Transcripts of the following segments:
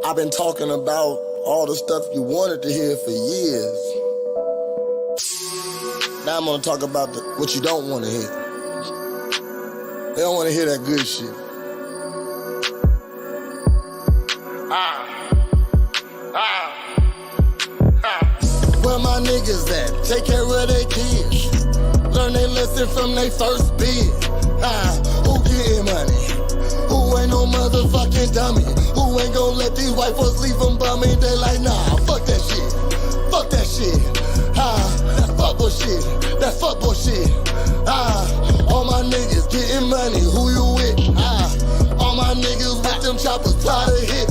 I've been talking about all the stuff you wanted to hear for years. Now I'm gonna talk about what you don't want to hear. They don't want to hear that good shit. Where my niggas at? Take care of their kids. Learn their lesson from their first bid. Who getting money? Who ain't no motherfucking dummy? Who ain't gon' let these white folks leave them bumming? They like, nah, fuck that shit. Fuck that shit. That's fuckboy shit. That's fuckboy shit. All my niggas getting money. Who you with? All my niggas with them choppers try to hit.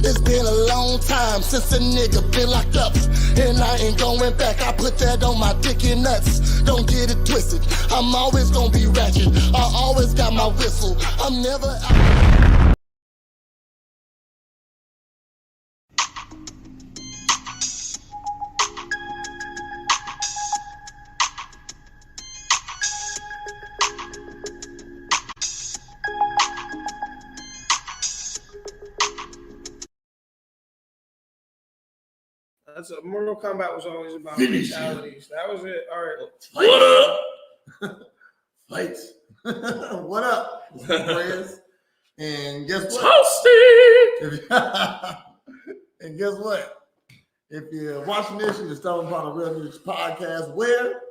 It's been a long time since a nigga been locked up, and I ain't going back. I put that on my dick and nuts. Don't get it twisted. I'm always gonna be ratchet. I always got my whistle. I'm never out. That's a Mortal Kombat was always about fatalities. That was it. All right. What up? Fights. What up, friends? And guess what? Toasty! And guess what? If you're watching this, you're stumbling upon a Real News podcast where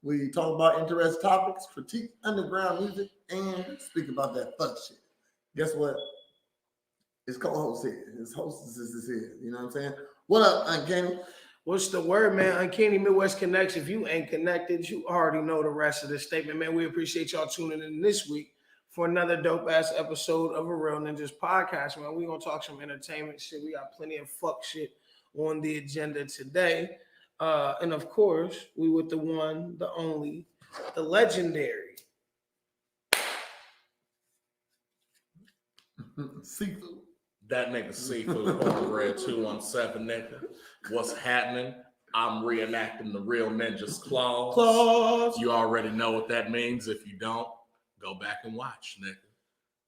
we talk about interesting topics, critique underground music, and speak about that fuck shit. Guess what? His co-host here. His hostess is here. You know what I'm saying? What up, Uncanny? What's the word, man? Uncanny Midwest Connects. If you ain't connected, you already know the rest of the statement, man. We appreciate y'all tuning in this week for another dope-ass episode of A Real Ninjas podcast, man. We're going to talk some entertainment shit. We got plenty of fuck shit on the agenda today. And, of course, we with the one, the only, the legendary. Seafood. That nigga Seafood Cornbread 217, nigga. What's happening? I'm reenacting the Real Ninjas claws. You already know what that means. If you don't, go back and watch, nigga.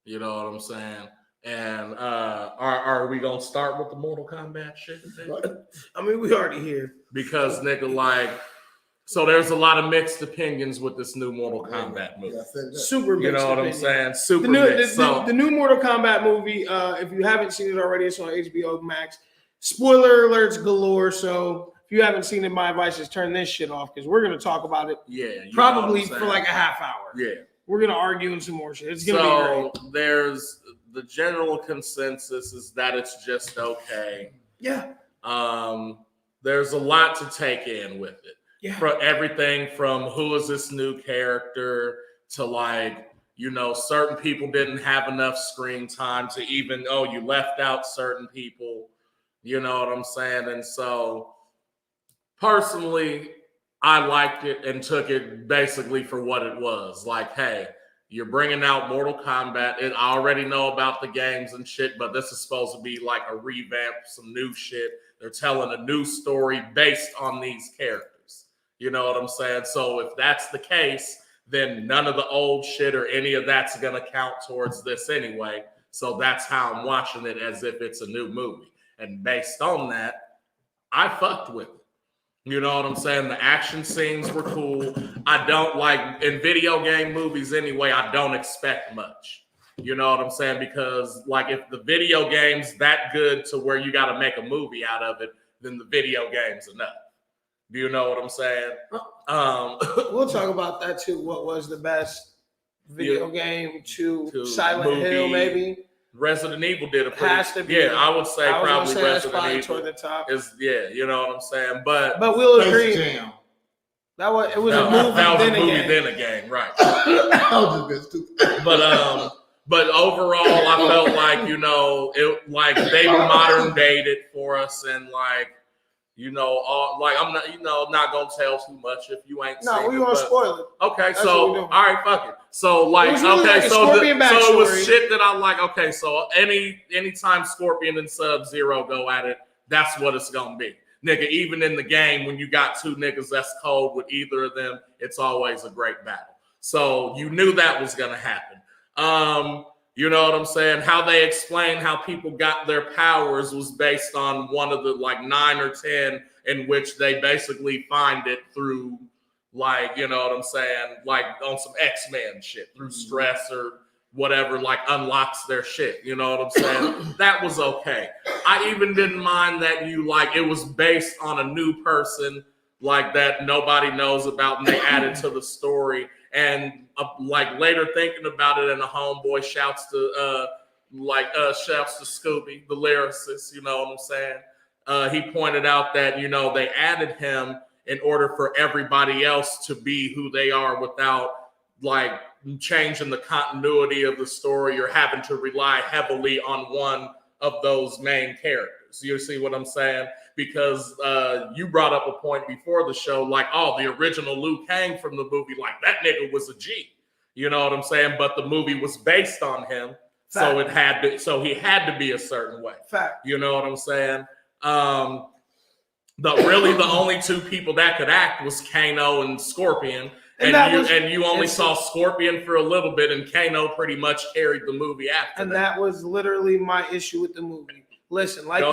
You know what I'm saying? And are we gonna start with the Mortal Kombat shit? I mean, we already here. Because nigga, like, so there's a lot of mixed opinions with this new Mortal Kombat movie. Super mixed. You know what I'm saying? Super mixed. The new Mortal Kombat movie, if you haven't seen it already, it's on HBO Max. Spoiler alerts galore. So if you haven't seen it, my advice is turn this shit off because we're going to talk about it probably for like a half hour. Yeah. We're going to argue and some more shit. It's going to be great. There's the general consensus is that it's just okay. Yeah. There's a lot to take in with it. Yeah. From everything from who is this new character to like, you know, certain people didn't have enough screen time to even, you left out certain people. You know what I'm saying? And so personally, I liked it and took it basically for what it was. Like, hey, you're bringing out Mortal Kombat. I already know about the games and shit, but this is supposed to be like a revamp, some new shit. They're telling a new story based on these characters. You know what I'm saying? So if that's the case, then none of the old shit or any of that's going to count towards this anyway. So that's how I'm watching it, as if it's a new movie. And based on that, I fucked with it. You know what I'm saying? The action scenes were cool. I don't like, in video game movies anyway, I don't expect much. You know what I'm saying? Because like if the video game's that good to where you got to make a movie out of it, then the video game's enough. Do you know what I'm saying? We'll talk about that too. What was the best video game to Silent movie. Hill, maybe? Resident Evil did a pretty, I would say probably Resident Evil toward the top. Is you know what I'm saying? But we'll agree. It was a movie then a game, right? That was just stupid. But overall, I felt like, you know, it like they modern dated it for us, and like, you know, I'm not, you know, not gonna tell too much if you ain't. No, we won't spoil it. Okay, so all right, fuck it. So like, so it was shit that I like. Okay, so anytime Scorpion and Sub-Zero go at it, that's what it's gonna be, nigga. Even in the game, when you got two niggas that's cold with either of them, it's always a great battle. So you knew that was going to happen. You know what I'm saying? How they explain how people got their powers was based on one of the like 9 or 10 in which they basically find it through like, you know what I'm saying? Like on some X-Men shit through stress or whatever, like unlocks their shit. You know what I'm saying? That was okay. I even didn't mind that you like, it was based on a new person like that nobody knows about and they added to the story. And like later thinking about it, and a homeboy shouts to Scooby, the lyricist. You know what I'm saying? He pointed out that they added him in order for everybody else to be who they are without like changing the continuity of the story or having to rely heavily on one of those main characters. You see what I'm saying? Because you brought up a point before the show, like, oh, the original Liu Kang from the movie, like that nigga was a G. You know what I'm saying? But the movie was based on him, so he had to be a certain way. Fact. You know what I'm saying? The only two people that could act was Kano and Scorpion. And you only saw Scorpion for a little bit, and Kano pretty much carried the movie after. And that was literally my issue with the movie. Listen, like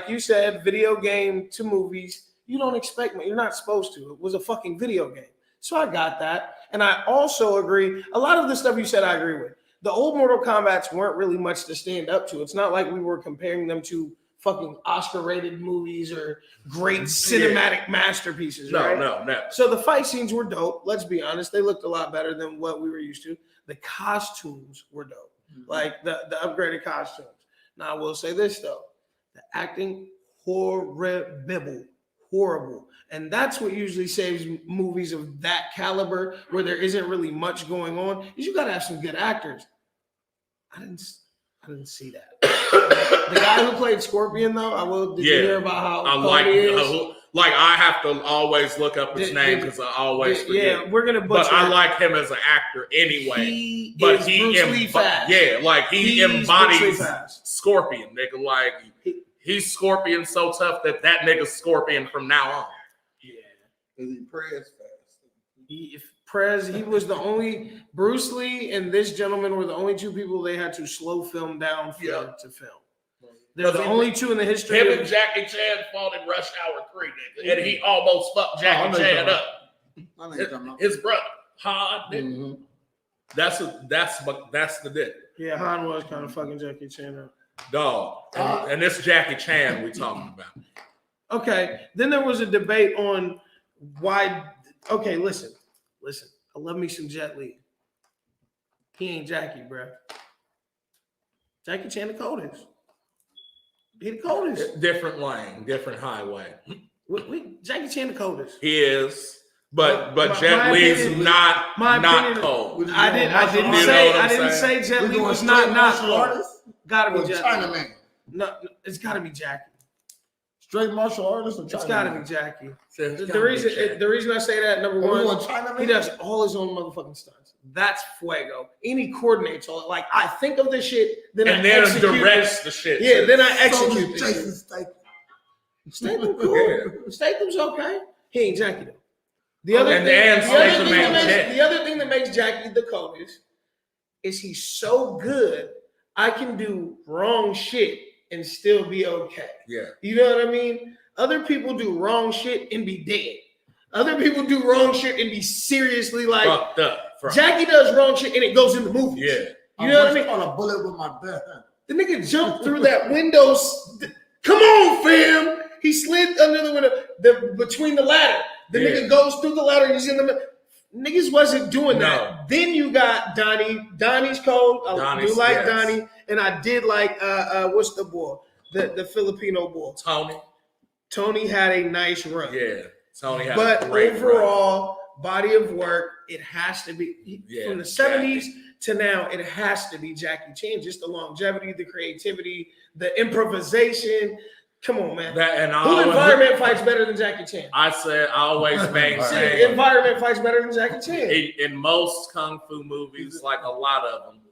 you said, video game to movies, you don't expect me. You're not supposed to. It was a fucking video game. So I got that. And I also agree. A lot of the stuff you said, I agree with. The old Mortal Kombats weren't really much to stand up to. It's not like we were comparing them to fucking Oscar-rated movies or great cinematic masterpieces, right? No. So the fight scenes were dope. Let's be honest. They looked a lot better than what we were used to. The costumes were dope. Like the upgraded costumes. Now, I will say this, though. The acting, horrible. And that's what usually saves movies of that caliber where there isn't really much going on, is you got to have some good actors. I didn't see that. The guy who played Scorpion, though, did you hear about how I have to always look up his name because I always forget. Yeah, we're gonna butcher. But I like him as an actor anyway. He embodies Scorpion, nigga. Like he's Scorpion so tough that nigga's Scorpion from now on. Yeah, because he prays fast. He was the only, Bruce Lee and this gentleman were the only two people they had to slow film down to film. They're the only two in the history. Him and Jackie Chan fought in Rush Hour 3, nigga, and he almost fucked Jackie Chan up. His brother, Han. Mm-hmm. That's the dick. Yeah, Han was kind of fucking Jackie Chan up. Dog, and this Jackie Chan we talking about. Okay, then there was a debate on why. Okay, listen. I love me some Jet Li. He ain't Jackie, bro. Jackie Chan the coldest. He the coldest. Different lane, different highway. Jackie Chan the coldest. He is, but Jet Li's not cold. I didn't say Jet Li was not cold. Gotta be Jet Li. Chinaman. No, it's gotta be Jackie. Straight martial artist or Chinaman? It's gotta be Jackie. The reason I say that, number one, he does all his own motherfucking stunts. That's fuego. And he coordinates all it. Like, I think of this shit, then I directs the shit. Yeah, then I execute this Jason shit. Statham cool. Yeah. Statham's okay. He ain't Jackie though. The other thing that makes Jackie the coldest is he's so good, I can do wrong shit and still be okay. Yeah. You know what I mean? Other people do wrong shit and be dead. Other people do wrong shit and be seriously like fucked up. Jackie does wrong shit and it goes in the movies. Yeah. You know what I mean? On a bullet with my best. The nigga jumped through that window. Come on, fam. He slid under the window, between the ladder. The nigga goes through the ladder. He's in the middle. Niggas wasn't doing that. Then you got Donnie. Donnie's cold. I do like Donnie. And I did like, what's the boy? The Filipino boy. Tony had a nice run. Yeah. Tony had a great overall run. Body of work, it has to be from the 70s to now, it has to be Jackie Chan. Just the longevity, the creativity, the improvisation. Come on, man. Who environment fights better than Jackie Chan? I always maintain environment fights better than Jackie Chan. In most kung fu movies, like a lot of them,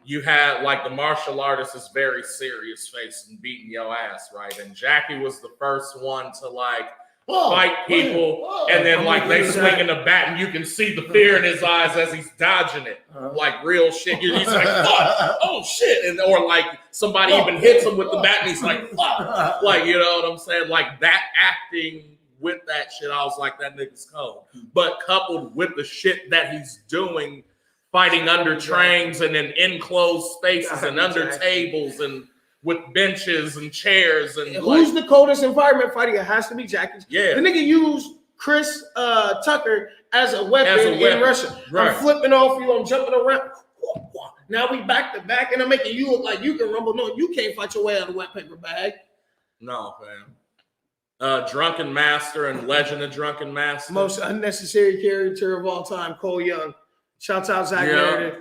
you had like the martial artist is very serious facing beating your ass, right? And Jackie was the first one to like fight people, and then like they swinging the bat, and you can see the fear in his eyes as he's dodging it, like real shit. He's like, fuck, oh shit, and or like somebody even hits him with the bat, and he's like, fuck, like you know what I'm saying? Like that acting with that shit, I was like, that nigga's cold. But coupled with the shit that he's doing, fighting under trains and in enclosed spaces and under tables and with benches and chairs and who's the coldest environment fighting? It has to be Jackie. Yeah, the nigga used Chris Tucker as a weapon in Russia. Right. I'm flipping off you. I'm jumping around. Now we back to back, and I'm making you look like you can rumble. No, you can't fight your way out of a wet paper bag. No, fam. Drunken Master and Legend of Drunken Master. Most unnecessary character of all time, Cole Young. Shouts out Zach Meredith.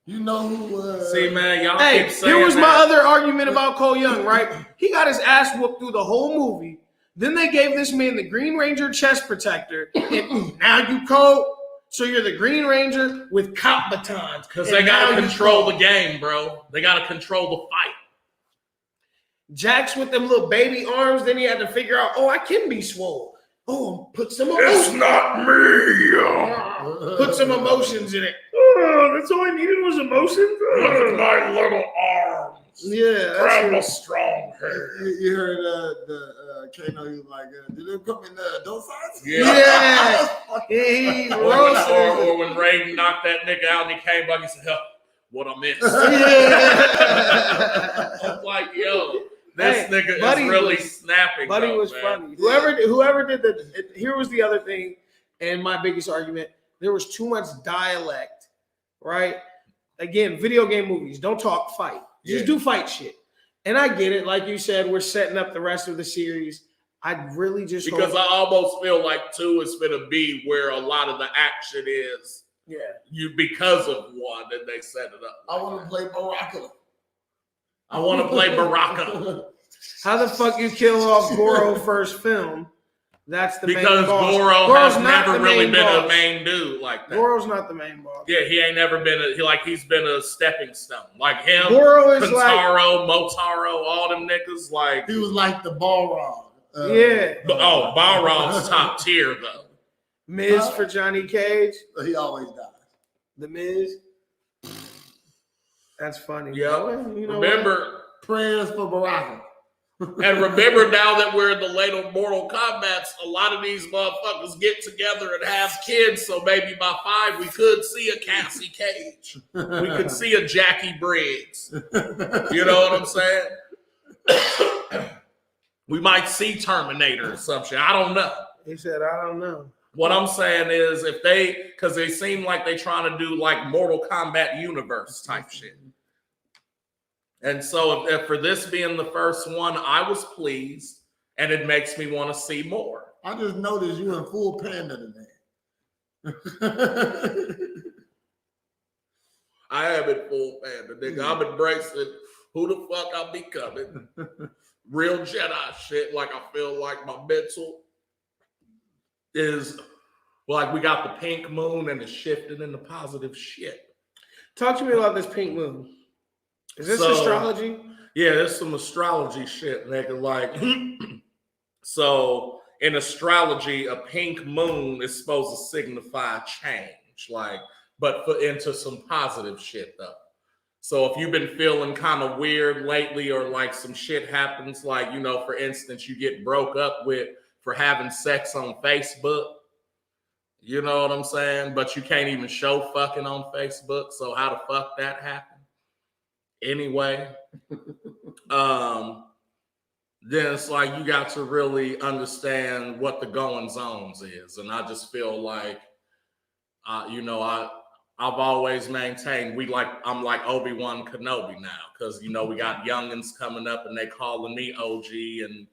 You know who? See, man, y'all keep saying here was that. my other argument about Cole Young, right? He got his ass whooped through the whole movie. Then they gave this man the Green Ranger chest protector. And now you Cole. So you're the Green Ranger with cop batons. Because they got to control the game, bro. They got to control the fight. Jax with them little baby arms, then he had to figure out, I can be swole. Put some emotions. It's not me. Put some emotions in it. That's all I needed was emotions. Look at my little arms. Yeah. Grab a strong hair. You heard the Kano, he was like, did they come in the adult size? Yeah. He or when Raiden knocked that nigga out and he came back, he said, what I missed. I'm like, yo. This nigga is really snapping. Buddy was funny. Whoever did here was the other thing, and my biggest argument, there was too much dialect, right? Again, video game movies, don't talk fight. Just do fight shit. And I get it. Like you said, we're setting up the rest of the series. I really just because I almost feel like 2 is going to be where a lot of the action is. Yeah. Because of 1, and they set it up. I want to play Baraka. I want to play Baraka. How the fuck you kill off Goro first film? That's the main boss. Because Goro has never really been a main dude like that. Goro's not the main boss. Yeah, he ain't never been he's been a stepping stone. Like him, Goro is Kentaro, Motaro, all them niggas, like he was like the Balrog. Balrog's top tier though. Miz for Johnny Cage. He always dies. The Miz. That's funny. Yeah. Remember prayers for Baraka. And remember now that we're in the later Mortal Kombats, a lot of these motherfuckers get together and have kids. So maybe by 5 we could see a Cassie Cage. We could see a Jackie Briggs. You know what I'm saying? We might see Terminator or some shit. I don't know. He said, I don't know. What I'm saying is because they seem like they trying to do like Mortal Kombat universe type shit. And so if for this being the first one, I was pleased, and it makes me want to see more. I just noticed you in full panda today. I am in full panda, nigga. I'm embracing who the fuck I'm becoming. Real Jedi shit. Like I feel like my mental is like we got the pink moon and it's shifting into positive shit. Talk to me about this pink moon. Is this astrology? Yeah, there's some astrology shit, nigga. Like, so in astrology, a pink moon is supposed to signify change, like, but into some positive shit though. So if you've been feeling kind of weird lately, or like some shit happens, like, you know, for instance, you get broke up with for having sex on Facebook. You know what I'm saying? But you can't even show fucking on Facebook. So how the fuck that happened? Anyway, then it's like you got to really understand what the goings-ons is. And I just feel like, you know, I've always maintained I'm like Obi-Wan Kenobi now, because, you know, we got youngins coming up and they calling me OG, and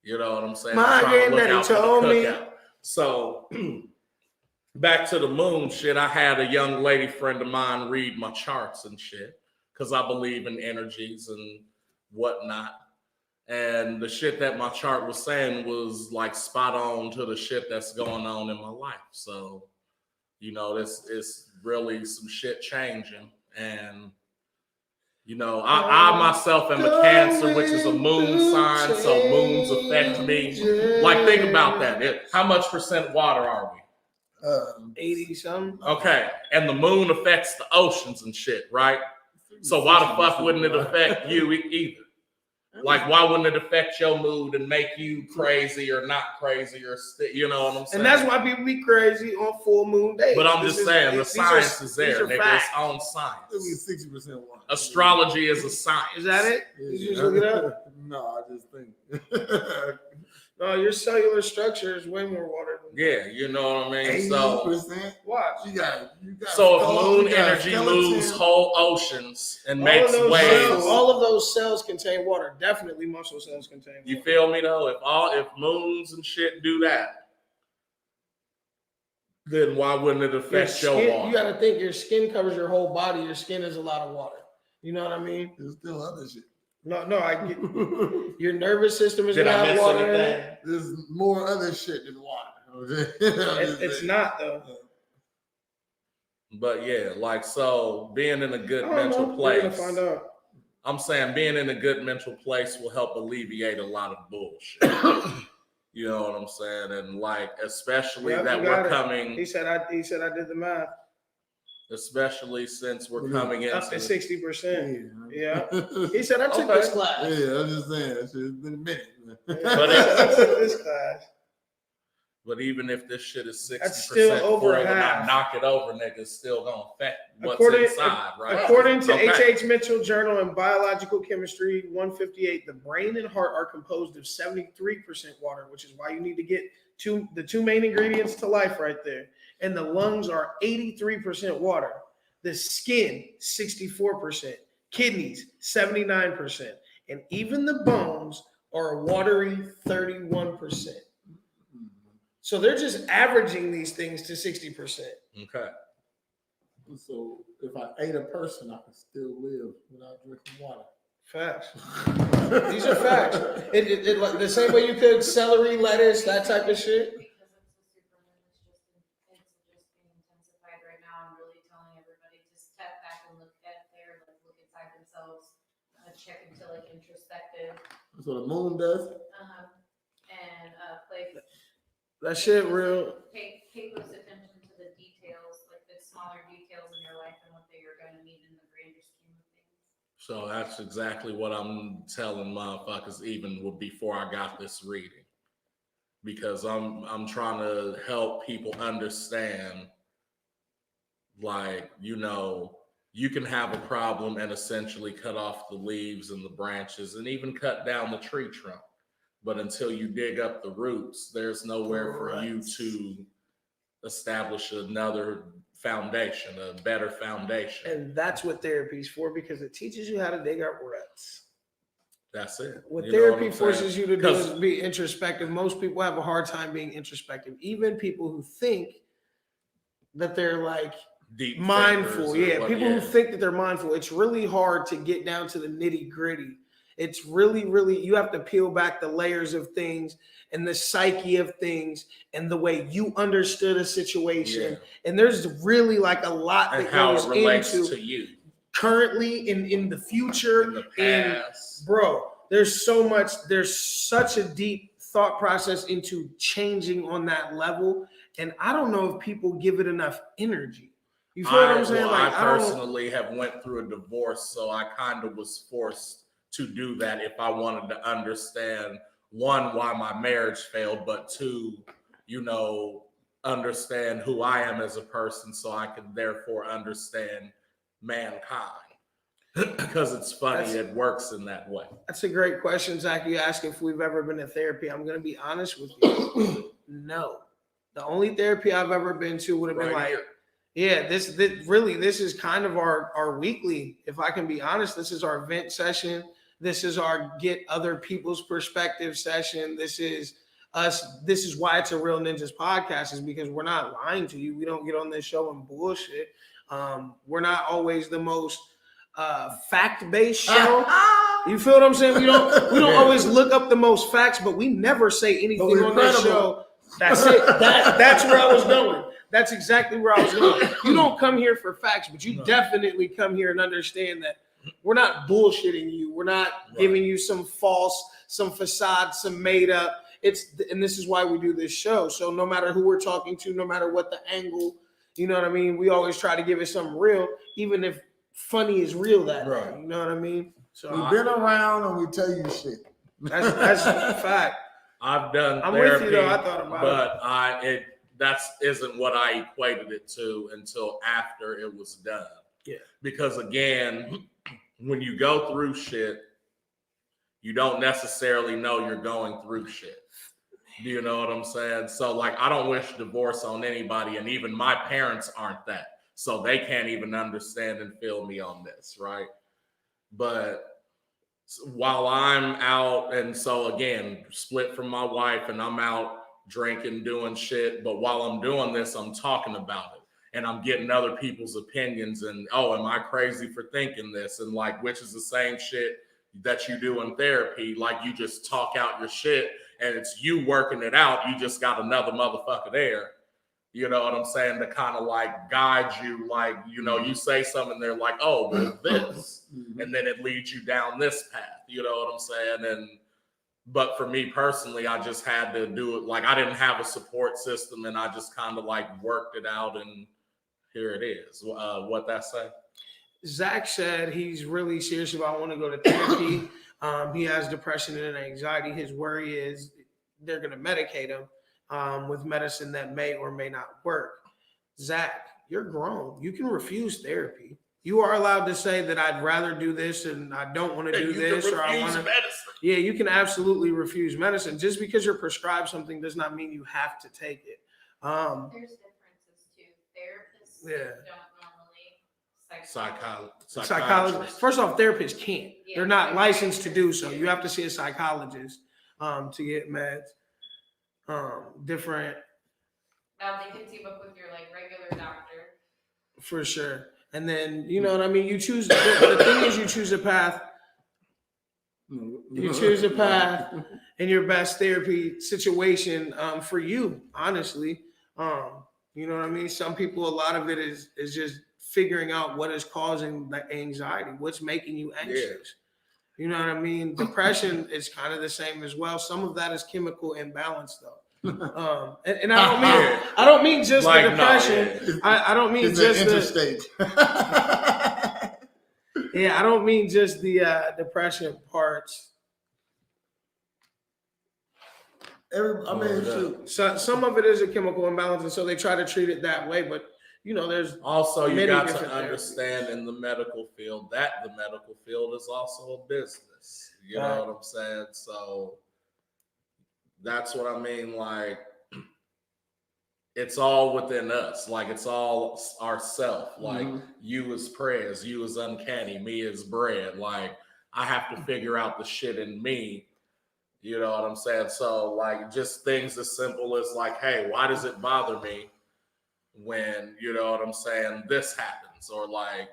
you know what I'm saying? My granddaddy told me. So back to the moon shit, I had a young lady friend of mine read my charts and shit, because I believe in energies and whatnot. And the shit that my chart was saying was like spot on to the shit that's going on in my life. So, you know, this is really some shit changing. And You know, I myself am a Cancer, which is a moon sign, so moons affect me. Like, think about that. How much % water are we? 80 something. Okay, and the moon affects the oceans and shit, right? So why the fuck wouldn't it affect you either? Like, why wouldn't it affect your mood and make you crazy or not crazy or you know what I'm saying? And that's why people be crazy on full moon days. But I'm just saying, the science is there, nigga. It's on science. It'll be 60% water. Astrology is a science. Is that it? Did you look it up? No, I just think. No, your cellular structure is way more water than Yeah, you know what I mean? 80%. So watch. You got so if skull, moon you got energy skeleton. moves whole oceans and All makes of those waves. cells, all of those cells contain water. Definitely muscle cells contain water. You feel me though? If moons and shit do that, then why wouldn't it affect your skin, water? you got to think your skin covers your whole body. Your skin is a lot of water. You know what I mean? There's still other shit. No, I get your nervous system is Did gonna I have miss water in anything? it. There's more other shit than water. It's not though. But yeah, like, so being in a good I don't mental know. We're gonna place. find out. I'm saying being in a good mental place will help alleviate a lot of bullshit. You know what I'm saying? And like, especially Yep, that you got we're it. coming, He said I did the math. especially since we're coming Up to into 60%. Yeah. He said I took Okay. this class. Yeah, I'm just saying. It's been a minute. But But I took this class. But even if this shit is 60% That's still over full and I half. knock it over, nigga, it's still gonna affect what's According- inside, right? According to Okay. H.H. Mitchell Journal in Biological Chemistry 158, the brain and heart are composed of 73% water, which is why you need to get the two main ingredients to life right there. And the lungs are 83% water. The skin, 64%. Kidneys, 79%. And even the bones are a watery 31%. So they're just averaging these things to 60%. Okay. So if I ate a person, I could still live without drinking water. Facts. These are facts. It like the same way you could celery, lettuce, that type of shit. Because it's the Superman, it's just being intensified right now. I'm really telling everybody to step back and look look inside themselves, check into introspective, That's what the moon does. and play. That shit real. Pay close attention to the details, like the smaller details in your life and what they are going to mean in the grander scheme of things. So that's exactly what I'm telling motherfuckers even before I got this reading. Because I'm trying to help people understand, like, you know, you can have a problem and essentially cut off the leaves and the branches and even cut down the tree trunk. But until you dig up the roots, there's nowhere for you to establish another foundation, a better foundation. And that's what therapy's for, because it teaches you how to dig up ruts. That's it. What You know therapy I'm forces saying? you to do 'Cause- is be introspective. Most people have a hard time being introspective. Even people who think that they're Deep mindful. thinkers or Yeah, what- people who think that they're mindful. It's really hard to get down to the nitty gritty. It's really, really, you have to peel back the layers of things and the psyche of things and the way you understood a situation. Yeah. And there's really a lot and that how goes it relates into to you currently in the future. in the past. Bro, there's such a deep thought process into changing on that level. And I don't know if people give it enough energy. You feel what I'm saying? I I don't. personally have went through a divorce, so I kind of was forced to do that if I wanted to understand, one, why my marriage failed, but two, you know, understand who I am as a person so I could therefore understand mankind. Because it's funny, it works in that way. That's a great question, Zach. You ask if we've ever been to therapy. I'm going to be honest with you. No. The only therapy I've ever been to would have been Right here. yeah, this is kind of our weekly. If I can be honest, this is our vent session. This is our get other people's perspective session. This is us. This is why it's a Real Ninjas podcast, is because we're not lying to you. We don't get on this show and bullshit. We're not always the most fact-based show. You feel what I'm saying? We don't always look up the most facts, but we never say anything on this show. That's it. That's where I was going. That's exactly where I was going. You don't come here for facts, but you definitely come here and understand that bullshitting you. We're not giving you some false, some facade, some made up. And this is why we do this show. So no matter who we're talking to, no matter what the angle, you know what I mean? We always try to give it something real, even if funny is real that day. You know what I mean? So We've been around and we tell you shit. That's a fact. I've done I'm therapy, with you though. I thought about but that isn't what I equated it to until after it was done. Yeah. Because again, when you go through shit, you don't necessarily know you're going through shit. Do you know what I'm saying? So like, I don't wish divorce on anybody, and even my parents aren't that. So they can't even understand and feel me on this, right? But while I'm out, and so again, split from my wife, and I'm out drinking, doing shit, but while I'm doing this, I'm talking about it, and I'm getting other people's opinions, and oh, am I crazy for thinking this? And like, which is the same shit that you do in therapy. Like, you just talk out your shit, and it's you working it out. You just got another motherfucker there. You know what I'm saying? To kind of like guide you, like, you know, you say something, they're like, oh, well, this. And then it leads you down this path. You know what I'm saying? But for me personally, I just had to do it. Like, I didn't have a support system, and I just kind of like worked it out, and here it is. What that say? Zach said he's really serious about wanting to go to therapy. He has depression and anxiety. His worry is they're going to medicate him with medicine that may or may not work. Zach, you're grown. You can refuse therapy. You are allowed to say that I'd rather do this and I don't want to do this, or I want to. Yeah, you can absolutely refuse medicine. Just because you're prescribed something does not mean you have to take it. There's differences too. Therapists don't normally. Psychologists. First off, therapists can't. Yeah, they're not licensed to do so. You have to see a psychologist to get meds. Different. Now they can team up with your like regular doctor. For sure. And then, you know what I mean? You choose, the thing is, you choose a path. You choose a path in your best therapy situation for you, honestly. You know what I mean? Some people, a lot of it is just figuring out what is causing the anxiety, what's making you anxious. You know what I mean? Depression is kind of the same as well. Some of that is chemical imbalance, though. And I don't mean just like the depression. I don't mean just interstate. I don't mean just the depression parts. So some of it is a chemical imbalance, and so they try to treat it that way. But you know, there's also you got to understand in the medical field that the medical field is also a business. You know what I'm saying? So that's what I mean. Like, it's all within us. Like, it's all ourself. Like, you is prayers, you is uncanny, me is bread. Like, I have to figure out the shit in me. You know what I'm saying? So, like, just things as simple as like, hey, why does it bother me when, you know what I'm saying, this happens? Or like,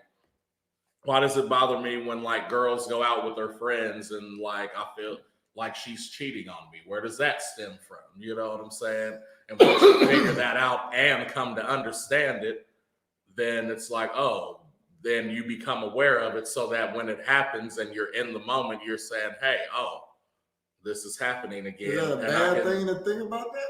why does it bother me when like girls go out with their friends and like I feel like she's cheating on me? Where does that stem from? You know what I'm saying? And once you figure that out and come to understand it, then it's like, oh, then you become aware of it, so that when it happens and you're in the moment, you're saying, hey, oh, this is happening again. Is that a bad thing to think about that?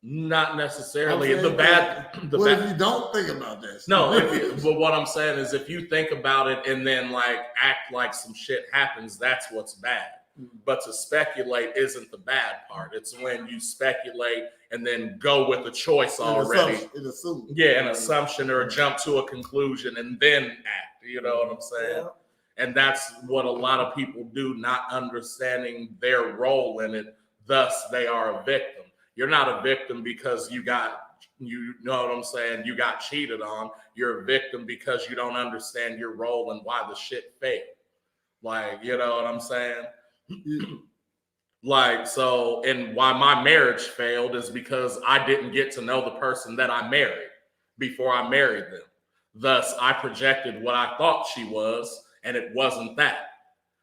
Not necessarily. What if you don't think about this? No, but what I'm saying is, if you think about it and then like act like some shit happens, that's what's bad. But to speculate isn't the bad part. It's when you speculate and then go with a choice already. An assumption or jump to a conclusion and then act. You know what I'm saying? Yeah. And that's what a lot of people do, not understanding their role in it. Thus, they are a victim. You're not a victim because you know what I'm saying, you got cheated on. You're a victim because you don't understand your role and why the shit failed. Like, you know what I'm saying? Like, so, and why my marriage failed is because I didn't get to know the person that I married before I married them. Thus, I projected what I thought she was, and it wasn't that.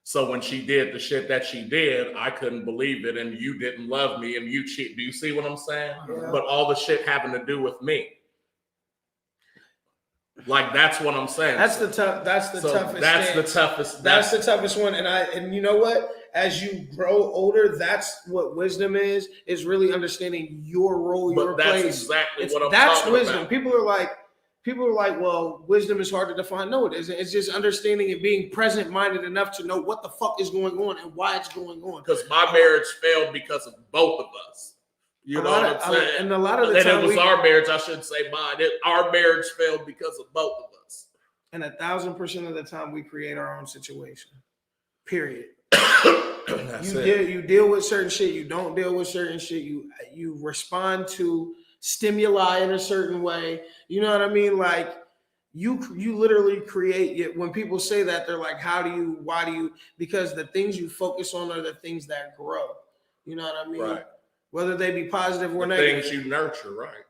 So when she did the shit that she did, I couldn't believe it, and you didn't love me, and you cheat. Do you see what I'm saying? Yeah. But all the shit having to do with me. Like that's what I'm saying. That's the toughest. That's the toughest. That's the toughest one. And you know what? As you grow older, that's what wisdom is. Is really understanding your role, your that's place. exactly what I'm that's talking wisdom. about. People are like, well, wisdom is hard to define. No, it isn't. It's just understanding and being present-minded enough to know what the fuck is going on and why it's going on. Because my marriage failed because of both of us. You know what I'm saying? And a lot of the and time, it was our marriage. I shouldn't say mine. Our marriage failed because of both of us. And 1,000% of the time, we create our own situation. Period. You deal with certain shit. You don't deal with certain shit. You respond to stimuli in a certain way. You know what I mean? Like you literally create it. When people say that, they're like, why do you? Because the things you focus on are the things that grow. You know what I mean? Right. Whether they be positive or the negative. Things you nurture, right?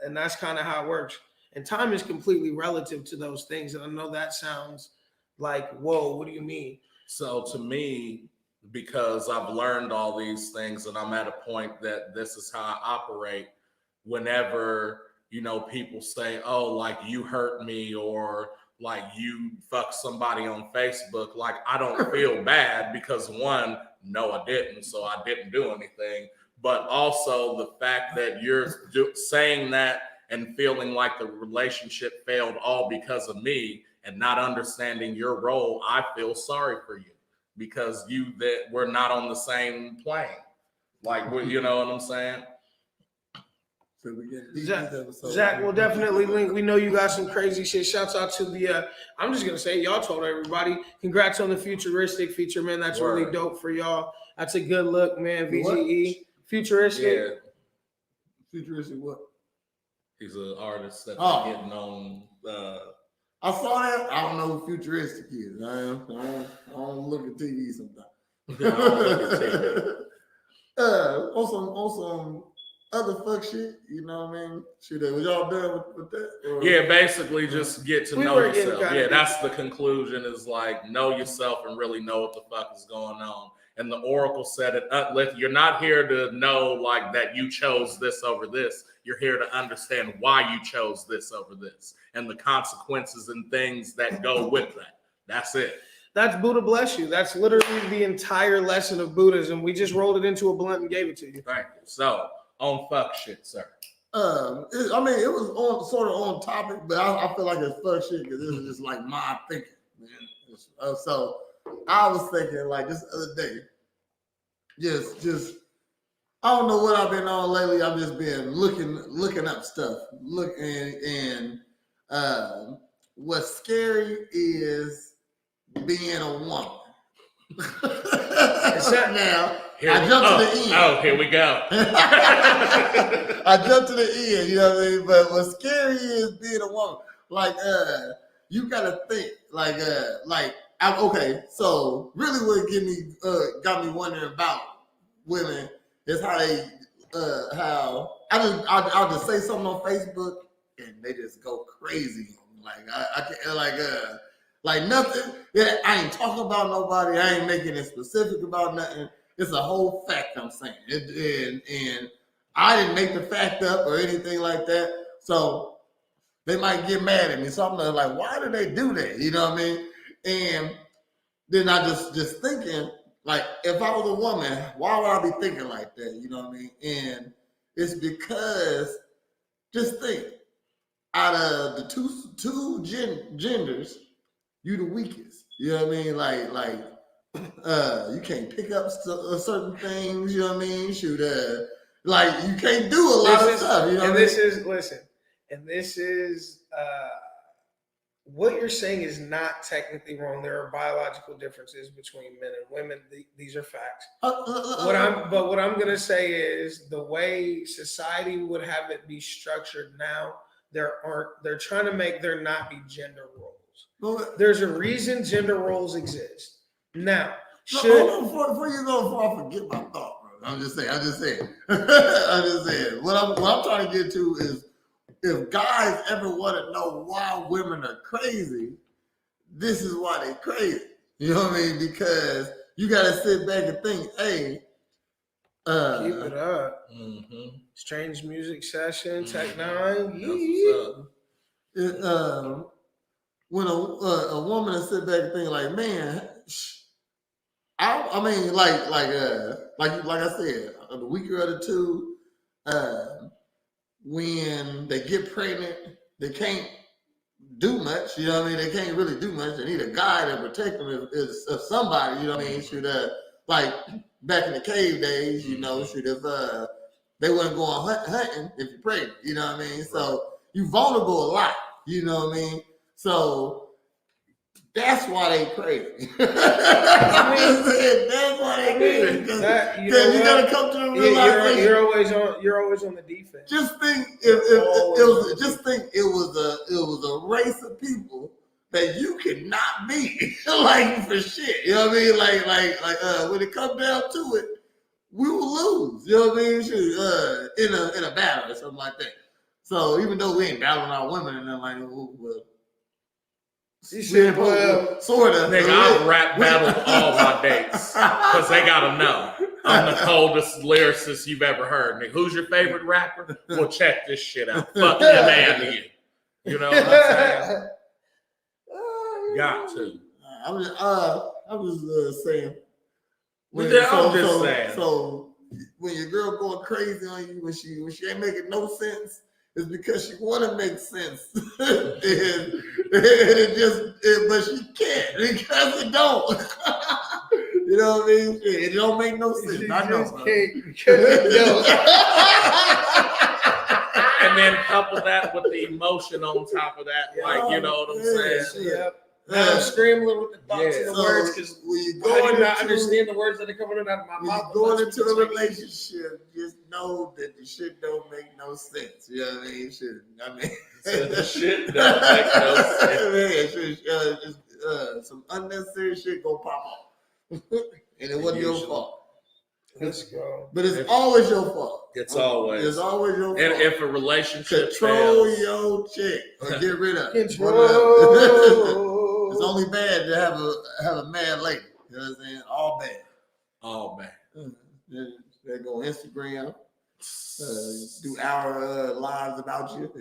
And that's kind of how it works. And time is completely relative to those things. And I know that sounds like, whoa, what do you mean? So to me, because I've learned all these things and I'm at a point that this is how I operate, whenever, people say, oh, like you hurt me or like you fuck somebody on Facebook, like I don't feel bad because one, no, I didn't. So I didn't do anything. But also the fact that you're saying that and feeling like the relationship failed all because of me and not understanding your role, I feel sorry for you because we're not on the same plane. Like, you know what I'm saying? So we get Zach, we'll definitely link. We know you got some crazy shit. Shouts out to the, I'm just going to say, y'all told everybody, congrats on the futuristic feature, man. That's really dope for y'all. That's a good look, man. VGE. What? Futuristic. Yeah. Futuristic what? He's an artist that's getting on. I saw that. I don't know who Futuristic is. I don't look at TV sometimes. Yeah, I don't look at TV. On some other fuck shit, you know what I mean? Shit, was y'all done with that? Or? Yeah, basically just get to know yourself. Yeah, that's the conclusion is like know yourself and really know what the fuck is going on. And the Oracle said it, you're not here to know like that you chose this over this. You're here to understand why you chose this over this and the consequences and things that go with that. That's it. That's Buddha bless you. That's literally the entire lesson of Buddhism. We just rolled it into a blunt and gave it to you. Thank you. So, on fuck shit, sir. It was sort of on topic, but I feel like it's fuck shit because this is just like my thinking, man. So I was thinking like this other day, just I don't know what I've been on lately. I've just been looking up stuff, and what's scary is being a woman. Now I jumped to the end. Oh, here we go. I jumped to the end, you know what I mean? But what's scary is being a woman. Like, you gotta think, okay. So really, what got me wondering about women is how they, I'll just say something on Facebook and they just go crazy. Like I can't, like nothing. Yeah, I ain't talking about nobody. I ain't making it specific about nothing. It's a whole fact I'm saying. And I didn't make the fact up or anything like that. So they might get mad at me. So I'm like, why do they do that? You know what I mean? And then I just thinking, like, if I was a woman, why would I be thinking like that? You know what I mean? And it's because, just think, out of the two genders, you the weakest. You know what I mean? Like you can't pick up certain things. You know what I mean? Like you can't do a lot of stuff. You know what I mean? This is what you're saying is not technically wrong. There are biological differences between men and women. These are facts. What I'm gonna say is the way society would have it be structured now. They're trying to make there not be gender roles. There's a reason gender roles exist. Now, before you go, before I forget my thought, bro. I'm just saying. What I'm trying to get to is, if guys ever want to know why women are crazy, this is why they're crazy. You know what I mean? Because you got to sit back and think, hey, keep it up. Mm-hmm. Strange music session, Tech 9. when a woman will sit back and think like, man, I mean, like I said, the weaker of the two, when they get pregnant, they can't do much. You know what I mean? They can't really do much. They need a guy to protect them if somebody. You know what I mean? Should like back in the cave days, you know, should have they wouldn't go on hunting if you're pregnant. You know what I mean? So you vulnerable a lot. You know what I mean? So. That's why they crazy. I mean, that's why they crazy. Because you gotta come to the realization. You're always on the defense. Just think it was a race of people that you could not beat, like for shit. You know what I mean? Like when it comes down to it, we will lose. You know what I mean? In a battle or something like that. So even though we ain't battling our women and then like, well, sort of. Nigga, I've rap battled all my dates because they gotta know I'm the coldest lyricist you've ever heard. Nigga, who's your favorite rapper? Well, check this shit out. Fuck your man to you. You know what I'm saying? Got to. I was saying. So when your girl going crazy on you, when she ain't making no sense. It's because she want to make sense, but she can't because it don't. You know what I mean? It don't make no sense. I know. And then couple that with the emotion on top of that, like you know what I'm saying? Yep. I'm scrambling with the thoughts and the words because I do not understand the words that are coming out of my mouth. Going into a relationship, just know that the shit don't make no sense. You know what I mean? The shit don't make no sense. Some unnecessary shit gonna pop off, and it wasn't your fault. Let's go. But it's always your fault. It's always your fault. And if a relationship control fails, your chick or get rid of it. Control. It's only bad to have a mad lady. You know what I'm saying? All bad. all bad. They go Instagram, do our lives about you.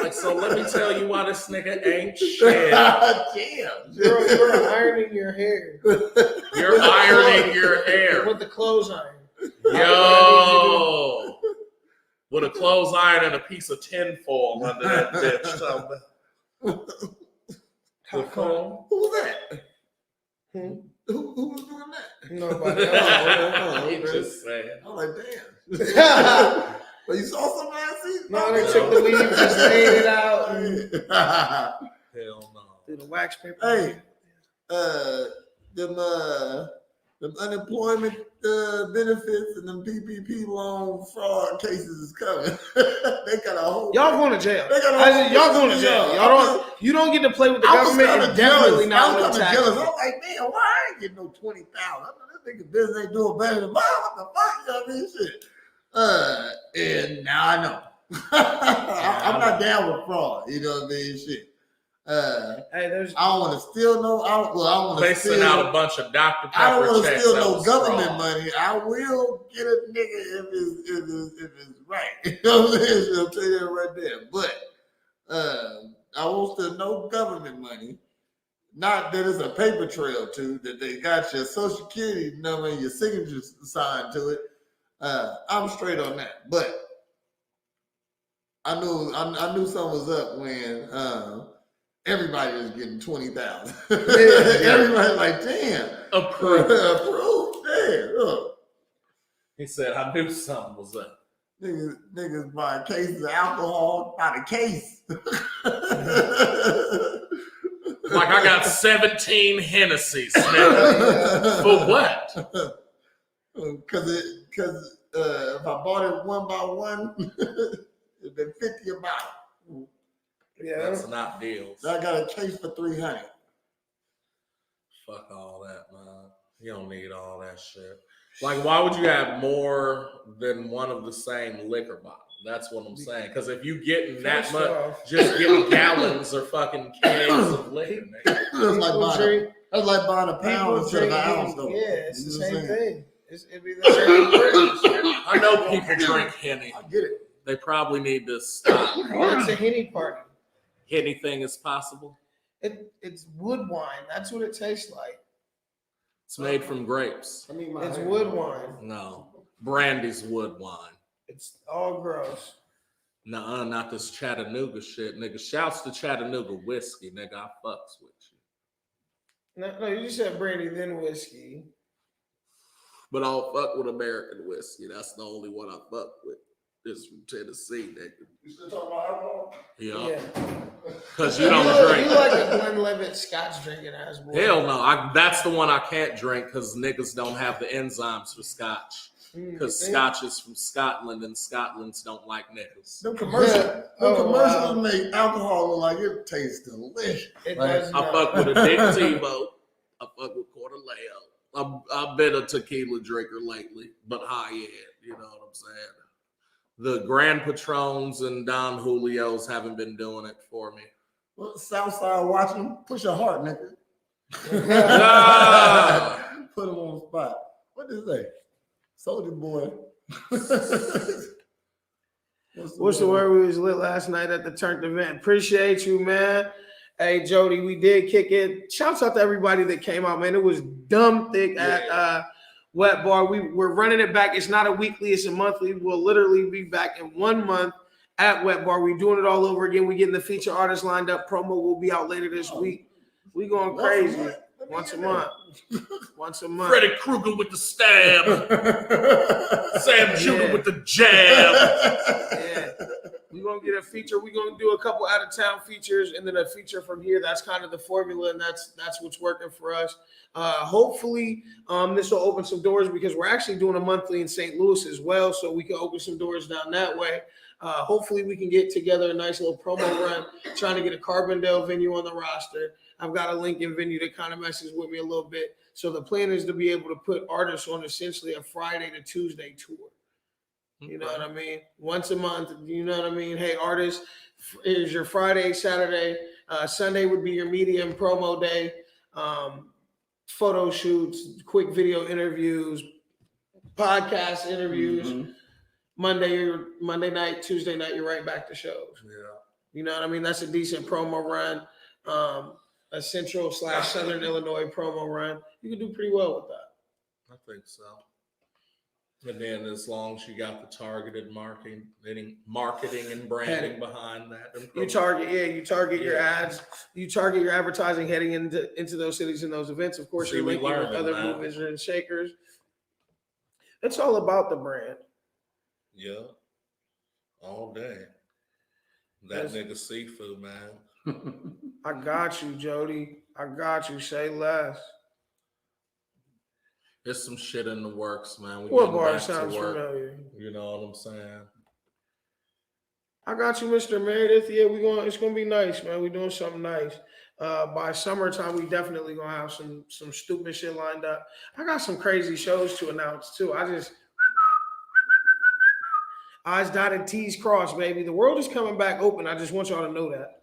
Like, so let me tell you why this nigga ain't shit. Damn. You're ironing your hair. You're ironing your hair. With the clothes iron. Yo. With a clothes iron and a piece of tinfoil under that bitch. How come? Who was that? Hmm? Who was doing that? Nobody. He just saying. I'm like, damn. But you saw something last season? No, they took the weave, just laid it out. And Hell no. through the wax paper. Hey, them unemployment benefits and them PPP loan fraud cases is coming. They got a whole. Y'all going to jail. Y'all going to jail. You don't get to play with the government. And definitely not with the taxes. I'm like, man, why I ain't getting no 20,000? I know this nigga business ain't doing better than mine. What the fuck? You know what I mean? Shit. And now I know. I'm not down with fraud. You know what I mean? Shit. Hey, there's. I don't want to steal no. I don't want to Facing steal out a bunch of Dr. Pepper I don't want to checks steal that no was government fraud. money. I will get a nigga if it's right. You know what I'm saying? I'll tell you that right there. But I won't steal no government money. Not that it's a paper trail to that they got your social security number and your signature signed to it. I'm straight on that. But I knew something was up when everybody was getting 20,000. Everybody like, damn. Approved. Approved. Damn. Look. He said, I knew something was up. Niggas buying cases of alcohol by the case. Like, I got 17 Hennessy's, nigga. For what? Because if I bought it one by one, it'd been 50 a bottle. Yeah. That's not deals. I got a case for 300. Fuck all that, man. You don't need all that shit. Like, why would you have more than one of the same liquor bottles? That's what I'm saying. Because if you getting that much, just getting gallons or fucking kegs of liquor, nigga. That's like buying a pound instead of an ounce, though. Yeah, it's the same thing. It'd be the same. I know people drink Henny. I get it. They probably need to stop. It's a Henny party. Anything is possible. It's wood wine. That's what it tastes like. It's made from grapes. It's wood wine. No, brandy's wood wine. It's all gross. Nuh-uh, not this Chattanooga shit, nigga. Shouts to Chattanooga whiskey, nigga. I fucks with you. No, you just said brandy, then whiskey. But I'll fuck with American whiskey. That's the only one I fuck with. This from Tennessee, nigga. You still talking about alcohol? Yeah. Because you don't drink. You like a Glenlivet Scotch drinking ass boy. Hell no. That's the one I can't drink because niggas don't have the enzymes for Scotch. Because Scotch is from Scotland and Scotland's don't like niggas. Them commercials make alcohol look like it tastes delicious. I fuck with a Dick Tebow. I fuck with Cortoleo. I've been a tequila drinker lately, but high end, you know what I'm saying? The Grand Patrons and Don Julios haven't been doing it for me. Well, Southside watching them, push your heart, nigga. Put them on the spot. What is that? Soldier Boy. What's the word? We was lit last night at the Turned event. Appreciate you, man. Hey, Jody, we did kick it. Shouts out to everybody that came out, man. It was dumb thick at Wet Bar. We're running it back. It's not a weekly, it's a monthly. We'll literally be back in 1 month at Wet Bar. We're doing it all over again. We're getting the feature artists lined up. Promo will be out later this week. We going crazy. Once a month. Once a month. Freddy Krueger with the stab. Sam Judah with the jab. Yeah. We're going to get a feature. We're going to do a couple out-of-town features and then a feature from here. That's kind of the formula, and that's what's working for us. Hopefully, this will open some doors because we're actually doing a monthly in St. Louis as well, so we can open some doors down that way. Hopefully, we can get together a nice little promo run, trying to get a Carbondale venue on the roster. I've got a Lincoln venue that kind of messes with me a little bit. So the plan is to be able to put artists on essentially a Friday to Tuesday tour. You know what I mean? Once a month, you know what I mean? Hey, artists, here's your Friday, Saturday. Sunday would be your media and promo day. Photo shoots, quick video interviews, podcast interviews. Mm-hmm. Monday night, Tuesday night, you're right back to shows. Yeah. You know what I mean? That's a decent promo run. A Central/Southern Illinois promo run. You can do pretty well with that. I think so. And then as long as you got the targeted marketing and branding behind that. You target your ads, you target your advertising heading into those cities and those events. Of course, you're linking with other movers and shakers. It's all about the brand. Yeah. All day. That nigga seafood, man. I got you, Jody. I got you. Say less. There's some shit in the works, man. What bar sounds familiar? You know what I'm saying? I got you, Mr. Meredith. Yeah, it's gonna be nice, man. We're doing something nice. By summertime, we definitely gonna have some stupid shit lined up. I got some crazy shows to announce too. I's dotted, T's crossed, baby. The world is coming back open. I just want y'all to know that.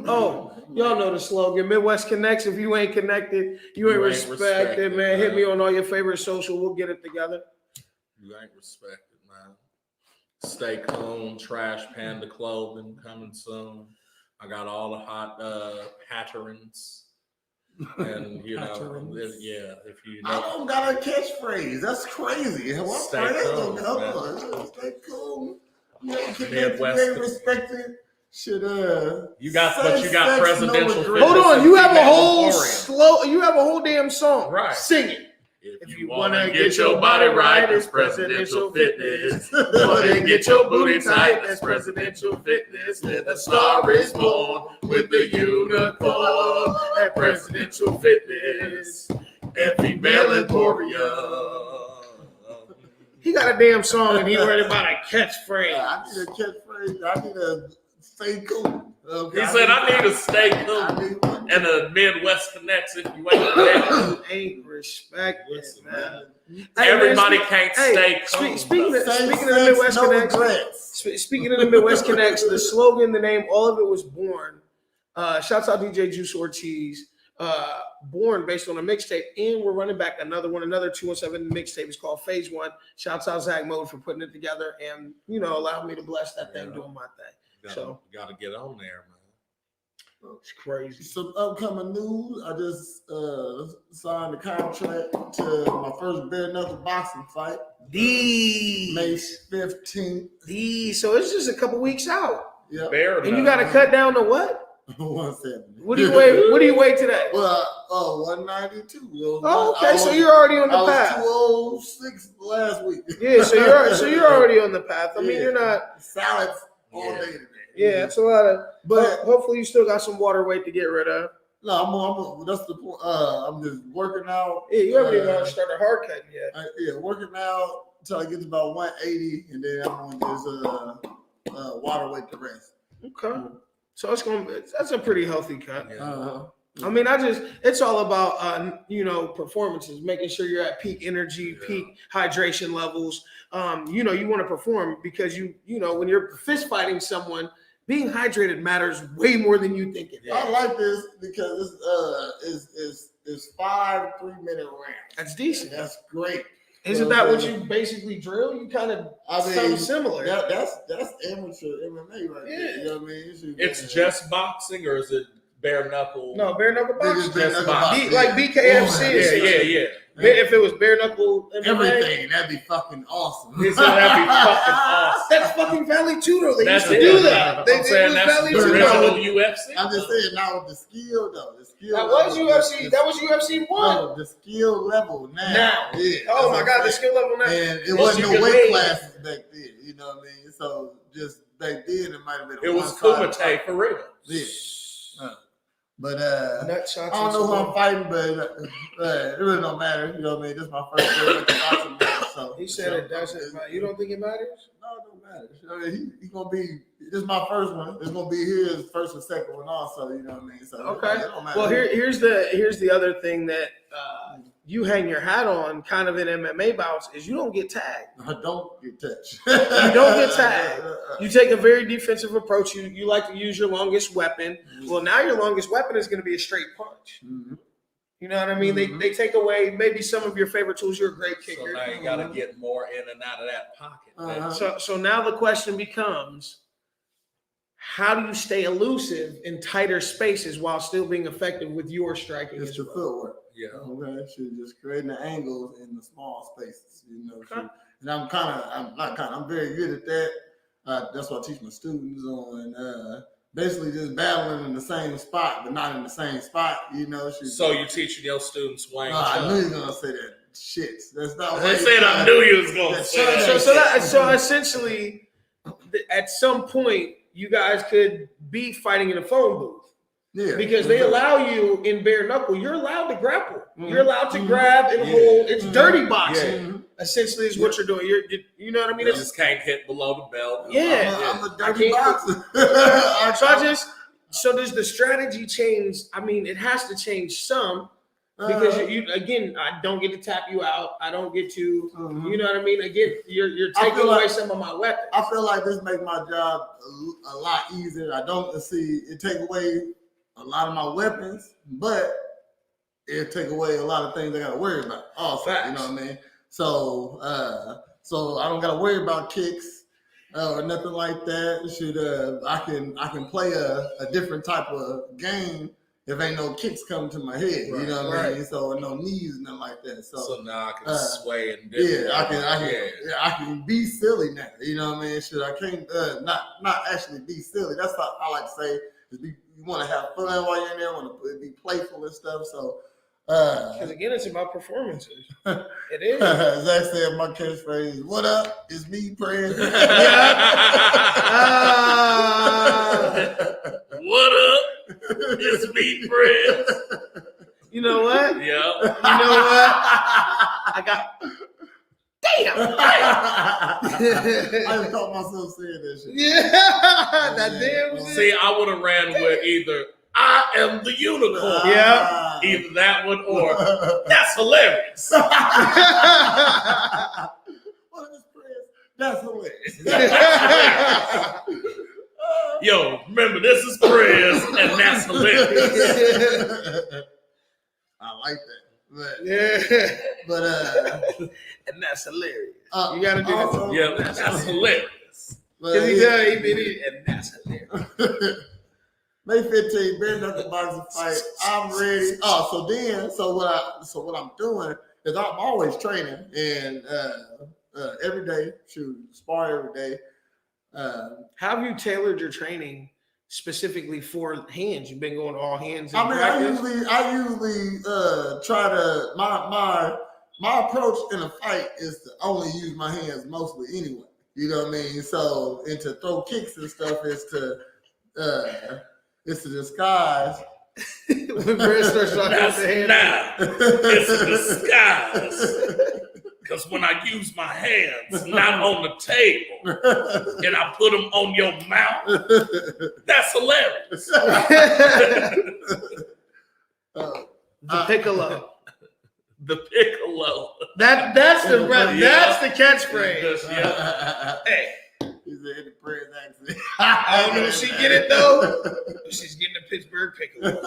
Oh, y'all know the slogan, Midwest Connects. If you ain't connected, you ain't respected, man. Hit me on all your favorite social. We'll get it together. You ain't respected, man. Stay Cone, Trash Panda Clothing coming soon. I got all the hot patterns. And, you know, if you know. I don't got a catchphrase. That's crazy. Stay cool. Stay cool. You ain't respected. You got presidential. Hold on, you have a whole damn song. Right. Sing it. If you wanna get your body right, it's presidential fitness. Wanna get your booty tight, that's presidential fitness. The star is born with the unicorn at presidential fitness. Every male is warrior. He got a damn song and he worried about a catchphrase. I need a catchphrase. I need a stay cool. Okay. He said, I need a stay cool and a Midwest Connects if you ain't connected. You ain't respected, man. Everybody can't stay cool. Speaking of the Midwest Connects, speaking of the Midwest Connects, the slogan, the name, all of it was born. Shouts out DJ Juice Ortiz. born based on a mixtape, and we're running back another 217 mixtape. It's called Phase 1. Shouts out Zach Mode for putting it together and allowing me to bless that thing, doing my thing. Gotta get on there, man. It's crazy. Some upcoming news. I just signed a contract to my first bare knuckle boxing fight. May 15th. So it's just a couple weeks out. Yeah. And you got to cut down to what? 170. What do you weigh? What do you weigh today? Well, 192. Oh, okay. So you're already on the path. I was 206 last week. Yeah. So you're already on the path. I mean, you're not salads all day today. Yeah, it's a lot of. But hopefully, you still got some water weight to get rid of. No, I'm that's the point. I'm just working out. Yeah, you haven't even started hard cutting yet. Working out until I get to about 180, and then I'm on this water weight to rest. Okay, so that's a pretty healthy cut. Yeah. I mean, it's all about performances, making sure you're at peak energy, peak hydration levels. You want to perform because when you're fist fighting someone, being hydrated matters way more than you think it. I like this because it's 5 3-minute rounds. That's decent. That's great. Isn't that what you basically drill? You kind of something similar. That's amateur MMA right there. You know what I mean? It's just boxing, or is it bare knuckle? No, bare knuckle boxing. Just boxing. Like BKFC. Yeah. If it was bare knuckle MMA, everything, that'd be fucking awesome. That'd be fucking awesome. That's fucking Valley Tudo. They That's used to do that. I'm saying that's Valley the Tudo. original UFC. I'm just saying now with the skill though. That was UFC. That was UFC 1. No, the skill level now. Yeah. Oh my God, the skill level now. And it wasn't no weight classes back then. You know what I mean? So just back then it might have been. It was Kumite for real. Yeah. But I don't know who I'm fighting, but it really don't matter. You know what I mean? This is my first boxing match. So he said it doesn't matter. You don't think it matters? No, it don't matter. I mean, he's gonna be. This is my first one. It's gonna be his first and second one also. You know what I mean? So okay. It don't matter. Well, here's the other thing that you hang your hat on, kind of in MMA bouts, is you don't get tagged. I don't get touched. You don't get tagged. You take a very defensive approach. You like to use your longest weapon. Well, now your longest weapon is going to be a straight punch. Mm-hmm. You know what I mean? They take away maybe some of your favorite tools. You're a great kicker. So now you got to get more in and out of that pocket. So now the question becomes, how do you stay elusive in tighter spaces while still being effective with your striking? It's the footwork. Yeah. Okay. She's just creating the angles in the small spaces. You know. Okay. And I'm very good at that. That's what I teach my students on. Basically just battling in the same spot, but not in the same spot. You know. So you teaching your students Wayne? I knew you were gonna say that. Shit. That's not what they said. I knew you was gonna say that. So essentially, at some point, you guys could be fighting in a phone booth. Yeah, because they allow you in bare knuckle. You're allowed to grapple. You're allowed to grab and hold. It's dirty boxing. Essentially, is what you're doing. You know what I mean? You just can't hit below the belt. Yeah, I'm a dirty boxer. So does the strategy change? I mean, it has to change some because I don't get to tap you out. I don't get to, you know what I mean? Again, you're taking away some of my weapons. I feel like this makes my job a lot easier. I don't see it take away a lot of my weapons, but it take away a lot of things I got to worry about. Also, you know what I mean? So I don't got to worry about kicks or nothing like that. I can play a different type of game if ain't no kicks coming to my head. You know what I mean? So no knees and nothing like that. So now I can sway and I can be silly now. You know what I mean? I can't not actually be silly. That's what I like to say. You want to have fun while you're in there. Want to be playful and stuff. So, because again, it's about performances. It is. Zach said my catchphrase, "What up? It's me, Prez." What up? It's me, Prez. You know what? Yeah. You know what? I got. Damn! I just caught myself saying that shit. Yeah, that damn shit. See, I would have ran with either "I am the unicorn." Yeah. Either that one or "That's hilarious." What is Prez? That's hilarious. Yo, remember this is Prez and that's hilarious. I like that. But Yeah. but And that's hilarious. You gotta do also, that. Yeah, that's hilarious. but Because he does, and that's hilarious. May 15th, bare knuckle boxing fight. I'm ready. So what I'm doing is I'm always training and every day, spar every day. How have you tailored your training specifically for hands? You've been going to all hands. In I mean, practice? I usually try to my approach in a fight is to only use my hands mostly anyway. You know what I mean? So and to throw kicks and stuff is to disguise. When Brad starts talking about the hand. Now, it's a disguise. Because when I use my hands, not on the table, and I put them on your mouth, that's hilarious. The piccolo. The piccolo. That's the Yeah. catchphrase. Yeah. Hey, He's in the prayers accent. I don't know if she get it though. She's getting the Pittsburgh piccolo.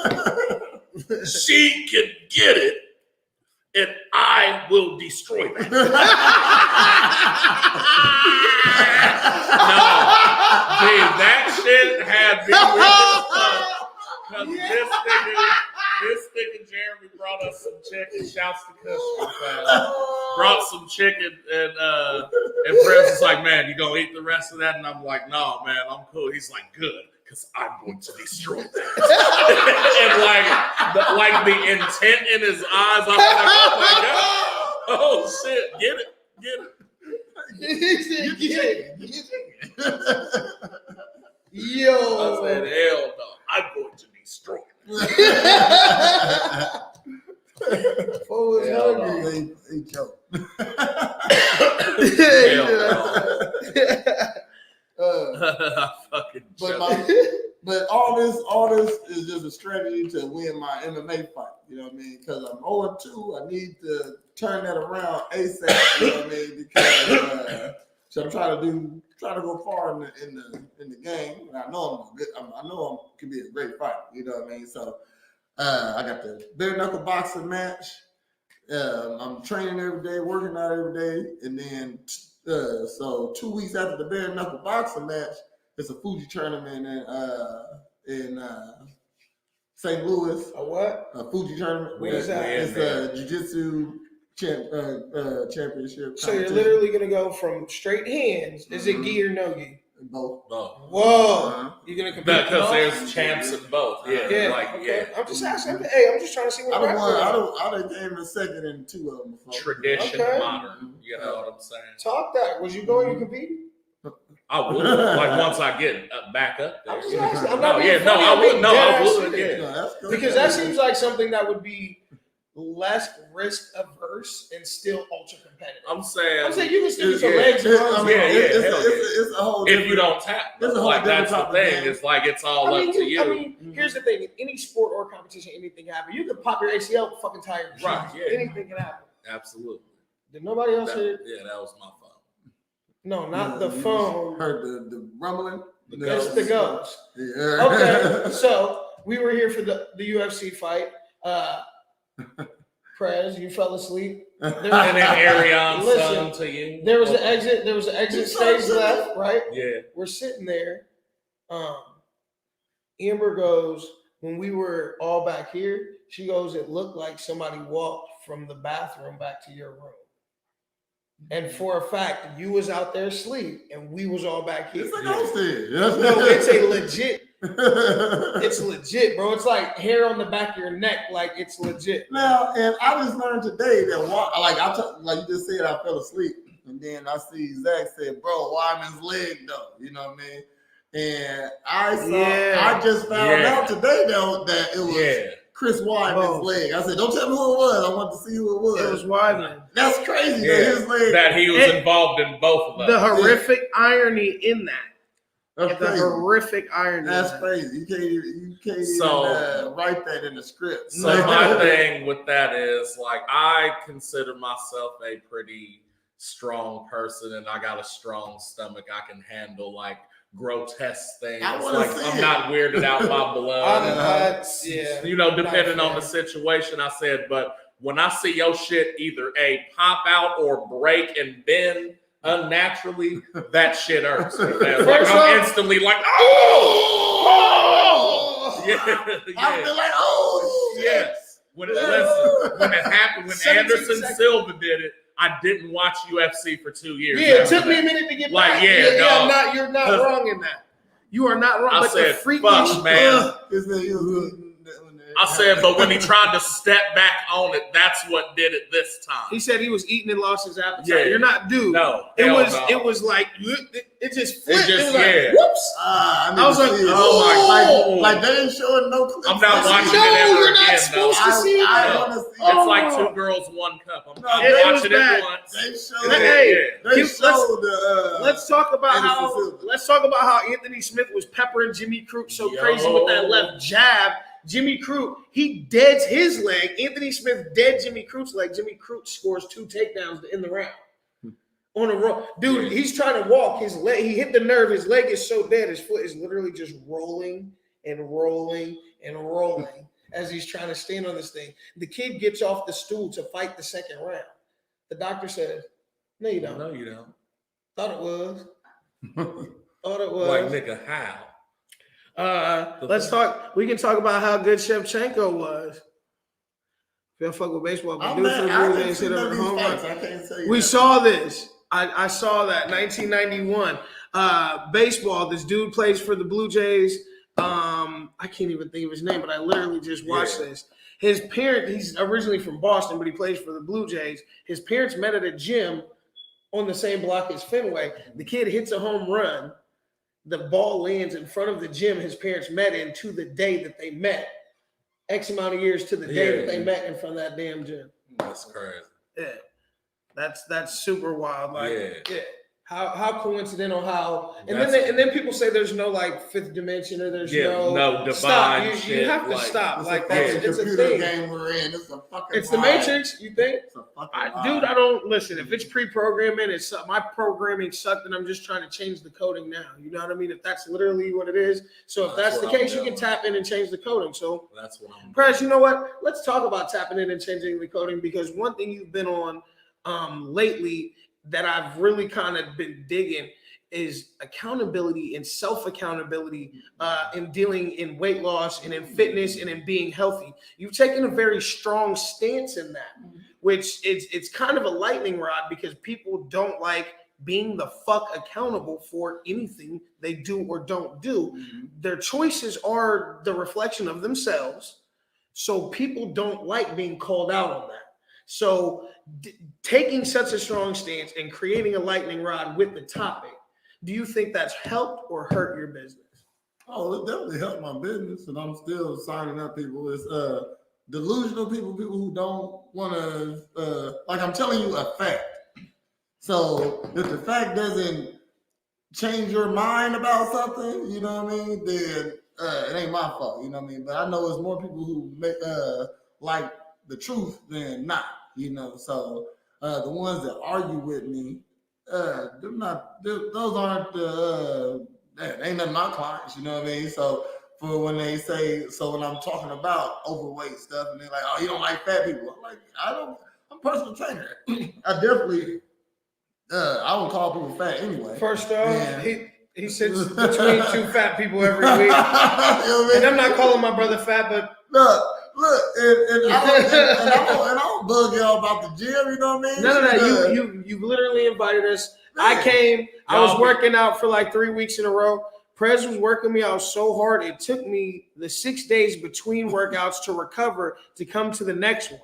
She can get it, and I will destroy that. No, dude, that shit had me because this nigga Jeremy brought us some chicken. Shouts to Custer. Brought some chicken, and Chris was like, "Man, you gonna eat the rest of that?" And I'm like, "No, man, I'm cool." He's like, "Good, because I'm going to destroy that." And like the intent in his eyes, I'm like, "Oh my god, oh shit, get it." He said, "Get it." Yo. I said, "Hell no, I'm going to destroy it." Fool was Hell hungry. He joked. I fucking joke. But all this is just a strategy to win my MMA fight. You know what I mean? Because I'm 0-2. I need to turn that around ASAP. You know what I mean? Because so I'm trying to go far in the game. And I know I'm good. I know I can be a great fighter. You know what I mean? So I got the bare knuckle boxing match. I'm training every day, working out every day, and then so 2 weeks after the bare knuckle boxing match, it's a Fuji tournament in St. Louis. A what? A Fuji tournament. What is that? It's a jiu-jitsu championship. So you're literally gonna go from straight hands. Is it gi or no gi? Both. Whoa! You're gonna compete Because there's champs in both. Yeah, Yeah. like Okay. yeah. I'm just asking. Hey, I'm just trying to see what. I done came in second in 2 of them before. Tradition, Okay. modern. You know what I'm saying? Talk that. Was you going to compete? I would like once I get back up there. I'm just asking. I'm No, not being yeah, no, funny, I I'm would. being No, dead I ass would. serious. Yeah. No, that's good. Because that seems like something that would be less risk averse and still ultra competitive. I'm saying you can still use your Yeah. legs. and arms. It's a whole if you don't tap, It's a whole like that's the different thing. type of It's like it's all up to you. I mean, here's the thing: in any sport or competition, anything can happen. You can pop your ACL, fucking tire your Right, shoes. yeah. Anything can happen. Absolutely. Did nobody else hear? Yeah, that was my phone. No, not the You just phone. Heard the rumbling. It's the ghost. Yeah. Okay, so we were here for the UFC fight. Prez, you fell asleep. And then Arion Listen, sung to you. There was an exit. There was an exit stage left, right? Yeah. We're sitting there. Amber goes, when we were all back here, she goes, it looked like somebody walked from the bathroom back to your room. And for a fact, you was out there asleep, and we was all back here. It's a ghost here. No, it's a legit. It's legit, bro. It's like hair on the back of your neck, like it's legit. Now, and I just learned today that like you just said, I fell asleep, and then I see Zach said, "Bro, Wyman's leg though," you know what I mean? And I just found out today though that it was Chris Wyman's leg. I said, "Don't tell me who it was. I want to see who it was." It was Wyman. That's crazy. That his leg. That he was involved in both of them. The horrific irony in that. That's The crazy. horrific irony. That's crazy. You can't even write that in the script. So my thing with that is like I consider myself a pretty strong person and I got a strong stomach. I can handle like grotesque things. I wanna Like see I'm it. not weirded out by blood. Yeah. You know, depending Not on the fair. situation, I said, but when I see your shit either pop out or break and bend unnaturally, that shit hurts. Like, First I'm off- instantly like, oh! Yeah, I yeah. feel like, oh, shit. Yes. When it happened, when 17 Anderson seconds. Silva did it, I didn't watch UFC for 2 years. Yeah, it after took me a that. minute to get Like, back. yeah, dog. You're not wrong in that. You are not wrong. I but said, the freakish, fuck, man. I said, but when he tried to step back on it, that's what did it this time. he said he was eating and lost his appetite. Yeah. You're not, dude. No, It hell was no. it was like it just flipped. just- It was like, yeah. whoops. I I was like, oh my like they ain't showing no clips. I'm not watching No, it ever you're not again, supposed though. to see I that. want to see It's like Oh. 2 girls, 1 cup. I'm No, it was watching bad. it once. They showed Hey, They let's- showed the. Let's talk about Anderson how Silva. Anthony Smith was peppering Jimmy Crute so Yo. crazy with that left jab. Jimmy Crute, he deads his leg. Anthony Smith dead Jimmy Crute's leg. Jimmy Crute scores 2 takedowns in the round. On a roll. Dude, Yeah. he's trying to walk. His leg, he hit the nerve. His leg is so dead. His foot is literally just rolling and rolling and rolling as he's trying to stand on this thing. The kid gets off the stool to fight the second round. The doctor says, no, you don't. No, you don't. Thought it was. Thought it was. Like, nigga, how? Let's talk. We can talk about how good Shevchenko was. If you fuck with baseball, but I'm dude for mad. the I Blue didn't Jays see hit none over of home these run. fights. I can't tell you. We that. saw this. I saw that 1991 baseball. This dude plays for the Blue Jays. I can't even think of his name, but I literally just watched this. His parent, he's originally from Boston, but he plays for the Blue Jays. His parents met at a gym on the same block as Fenway. The kid hits a home run. The ball lands in front of the gym his parents met in to the day that they met. X amount of years to the day that they met in front of that damn gym. That's crazy. Yeah. That's super wild. Like, Yeah. How coincidental? How and That's- then people say there's no like fifth dimension or there's no divine stop. You shit. have to like, stop. It's Like a that's fucking it's a computer thing. game we're in. It's a fucking. It's the lie. Matrix. You think? It's a fucking. lie. Dude, I don't listen. If it's pre-programming, it's my programming sucked, and I'm just trying to change the coding now. You know what I mean? If that's literally what it is. So if that's the what I'm case, you can doing. tap in and change the coding. So, That's what I'm. Prez, you know what? Let's talk about tapping in and changing the coding because one thing you've been on lately that I've really kind of been digging is accountability and self-accountability in dealing in weight loss and in fitness and in being healthy. You've taken a very strong stance in that, which it's kind of a lightning rod because people don't like being the fuck accountable for anything they do or don't do. Their choices are the reflection of themselves. So people don't like being called out on that. So taking such a strong stance and creating a lightning rod with the topic, do you think that's helped or hurt your business? Oh, it definitely helped my business, and I'm still signing up people. It's delusional people who don't want to, like I'm telling you a fact. So if the fact doesn't change your mind about something, you know what I mean, then it ain't my fault, you know what I mean? But I know there's more people who make like the truth than not, you know. So the ones that argue with me, those aren't ain't none of my clients, you know what I mean? So for when they say, so when I'm talking about overweight stuff and they're like, oh, you don't like fat people. I'm like, I'm a personal trainer. I definitely, I don't call people fat anyway. First off, Yeah. he sits between two fat people every week. You know what I mean? And I'm not calling my brother fat, but Look, and I don't bug y'all about the gym, you know what I mean? none of that. You literally invited us. I came. I was working out for like 3 weeks in a row. Prez was working me out so hard. It took me the 6 days between workouts to recover to come to the next one.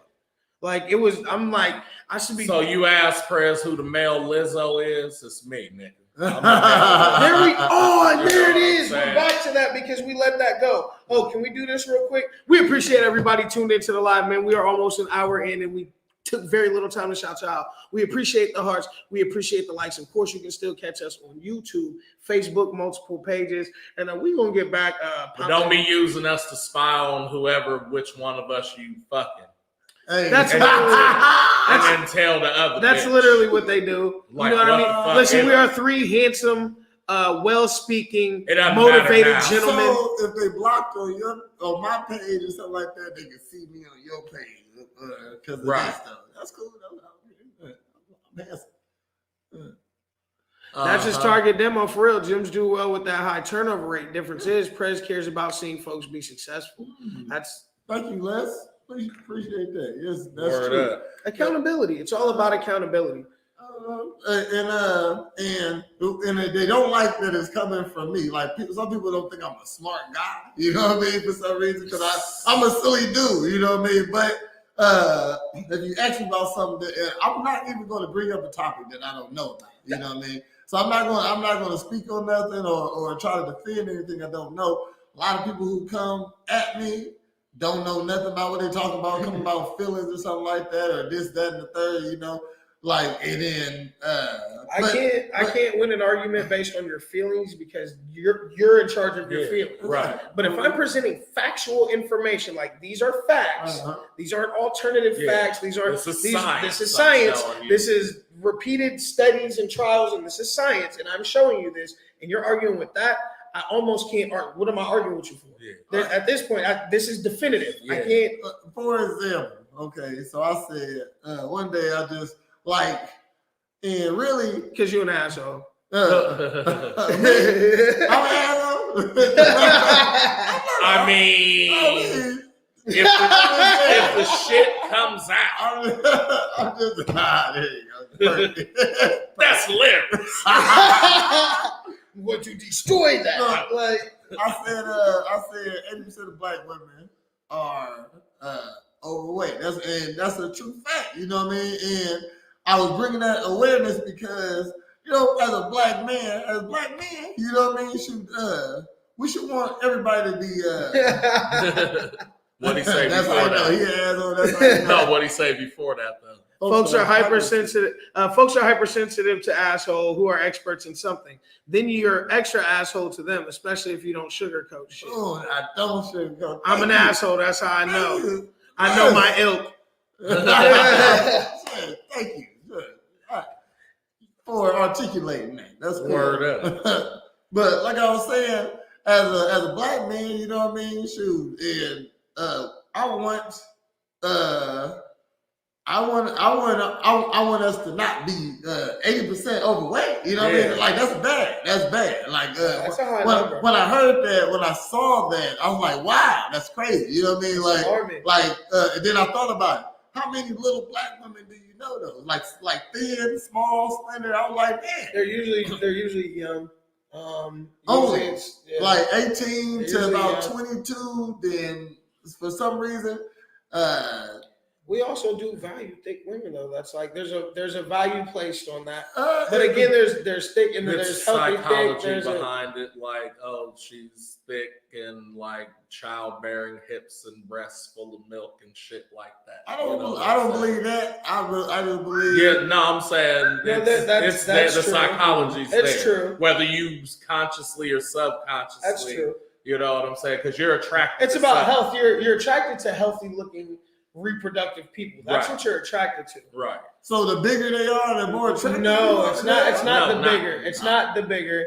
Like it was. I'm like I should be. So you asked Prez who the male Lizzo is? It's me, nigga. There we are. There it is. saying? We're back to that because we let that go. Oh, can we do this real quick? We appreciate everybody tuned into the live, man. We are almost an hour in and we took very little time to shout you out. We appreciate the hearts. We appreciate the likes. Of course, you can still catch us on YouTube, Facebook, multiple pages. And we're going to get back. But don't be using us to spy on which one of us you fucking. Hey. That's and, and then tell the other. That's bitch. literally what they do. Like, You know what I what the mean? fuck Listen, is we it? are three handsome, well-speaking, It doesn't motivated matter now. gentlemen. So if they blocked on my page or something like that, they can see me on your page because of Right. that stuff. That's cool. I'm handsome. That's his target demo for real. Gyms do well with that high turnover rate. Difference is Prez cares about seeing folks be successful. That's Thank you, Les. Appreciate that. Yes, that's Word true. up. accountability. It's all about accountability. And they don't like that it's coming from me. Like some people don't think I'm a smart guy. You know what I mean? For some reason, because I'm a silly dude. You know what I mean? But if you ask me about something, I'm not even going to bring up a topic that I don't know about. You know what I mean? So I'm not going to speak on nothing or try to defend anything I don't know. A lot of people who come at me don't know nothing about what they're talking about, coming about feelings or something like that, or this, that, and the third. You know. Like and then I can't win an argument based on your feelings because you're in charge of your feelings. Right. But if I'm presenting factual information, like these are facts, these aren't alternative facts. These are This is science. This is science. I'm showing you. This is repeated studies and trials, and this is science. And I'm showing you this, and you're arguing with that. I almost can't argue. What am I arguing with you for? Yeah. At this point, this is definitive. Yeah. I can't. For example, okay, so I said one day I just like and really Because you're an asshole. I'm an asshole. I mean, if the shit comes out, I'm just there you go. that's lit. Would you destroy that? Look, Like I said 80% of black women are overweight. That's a true fact. You know what I mean? And I was bringing that awareness because you know, as black men, you know what I mean. We should want everybody to be. What he say That's before how I know. that? He asshole. That's how I know. No, what he say before that though? folks are hypersensitive. Folks are hypersensitive to asshole who are experts in something. Then you're extra asshole to them, especially if you don't sugarcoat shit. Oh, I don't sugarcoat. I'm an asshole. That's how I know. I know my ilk. Thank you. For articulating that. That's good. Word up. But like I was saying, as a black man, you know what I mean? Shoot, and I want us to not be 80% overweight. You know what I mean? Like that's bad. That's bad. Like That's a high when number. I heard that, when I saw that, I was like, wow, that's crazy. You know what I mean? And then I thought about it. How many little black women do you know though? Like thin, small, slender. I was like, man. They're usually young. Only it's, like 18 to about young. 22. Then for some reason, we also do value thick women though. That's like there's a value placed on that. but But again, there's thick and then There's there's healthy thick. psychology There's behind it, like, oh, she's thick and like childbearing hips and breasts full of milk and shit like that. I don't saying? believe that. I just believe. Yeah, no, I'm saying No, it's that's the true. psychology's It's there. true. Whether you consciously or subconsciously. That's true. You know what I'm saying? Because you're attracted. It's to about something. health. You're attracted to healthy looking reproductive people. That's Right. what you're attracted to. Right. So the bigger they are, the more attractive. No, it's not. It's not No, the not- bigger. It's not the bigger.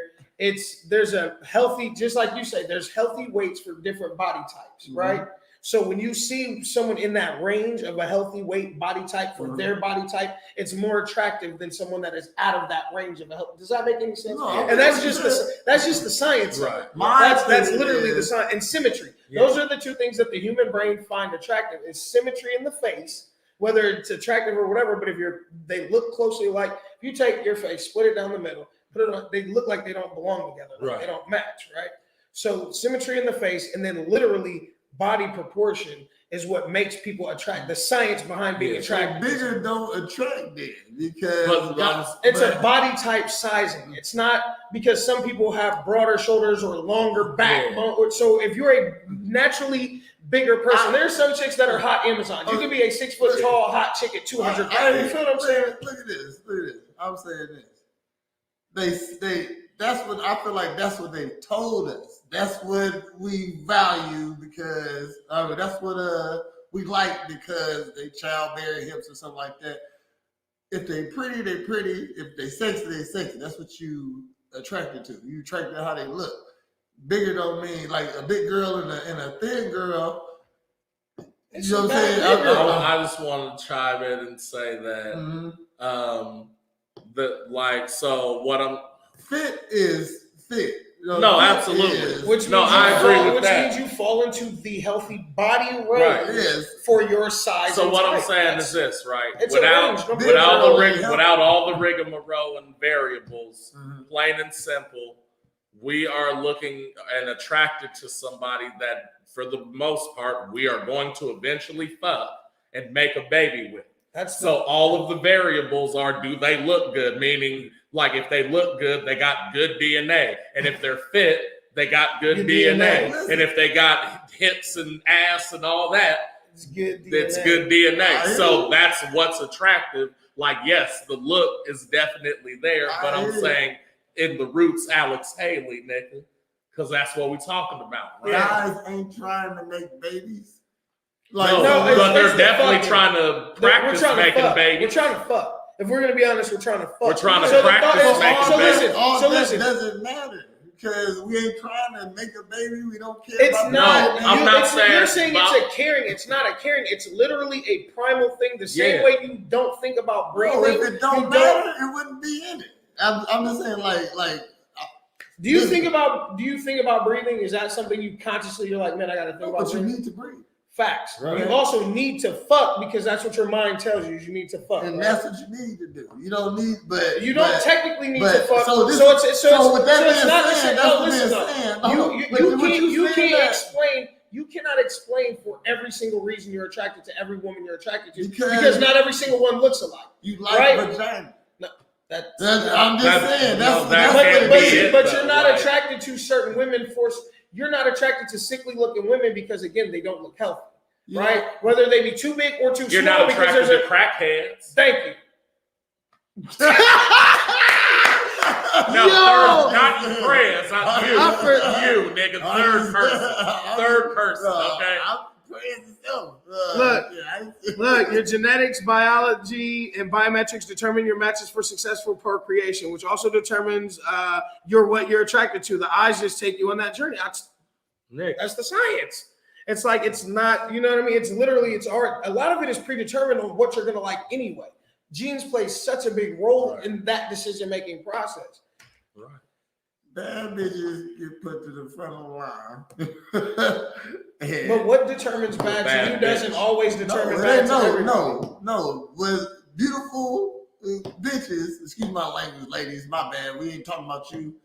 There's a healthy, just like you say, there's healthy weights for different body types, right? So when you see someone in that range of a healthy weight body type for their body type, it's more attractive than someone that is out of that range of a health. Does that make any sense? No, And that's just the science. of it. Right. That's literally the science and symmetry. Yeah. Those are the two things that the human brain find attractive: is symmetry in the face, whether it's attractive or whatever. But if they look closely alike, if you take your face, split it down the middle, put it on, they look like they don't belong together. Like Right. They don't match, right? So symmetry in the face, and then literally body proportion is what makes people attract. The science behind being attracted. Bigger don't attract them because It's a body type sizing. It's not because some people have broader shoulders or longer backbone. So if you're a naturally bigger person, there's some chicks that are hot Amazons. You can be a 6 foot tall hot chick at 200 pounds. You feel what I'm saying? Look at this. I'm saying this. That's what I feel like. That's what they told us. That's what we value because that's what we like because they childbearing hips or something like that. If they pretty, they pretty. If they sexy, they sexy. That's what you attracted to. You attracted to how they look. Bigger don't mean like a big girl and a thin girl. You know what I'm saying? I just want to chime in and say that so what I'm fit is fit. No, absolutely. I agree with that. Which means you fall into the healthy body range Right. for your size. So what I'm saying is this, right? Without all the rigmarole and variables, plain and simple, we are looking and attracted to somebody that, for the most part, we are going to eventually fuck and make a baby with. All of the variables are, do they look good? Meaning, like, if they look good, they got good DNA. And if they're fit, they got good DNA. And if they got hips and ass and all that, it's good DNA. So that's what's attractive. Like, yes, the look is definitely there, but I'm saying in the roots, Alex Haley, nigga, because that's what we're talking about. Right? Guys ain't trying to make babies. But they're definitely trying to practice making babies. We're trying to fuck. If we're going to be honest, we're trying to fuck. We're trying to practice making babies. That doesn't matter because we ain't trying to make a baby. We don't care about not. I'm not saying. You're saying it's a caring. It's not a caring. It's literally a primal thing. The same way you don't think about breathing. No, if it don't matter, it wouldn't be in it. I'm just saying, like. Do you think about breathing? Is that something you consciously? You're like, man, I got to think about. But you need to breathe. Facts. Right. You also need to fuck because that's what your mind tells you. You need to fuck, and that's what you need to do. You don't need, but you don't technically need to fuck. So with that being said, you cannot explain for every single reason you're attracted to every woman you're attracted to because not every single one looks alike. You like vagina. No, I'm just saying. But you're not attracted to certain women You're not attracted to sickly looking women because, again, they don't look healthy, right? Whether they be too big or too small. You're not attracted to crackheads. Thank you. Not you, friends. You, nigga. Third person. Okay. Look, your genetics, biology, and biometrics determine your matches for successful procreation, which also determines what you're attracted to. The eyes just take you on that journey. That's the science. It's like, it's not, you know what I mean? It's literally, it's art. A lot of it is predetermined on what you're going to like anyway. Genes play such a big role in that decision-making process. Right. Bad bitches get put to the front of the line. But what determines bad to you doesn't always determine bad to everybody. No. With beautiful bitches, excuse my language, ladies, my bad. We ain't talking about you.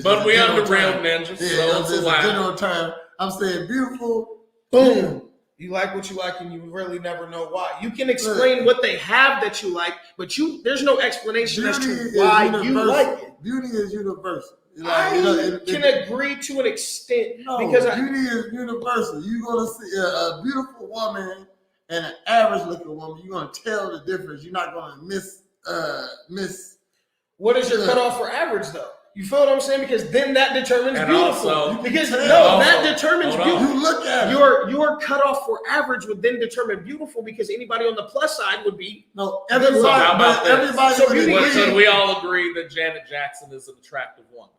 But we are the real ninjas. Yeah, so it's a general term. I'm saying beautiful. Boom. You like what you like, and you really never know why. You can explain what they have that you like, but there's no explanation as to why you like it. Beauty is universal. I can agree to an extent because beauty is universal. You're gonna see a beautiful woman and an average-looking woman. You're gonna tell the difference. You're not gonna miss. What is your cutoff for average, though? You feel what I'm saying? Because then that determines beautiful. That determines beautiful. You look at your cutoff for average would then determine beautiful because anybody on the plus side would be everybody. So we all agree that Janet Jackson is an attractive woman.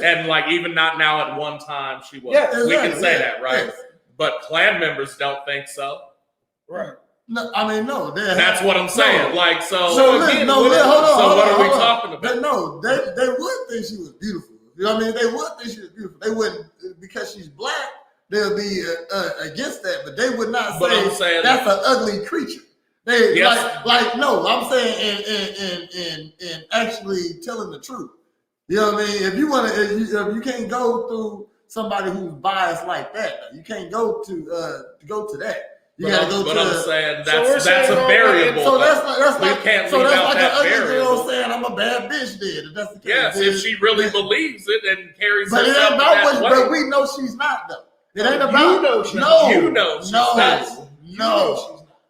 And like even not now, at one time she was. We can say that, right? Yes. But Klan members don't think so. Right. No, I mean, no. That's what I'm saying. Hold on. So what are we talking about? No, they would think she was beautiful. You know what I mean? They would think she was beautiful. They wouldn't, because she's black, they'll be against that, but they would not say that's an ugly creature. I'm saying in actually telling the truth. You know what I mean? If you can't go through somebody who's biased like that, you can't go to that. You gotta go I'm saying that's a variable. So that's like can't leave out that ugly girl saying I'm a bad bitch. Then if that's the case, yes, if she really believes it and carries but herself it ain't about that way. But we know she's not though. It ain't about she's not.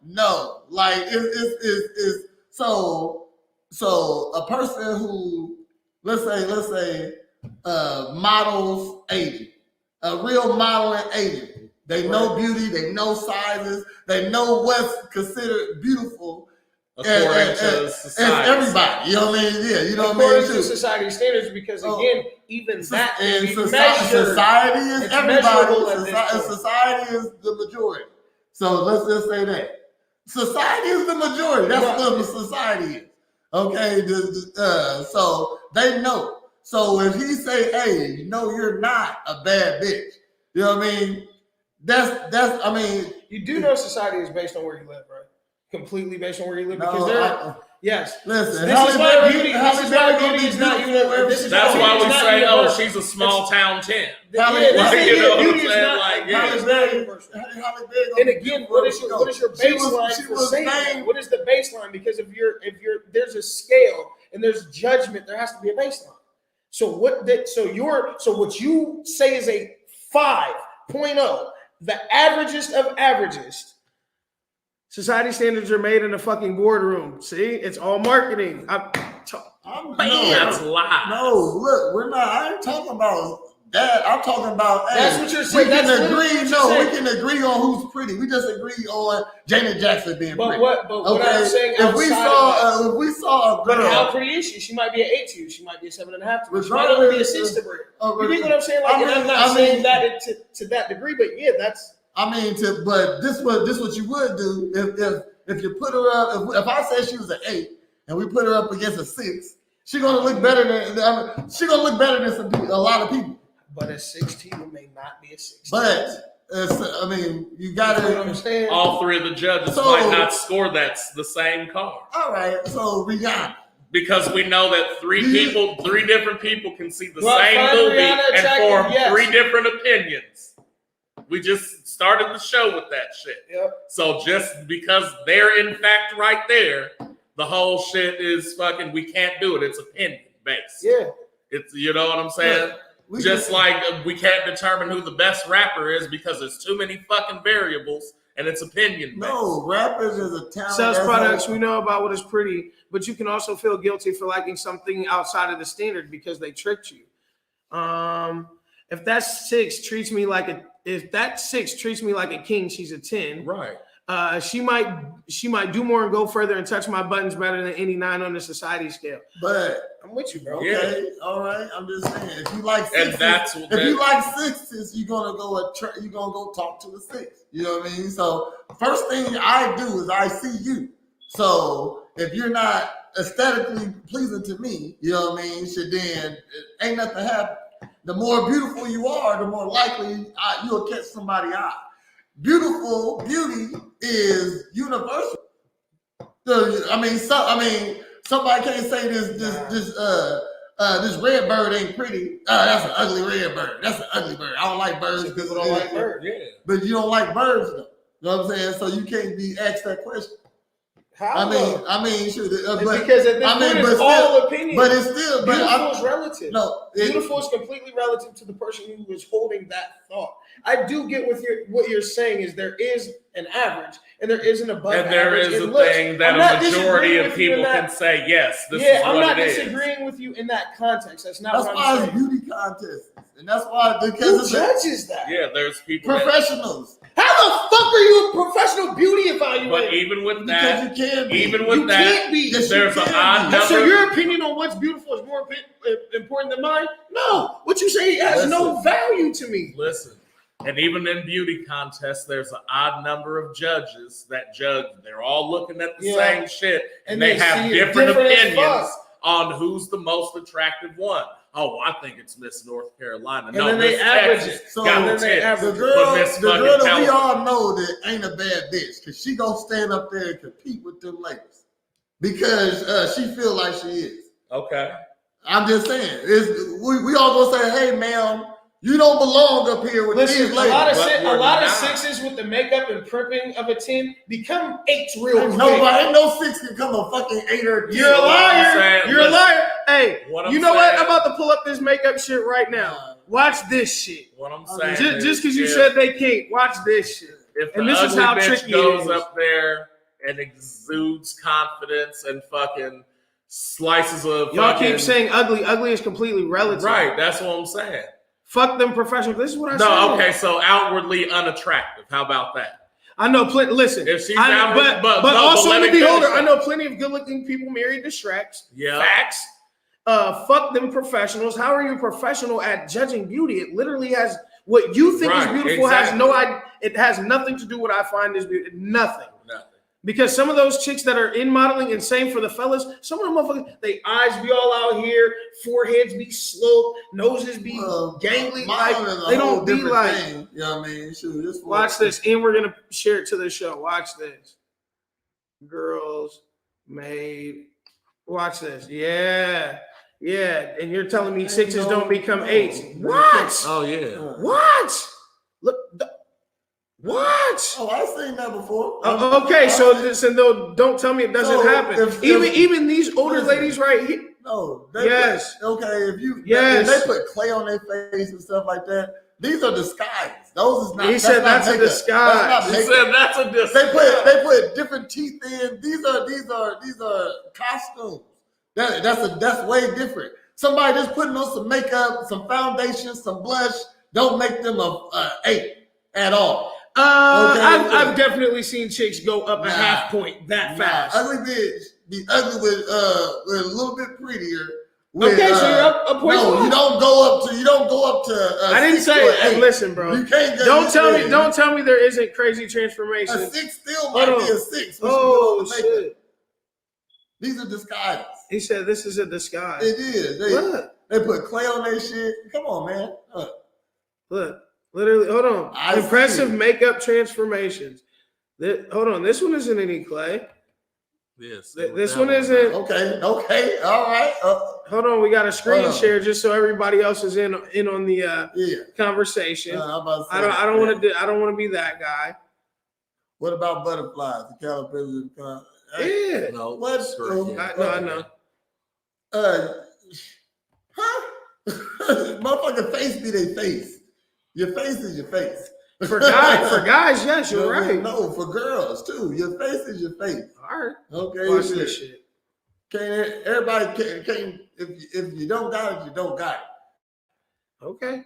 No. Like it's so a person who let's say models aging, a real model and aging. They know beauty. They know sizes. They know what's considered beautiful. According to As society. everybody. You know what I mean? Yeah, you know what I According mean? to society standards, because again, even that And can be measured. society is It's everybody. measurable at this point. Society is the majority. So let's just say that. Society is the majority. That's what the society is. Okay, so they know. So if he say, "Hey, no, you're not a bad bitch," you know what I mean? That's. I mean, You do know society is based on where you live, right? Completely based on where you live, because no, they're yes. listen. This is why beauty. This is why beauty is not universal. This is That's why we it's not say, universal. she's a small town 10. Halle Yeah, this Berry, is you know what I'm beauty is saying? not Like, beauty is not universal. And again, what is your baseline for saying that? What is the baseline? Because if you're there's a scale and there's judgment, there has to be a baseline. So what you say is a 5.0, the averagest of averagest. Society standards are made in a fucking boardroom. See, it's all marketing. That's lies. No, look, we're not. I ain't talking about that. I'm talking about. That's what you're saying. We can That's agree. what No, you're we can agree on who's pretty. We just agree on Janet Jackson being But pretty. what I'm saying, if we saw a but girl, how pretty is she? She might be an 8 to you. She might be a 7.5 to you. She might Regardless, only be a 6 to Brie. You get what I'm saying? Like, I'm not saying that to that degree, but yeah, that's. I mean, but this what you would do if you put her up. If I said she was an 8 and we put her up against a 6, she's gonna look better than some people, a lot of people. But a 6 to you may not be a 6. But I mean, you gotta understand. All three of the judges might not score the same card. All right, so Rihanna. Because we know that three different people can see the Well, same movie Rihanna and attractive, form yes. 3 different opinions. We just started the show with that shit. Yep. So just because they're in fact right there, the whole shit is fucking, we can't do it. It's opinion based. Yeah. It's, you know what I'm saying? Just like we can't determine who the best rapper is because there's too many fucking variables and it's opinion based. No, rappers is a talent. Sells products, we know about what is pretty, but you can also feel guilty for liking something outside of the standard because they tricked you. If that 6 treats me like a king, she's a 10. Right. She might do more and go further and touch my buttons better than any 9 on the society scale. But I'm with you, bro. okay, Yeah. all right. I'm just saying, if you like 6s, And that's if you like 6s, you're gonna go talk to a 6. You know what I mean? So first thing I do is I see you. So if you're not aesthetically pleasing to me, you know what I mean? Then ain't nothing happen. The more beautiful you are, the more likely you'll catch somebody's eye. Beauty is universal. Somebody can't say this red bird ain't pretty. That's an ugly red bird. That's an ugly bird. I don't like birds because People don't like birds. Yeah. But you don't like birds though. You know what I'm saying? So you can't be asked that question. How? Shoot. Because at this point, it's all opinion. But it's still. Beautiful is relative. No, beautiful is completely relative to the person who is holding that thought. I do get what you're saying is there is an average and there is an above And there average. is a thing that a majority of people can say, yes, this is what it is. I'm not disagreeing with you in that context. That's not what I'm saying. That's why it's beauty contests. And that's why Who judges that? Yeah, there's people professionals. How the fuck are you a professional beauty evaluator? But even with that, because you can be. Even with that, can't be. Yes, there's an odd number. So your opinion on what's beautiful is more important than mine? No. What you say has no value to me. Listen, and even in beauty contests, there's an odd number of judges that judge. They're all looking at the same shit, and they have different opinions on who's the most attractive one. Oh, I think it's Miss North Carolina. And then they average it. So then they average the girl that we California. all know that ain't a bad bitch because she gonna stand up there and compete with them ladies because she feel like she is. Okay. I'm just saying, we all gonna say, hey, ma'am, you don't belong up here with these ladies. A lot of 6s with the makeup and primping of a 10 become 8s real quick. Ain't no 6 can come a fucking 8 or 10. You're a liar. You're a liar. Hey, you know what? I'm about to pull up this makeup shit right now. Watch this shit. What I'm saying just because you said they can't, watch this shit. If and the this is how ugly bitch tricky goes it is. up there and exudes confidence and fucking slices of Y'all keep saying ugly. Ugly is completely relative. Right, that's what I'm saying. Fuck them professionals. This is what I said. No, okay, so outwardly unattractive. How about that? I know plenty. Listen, If she's but also let me be older. I know plenty of good-looking people married to Shreks. Yeah. Facts. Fuck them professionals. How are you a professional at judging beauty? It literally has what you think is beautiful has no idea. It has nothing to do with what I find is beautiful. Nothing. Because some of those chicks that are in modeling, and same for the fellas, some of them motherfuckers, they eyes be all out here, foreheads be sloped, noses be gangly. Like they don't be like. Thing. You know what I mean? Shoot, watch this, and we're gonna share it to the show. Watch this. Girls made. Watch this. Yeah. And you're telling me sixes don't become eights? What? Oh yeah. What? Look. What? Oh, I've seen that before. Okay, so listen, though, don't tell me it doesn't happen. Even these older ladies right here. No. Yes. If they put clay on their face and stuff like that, these are disguises. Those is not. He said that's a disguise. He said that's a disguise. They put different teeth in. These are costumes. That's way different. Somebody just putting on some makeup, some foundation, some blush, don't make them a 8 at all. I've definitely seen chicks go up a half point that fast. Ugly bitch be ugly with a little bit prettier. Okay, so you're up a point. No, you don't go up to. I didn't say. Listen, bro. You can't go. Don't tell me there isn't crazy transformation. A 6 still might be a 6. Oh shit! These are disguises. He said this is a disguise. It is. They put clay on their shit. Come on, man. Look. Literally, hold on. Impressive makeup transformations. Hold on. This one isn't any clay. Yes. This one isn't. Okay. All right. Hold on. We got a screen share just so everybody else is in on the conversation. I don't want to be that guy. What about butterflies? The caterpillars. Yeah. No. What? I know. Motherfucking face be their face. Your face is your face. For guys, yes, you're right. No, for girls too. Your face is your face. All right. Okay. Watch this shit. Everybody can't. If you don't got it, you don't got it. Okay.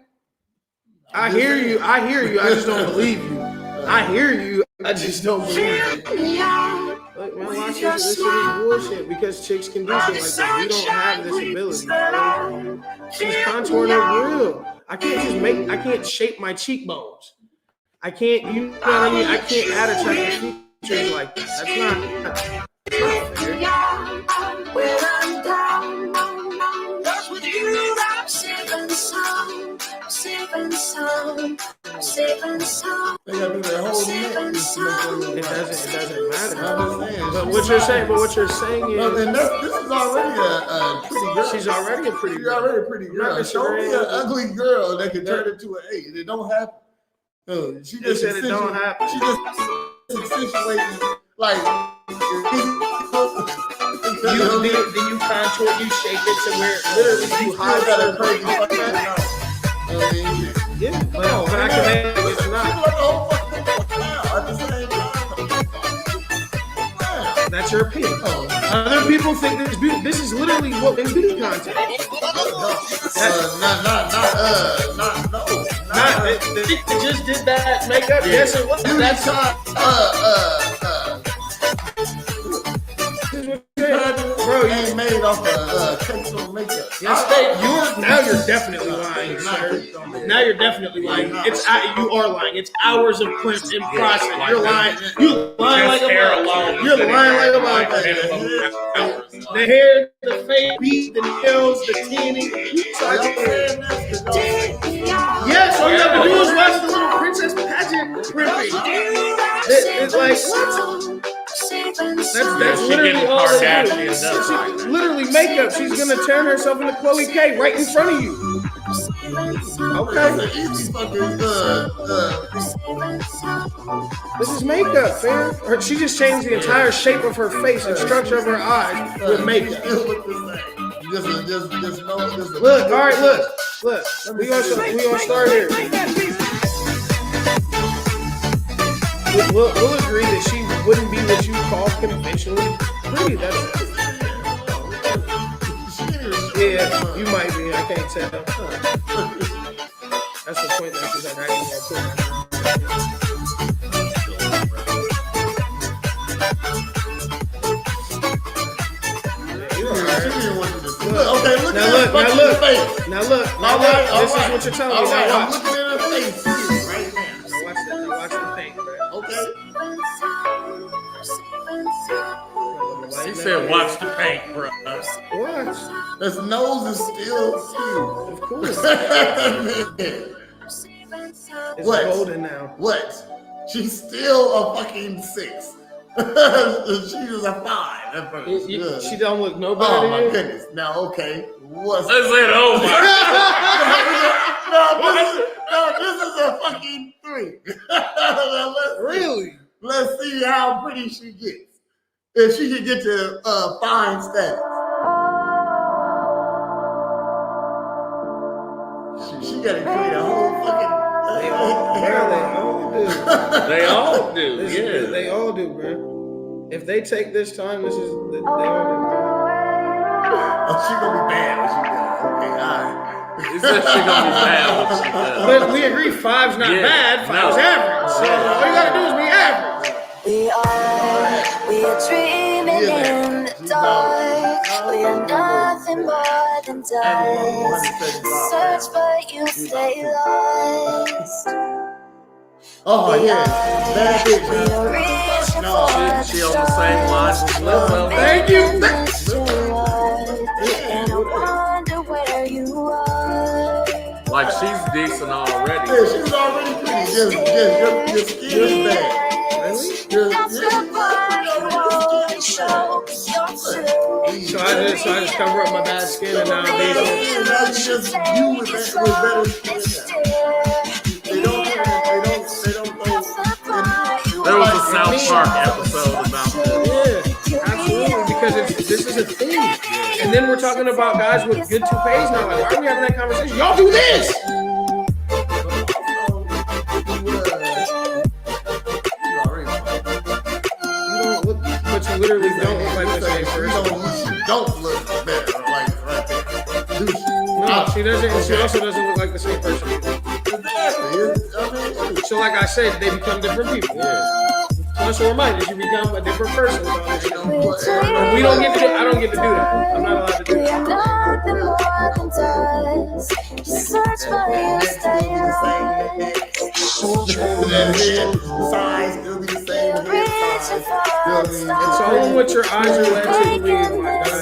I hear you. I just don't believe you. I hear you. I just don't believe you. Look, man, watch this. This shit is bullshit because chicks can do shit like this. We don't have this ability. Bro. She's contouring it real. I can't shape my cheekbones. I can't, you know what I mean? I can't add attractive features like that. That's not fair. They gotta do their whole neck. It doesn't matter. But what you're saying is, and this is already a pretty girl. She's already a pretty girl. She's already a pretty girl. Show me an ugly girl that can turn into an 8. It don't happen. She just said it don't happen. She just accentuating like. Do you contour? You shape it to where literally you hide that crazy fucking. Yeah, but I can make it. It's not. That's your opinion. Other people think this is beauty. This is literally what is beauty content. They just did that makeup. Yeah. Yes, it was. That's bro, you ain't made off of textile makeup. Yes, now you're definitely lying, sir. Now you're definitely lying. You are lying. It's hours of print in process. You're lying. You're lying like a motherfucker. You're lying like a motherfucker. The hair, the face, beat, the nails, the tanning. Yes, all you have to do is watch the little princess pageant ripping. It's like what? That's literally all it is. It's literally makeup. She's gonna turn herself into Chloe K right in front of you. Okay. This is makeup, man. She just changed the entire shape of her face and structure of her eyes with makeup. Look, all right, look. We gonna start here. We'll agree that she wouldn't be what you call conventionally pretty. Yeah, you might be. I can't tell. That's the point that she's like, I ain't gonna put that. She didn't want you to see. Okay, look Now at look, her now fucking look. face. Now look. This is what you're telling me. All right, Now I'm watch. looking at her face right now. Now watch that. Now watch the thing, bro. Okay. He said, "Watch the paint, bro." Watch. His nose is still Of course. cute. It's What? golden now. What? She's still a fucking 6. She was a 5 at first. Good. She don't look no better Oh than my you. goodness. Now, okay. What's I said, "Oh my." no, this is a fucking 3. Now, let's see how pretty she gets. If she can get to fine status. She gotta create a whole fucking. They all do. They all do. They Yeah. all do, bro. If they take this time, they all do. Oh, she gonna be bad when she does. Okay, all right. He said she gonna be bad when she does. But we agree 5's not Yeah, bad. 5's no. average. So all you gotta do is be average. We are dreaming in the dark. We are nothing more than dust. Search but you stay lost. Oh yeah, bad We bitch. are reaching No, for She on the same line as Lizzo. Thank you. And I wonder where you are. Like she's decent already. Yeah, she was already pretty. Just your skin is bad. Really? That's the part you won't show. You're true. So I just cover up my bad skin and now I'm decent. Now you just you with better skin now. They don't go. There was a South Park episode about that. Yeah, absolutely. Because this is a thing. And then we're talking about guys with good toupees now. Like, why are we having that conversation? Y'all do this. You don't look, but you literally don't look like the same person. She don't look better, like right there. Dude, No, she doesn't. And she also doesn't look like the same person. So, like I said, they become different people. So that's what reminds you become a different person. But we don't get to. I don't get to do that. I'm not allowed to do We are that. nothing more than dust. Search but you stay lost. Size still be the same. Head size still be. It's all what your eyes are led to believe, my guy.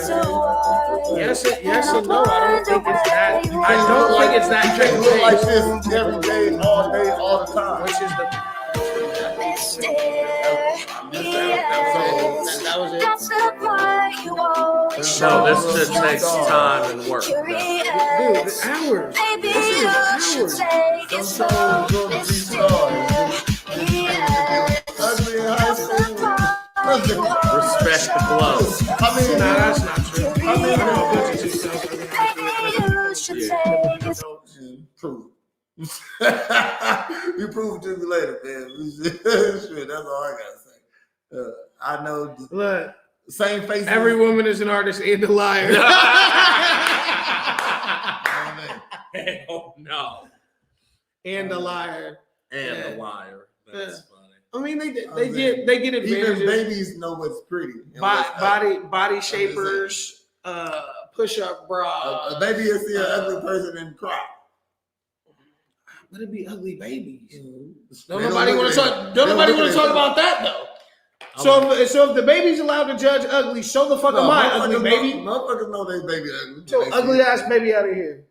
Yes and no. I don't think it's that. I don't think it's that You can't look like change. this every day, all the time. Which is the. That was it. That's the part you won't So this just takes time and work. Dude, the hours. Maybe This is you should hours. take it Some slow. songs go to be stars. Ugly in high school. Respect the glow. I mean, Nah, that's not true. I know a bunch of chicks out there. You should take it slow. prove it. You prove it to me later, man. Shit, that's all I gotta say. I know Look, same face. every woman is an artist and a liar. Hell no. And a liar. And a liar. That's funny. I mean, they get Even advantages. babies know what's pretty. and what's ugly. Body shapers, push-up bra. A baby will see an ugly person and cry. Let it be ugly babies. Don't They nobody look want at to it. talk. They Don't nobody look want at to talk it. about that though. So if the baby's allowed to judge ugly, so the fuck am I, ugly baby. Motherfuckers know they baby ugly. So ugly ass baby out of here.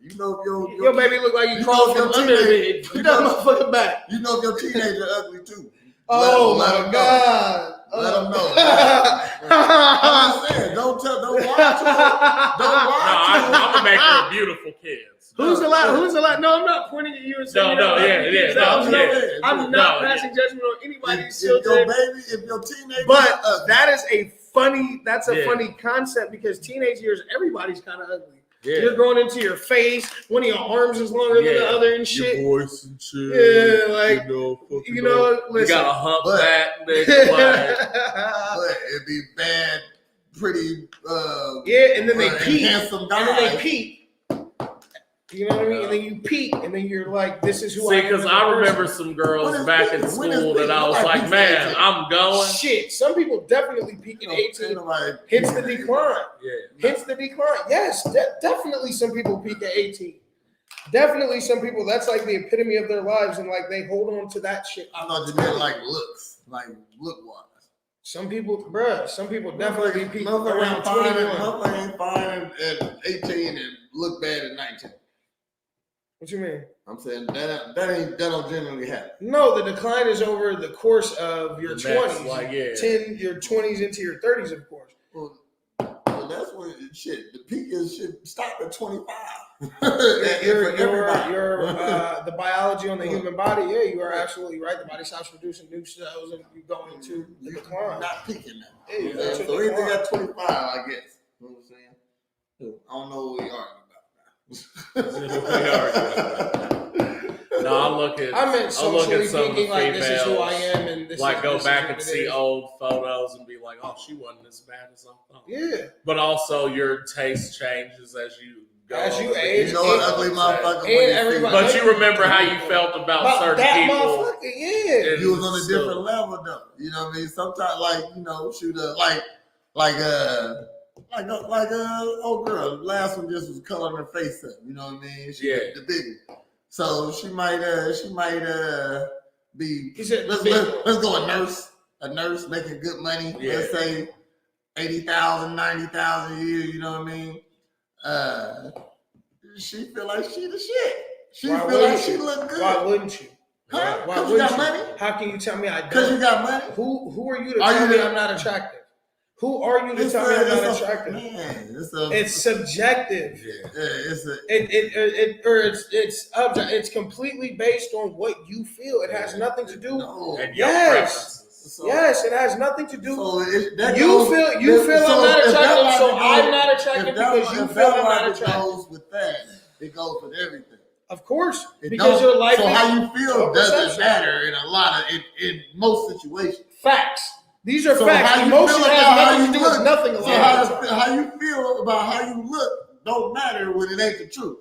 You know if Your baby look like you you crawled know from if under your the teenage- bed. Put that motherfucker back. You know if your teenager ugly too. Oh Let my 'em know. God. Let them know. I'm just saying, don't lie to her. Don't lie No, to I'm gonna make her a beautiful kid. Who's allowed? No, I'm not pointing at you and saying. No, I'm not No, passing judgment on anybody's If your children. baby, if your teenager, But that is a funny. That's a Yeah. funny concept because teenage years, everybody's kind of ugly. Yeah. You're growing into your face. One of your arms is longer than the Yeah. other and shit. Your voice and shit. Yeah, like, you know, you listen. got a humpback, nigga. but it'd be bad, pretty, Yeah, and then they and peep. handsome And then they guys. peep. You know what I mean? And then you peak, and then you're like, "This is who I See, am." because as a I person. remember some girls When is back peak? in When is school peak? that I was Nobody like, peaks man, at 18. I'm going. Shit, some people definitely peak at 18. Hits the decline. Yeah. Hits the decline. Yes, definitely some people peak at 18. Definitely some people, that's like the epitome of their lives, and like they hold on to that shit. I thought you meant like looks, like look-wise. Some people, bruh, some people definitely peak Motherfucker around ain't fine. 21. Motherfucker ain't fine at 18 and look bad at 19. What you mean? I'm saying that don't generally happen. No, the decline is over the course of your The next, 20s. like, yeah. 10, your 20s into your 30s, of course. Well, that's when shit. The peak is should stop at 25. The biology on the human body, yeah, you are absolutely right. The body stops producing new cells and you go into the decline. Not peaking now. Yeah, you go into So anything decline. at 25, I guess. You know what I'm saying? I don't know what we arguing about. No, I look at I meant I look socially at some of the peaking, like this is who I females, am, and this like is, go this back is and what it see is. old photos and be like, oh, she wasn't as bad as I thought. Yeah, But also your taste changes as you go. As you over the age, You know what ugly motherfucker when and you everybody- see- But you remember how you felt about certain that people. motherfucker, yeah. You was on a So- different level though. You know what I mean? Sometimes like, you know, shoot old girl. Last one just was coloring her face up. You know what I mean? She Yeah. the big one. So she might be He said, let's go a nurse making good money. Yeah. Let's say 80,000, 90,000 a year, you know what I mean? She feel like she the shit. She Why feel wouldn't like she you? look good. Why wouldn't you? Huh? Why 'Cause you wouldn't got you? money? How can you tell me I Because you don't? got money? Who are you to Are tell you me the- I'm not attractive? Who are you to It's tell me I'm not it's attractive? Man, It's subjective. Yeah. It's completely based on what you feel. It has nothing to do. No. And your Yes. preferences. So, Yes, it has nothing to do. so You feel I'm not attractive, so I'm not attractive because you feel I'm not attractive. It goes with that. It goes with everything. Of course, It because don't- your life so is how you feel your doesn't perception. matter in a lot of in most situations. Facts. These are So facts. how you Emotion feel about has how nothing you to do look. with nothing. So a lot of the time. how you feel about how you look don't matter when it ain't the truth.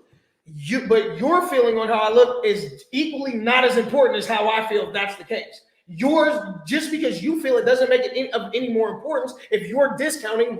But your feeling on how I look is equally not as important as how I feel if that's the case. Yours, just because you feel it doesn't make it of any more importance if you're discounting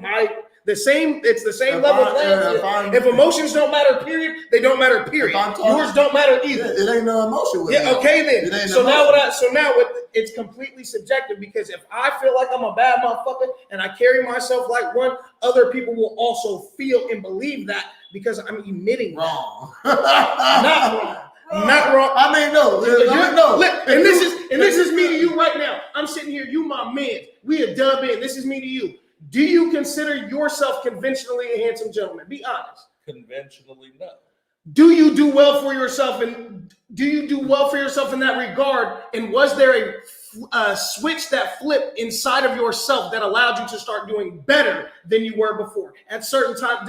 it's the same If level I- playing if field. I'm- If emotions don't matter, period, they don't matter, period. If I'm talking- Yours don't matter Yeah, either. it ain't no emotion with Yeah, it. okay It then. ain't So now emotion. it's completely subjective because if I feel like I'm a bad motherfucker and I carry myself like one, other people will also feel and believe that because I'm emitting that. Wrong. Not wrong. Not wrong. I mean, no. And this is me to you right now. I'm sitting here, you my man. We a dub in. This is me to you. Do you consider yourself conventionally a handsome gentleman? Be honest. Conventionally, no. Do you do well for yourself, and do you do well for yourself in that regard? And was there a switch that flipped inside of yourself that allowed you to start doing better than you were before at certain times?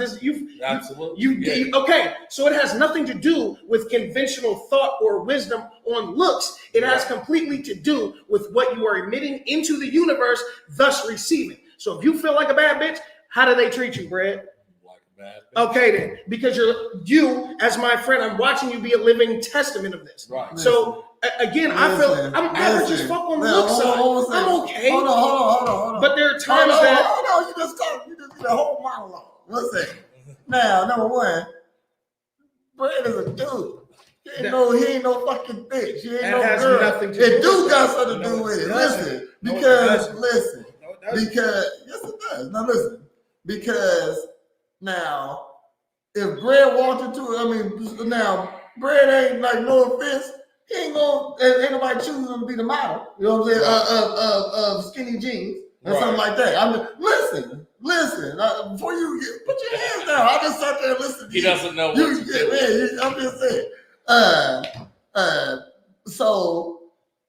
Absolutely. Okay, so it has nothing to do with conventional thought or wisdom on looks. It has completely to do with what you are emitting into the universe, thus receiving. So if you feel like a bad bitch, how do they treat you, Brad? Like a bad bitch. Okay then, because you, as my friend, I'm watching you be a living testament of this. Right. So again, I feel I'm average as fuck on the look side. I'm okay. Hold on. But there are times that Hold on. You just did a whole monologue. Listen. Now, number one, Brad is a dude. He ain't no fucking bitch. He ain't That no has girl. nothing to It do do with got that. something to No, do with it it. doesn't. Listen, No, it because doesn't. listen, No, it doesn't. because yes, it does. Now listen, because now if Brad walked into, now Brad ain't like no offense. He ain't ain't nobody choosing him to be the model. You know what I'm saying? Of skinny jeans or something like that. Listen. Before you put your hands down, I just sat there and listened to He you. doesn't know what to do. I'm just saying. So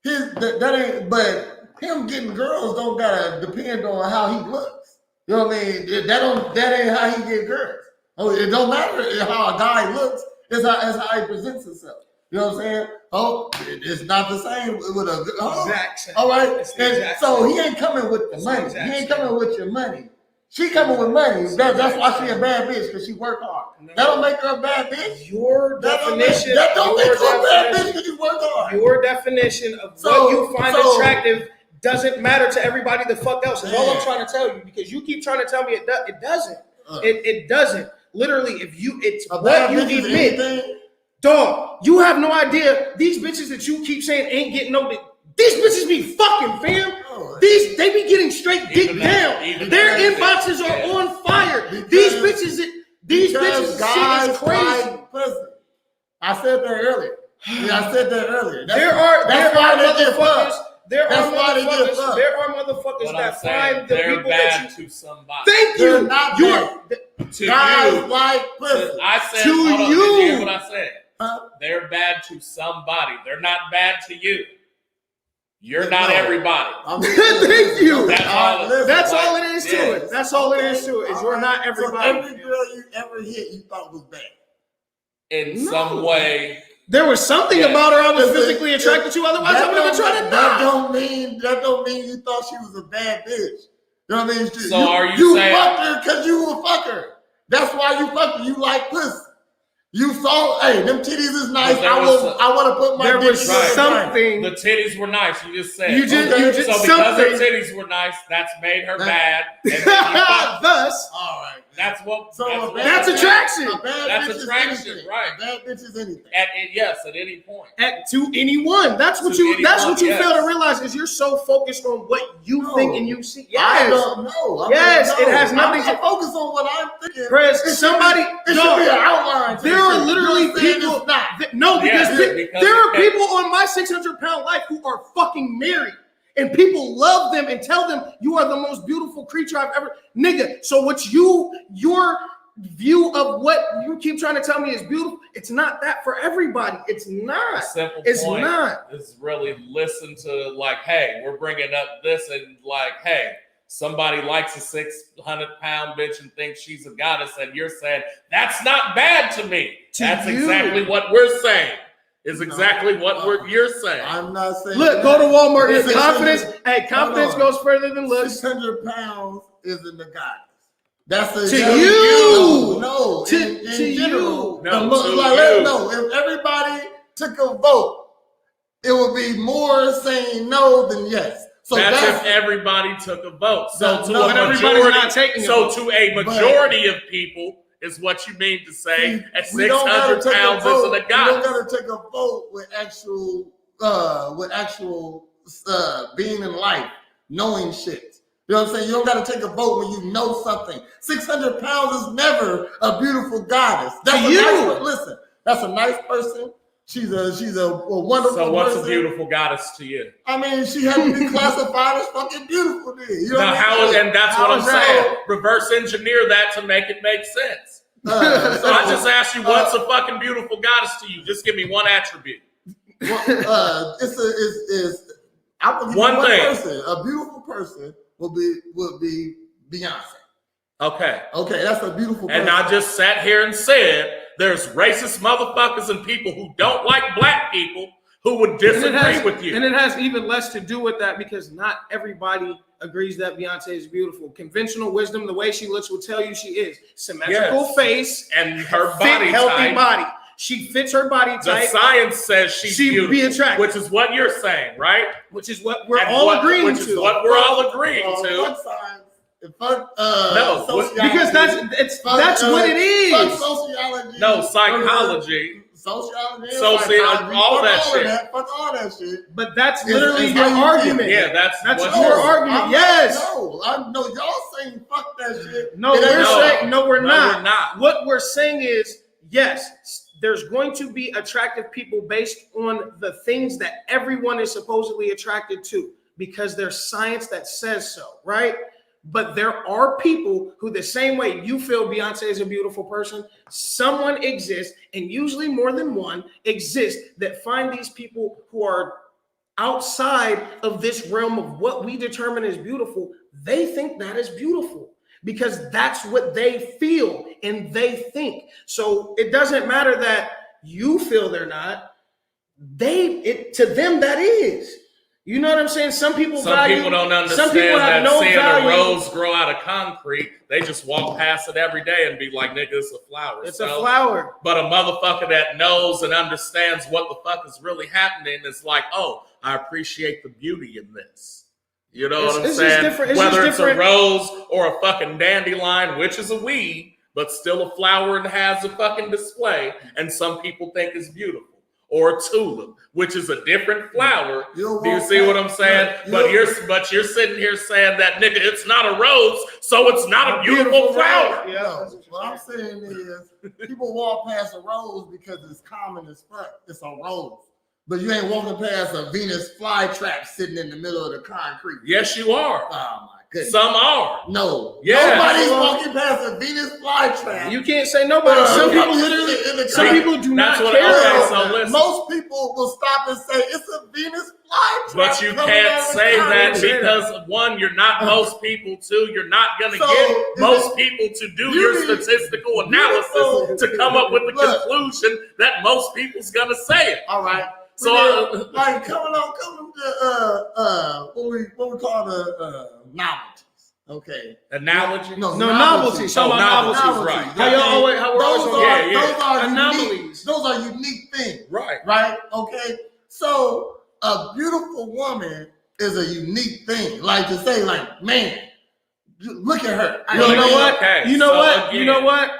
that ain't. But him getting girls don't gotta depend on how he looks. You know what I mean? That ain't how he get girls. Oh, it don't matter how a guy looks. It's how he presents himself. You know what I'm saying? Oh, it's not the same with a exact same. all right. It's the And exact so same. he ain't coming with the It's money. the exact He ain't same. coming with your money. She coming with money. That's why she a bad bitch, because she work hard. That don't make her a bad bitch. Your definition. That don't make her a bad bitch definition- because you work hard. Your definition of what you find attractive doesn't matter to everybody the fuck else. Is all I'm trying to tell you, because you keep trying to tell me it doesn't. It doesn't. Literally, it's what you admit. Dog, you have no idea. These bitches that you keep saying ain't getting no dick. These bitches be fucking, fam. They be getting straight dick down. Their inboxes are on fire. These bitches guys shit is crazy. like pussy. I said that earlier. There are motherfuckers. There That's are why they get motherfuckers. fucked. There are motherfuckers that find the they're people bad that you. to somebody. Thank They're you. not You're To guys you. like pussy. I said, To hold on, you. did you hear what I said? Huh? They're bad to somebody. They're not bad to you. You're not No. everybody. Thank you. That's all. That's all it is to Yeah. it. That's all it is to it. Is you're not So everybody. every girl you ever hit, you thought was bad. In some way. There was something Yeah. about her I was Listen, physically attracted to. Otherwise, I would have been trying to That die. don't mean you thought she was a bad bitch. You know what I mean? So are you saying- fucked her because you a fucker? That's why you fucked her. You like pussy. You saw, hey, them titties is nice. But there I was want to put my There dick was in your vagina. something. The titties were nice. You just said. You just so because something. her titties were nice, that's made her bad. And then you fucked. Thus, All right. That's what. So that's a what- bad That's bitch- attraction. A bad That's bitch is attraction, anything. right. A bad bitch is anything. Yes, at any point. to anyone. That's what To you. That's anyone, what you yes. fail to realize is you're so focused on what you No. think and you see. I Yes, don't know. Yes, it has nothing I'm to- focus on what I'm thinking. Chris, It should somebody. be dog, an outline. to There this are shit. literally You're saying people. it's not. No, because, Yeah, because there are it- people on my 600-pound life who are fucking married. And people love them and tell them you are the most beautiful creature I've ever. Nigga, so your view of what you keep trying to tell me is beautiful, it's not that for everybody. It's The not. simple It's point not. is really listen to like, hey, we're bringing up this and like, hey, somebody likes a 600-pound bitch and thinks she's a goddess, and you're saying that's not bad to me. That's you. exactly what we're saying. Is exactly what you're saying. I'm not saying. Look, go to Walmart. Your Listen, confidence, listen, hey, confidence hold on. goes further than looks. 600 pounds isn't the goddess. That's a To you. No, To in you. general. No, The to like, you. no, if everybody took a vote, it would be more saying no than yes. So that's if everybody took a vote. So No, to no, a but everybody's majority, not taking a so vote. to a majority of people is what you mean to say See, at we don't gotta 600 take a pounds vote. isn't a We goddess. don't gotta take a vote with actual being in life, knowing shit. You know what I'm saying? You don't gotta take a vote when you know something. 600 pounds is never a beautiful goddess. That's To you. nice. Listen, that's a nice person. She's a wonderful So what's person. a beautiful goddess to you? I mean, she had to be classified as fucking beautiful. Then. You know Now, what I mean? and that's How what I'm is that? saying. Reverse engineer that to make it make sense. So I just asked you, what's a fucking beautiful goddess to you? Just give me one attribute. I believe One one thing. person, a beautiful person, would be Beyonce. Okay. Okay, that's a beautiful person. And I just sat here and said there's racist motherfuckers and people who don't like black people who would disagree with you. And it has even less to do with that because not everybody agrees that Beyonce is beautiful. Conventional wisdom, the way she looks, will tell you she is. Symmetrical Yes. face, And her fit, body healthy type. body. She fits her body The type, science says she's she'd beautiful, be attractive. which is what you're saying, right? which is what we're And all what- agreeing which is to. what we're all agreeing Fuck to. science. Fuck, No, sociology. Because that's what it Fuck is. sociology. No, psychology. Sociology. and All psychology. that Fuck shit. Fuck all that shit. But that's It's- literally it's your how you argument. feel. Yeah, that's That's what your you're- argument. Yes. I know y'all saying fuck that shit. No, It we're ain't- saying no, we're No, not. we're not. What we're saying is, yes, there's going to be attractive people based on the things that everyone is supposedly attracted to because there's science that says so, right? But there are people who, the same way you feel Beyonce is a beautiful person, someone exists, and usually more than one exists, that find these people who are outside of this realm of what we determine as beautiful. They think that is beautiful because that's what they feel and they think. So it doesn't matter that you feel they're not. To them that is. You know what I'm saying? Some people Some value. people don't understand some people have that no seeing value. a rose grow out of concrete, they just walk past it every day and be like, nigga, it's a flower. It's a flower. But a motherfucker that knows and understands what the fuck is really happening is like, oh, I appreciate the beauty in this. You know what I'm It's saying? just different. Whether it's a rose or a fucking dandelion, which is a weed, but still a flower and has a fucking display, and some people think it's beautiful. Or a tulip, which is a different flower. Do you see what I'm saying? But you're sitting here saying that, nigga, it's not a rose, so it's not a beautiful flower. Yeah. No, what I'm saying is people walk past a rose because it's common as fuck. It's a rose. But you ain't walking past a Venus flytrap sitting in the middle of the concrete. Yes, you are. Oh my goodness. Some are. No. Yeah. Nobody's walking past a Venus flytrap. You can't say nobody. Some people literally. Some people do not care. Okay, so listen. Most people will stop and say it's a Venus flytrap. But you can't say that because one, you're not most people. Two, you're not gonna get most people to do your statistical analysis to come up with the conclusion that most people's gonna say it. All right. So like coming to what we call the novelties. Okay. Analogy? No, novelties. Oh, Novelties. right. How y'all always those are anomalies. Unique, those are unique things. Right. Right? Okay. So a beautiful woman is a unique thing. Like to say, like, man, look at her. You know what? Okay, You know so what? again- You know what?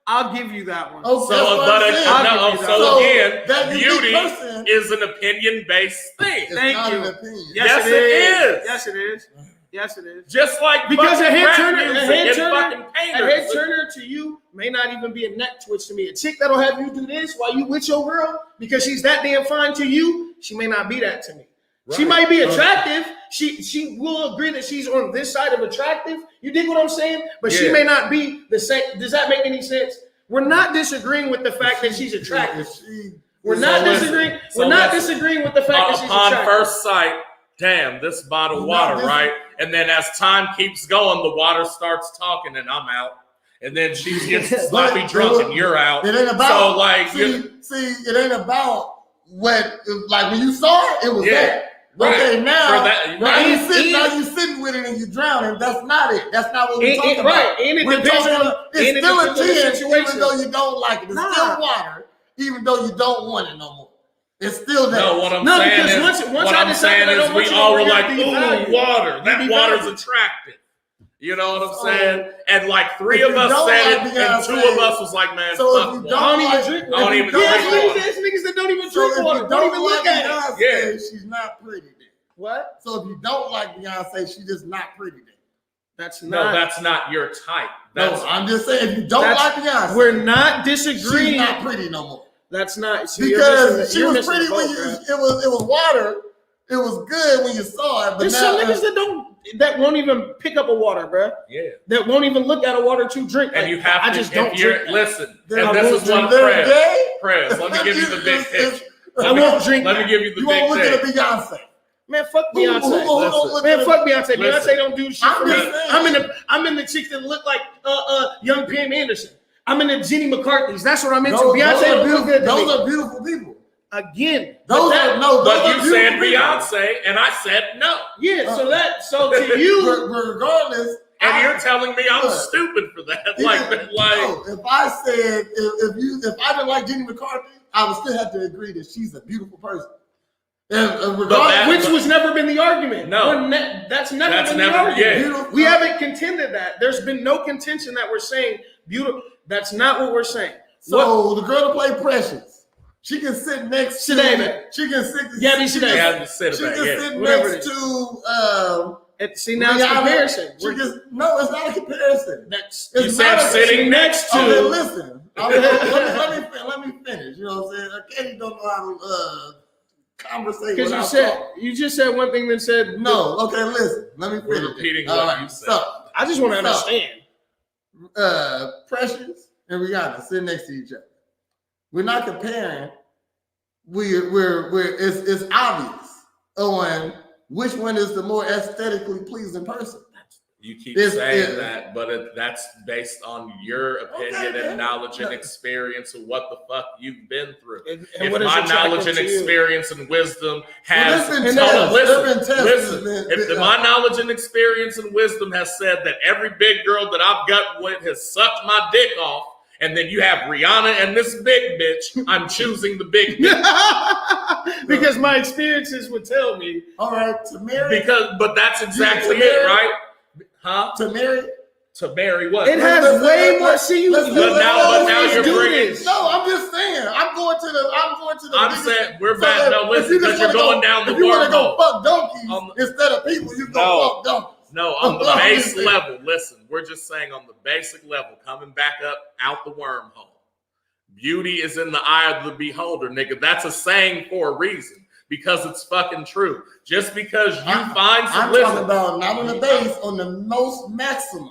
I'll give you that one. Oh, So again, that beauty person is an opinion-based thing. is Thank not you. an opinion. Yes, it is. Yes, it is. Yes, it is. Just like Because a fucking head rap turner, music a head and turner, fucking a painters. head turner to you may not even be a neck twitch to me. A chick that'll have you do this while you with your girl because she's that damn fine to you, she may not be that to me. She Right. might be attractive. She will agree that she's on this side of attractive. You dig what I'm saying? But she Yeah. may not be the same. Does that make any sense? We're not disagreeing with the fact that she's attractive. We're not disagreeing. We're not disagreeing with the fact that she's Upon attractive. first sight, damn, this bottle of water, right? And then as time keeps going, the water starts talking, and I'm out. And then she gets sloppy drunk, and you're out. It ain't about. So like, see, it ain't about what. Like when you saw it, it was there. Right. Okay, now, For that- now right. you sitting with it and you drowning. That's not it. That's not what we're talking about. Right, and it We're depends talking on about, it's still a depends on the 10, situation. even though you don't like it. It's Nah. still water, even though you don't want it no more. It's still there. no, what I'm No, saying because is, once what I I'm decide saying that I don't is, want we you all over were here, like, you ooh, water. That be water's valued. attractive. You know what I'm So, saying? And like three if of you us don't said like it, and Beyonce, two of us was like, man, so fuck if you water. I don't even like- drink I don't water. even Yes, drink water. there's niggas that don't even So drink if water. you Don't even look like at it. Beyonce, Yeah. she's not pretty then. What? So if you don't like Beyonce, she's just not pretty then. That's No, not. that's not your type. That's No, I'm just saying if you don't like Beyonce, We're not disagreeing. she's not pretty no more. That's not see, you're Because missing- she you're was missing pretty the when boat, you bro. it was water. It was good when you saw it, but There's now some niggas that won't even pick up a water, bro. yeah. That won't even look at a water to drink. And Like, you have I to, just don't if you're, drink that. listen, Then and I this won't is what drink that Prez, gay. Prez, let me give you the big picture. I won't drink Let me that. give you the You won't big look at a thing. Beyonce. Man, fuck Beyonce. Who don't look Man, at fuck Beyonce. Listen. Beyonce don't do shit I'm for me. just saying. I'm in the chicks that look like young Pam Anderson. I'm in the Jenny McCarthy's. That's what I'm into. Those Beyonce are don't look good to Those me. are beautiful people. Again. Those are no. Those But are you beautiful said people. Beyonce, and I said no. Yeah, so to you, Regardless, And you're telling me I'm Look. stupid for that. even- Like, no, if I said if I didn't like Jenny McCarthy, I would still have to agree that she's a beautiful person. And regardless, which was never been the argument. No. That's never That's been never- the argument. yeah. beautiful, We haven't contended that. There's been no contention that we're saying beautiful. That's not what we're saying. So the girl that played Precious, she can sit next to. Shadaven. She can sit. Gabby she Shadaven. can- Yeah, just sit She back, can yeah. sit Whatever next it to. See, now it's Rihanna. comparison. She no, it's not a comparison. That's You It's said not a- sitting next to. Okay, listen. Let me finish. You know what I'm saying? Katie don't know how to conversate. because without you just said one thing that said talking. No. Okay, listen. Let me We're finish. repeating All what right, you said. So, I just want to So- understand. Precious and Rihanna sitting next to each other. We're not comparing. It's obvious on which one is the more aesthetically pleasing person. You keep saying that, but that's based on your opinion and knowledge and experience of what the fuck you've been through. And if what is my knowledge and attractive to you? experience and wisdom has if my knowledge and experience and wisdom has said that every big girl that I've got with has sucked my dick off, and then you have Rihanna and this big bitch, I'm choosing the big bitch. Because my experiences would tell me. All right, to marry. But that's exactly it, right? Huh? To marry? To marry what? It has way more. See, but now you're bringing. No, I'm just saying. I'm going to the. I'm saying we're back. No, listen, because you're going down the wormhole. If you want to go fuck donkeys instead of people, you go fuck donkeys. No, on the base level. Listen, we're just saying on the basic level, coming back up out the wormhole. Beauty is in the eye of the beholder, nigga. That's a saying for a reason. Because it's fucking true. Just because you find some. I'm talking about not on the base, on the most maximum,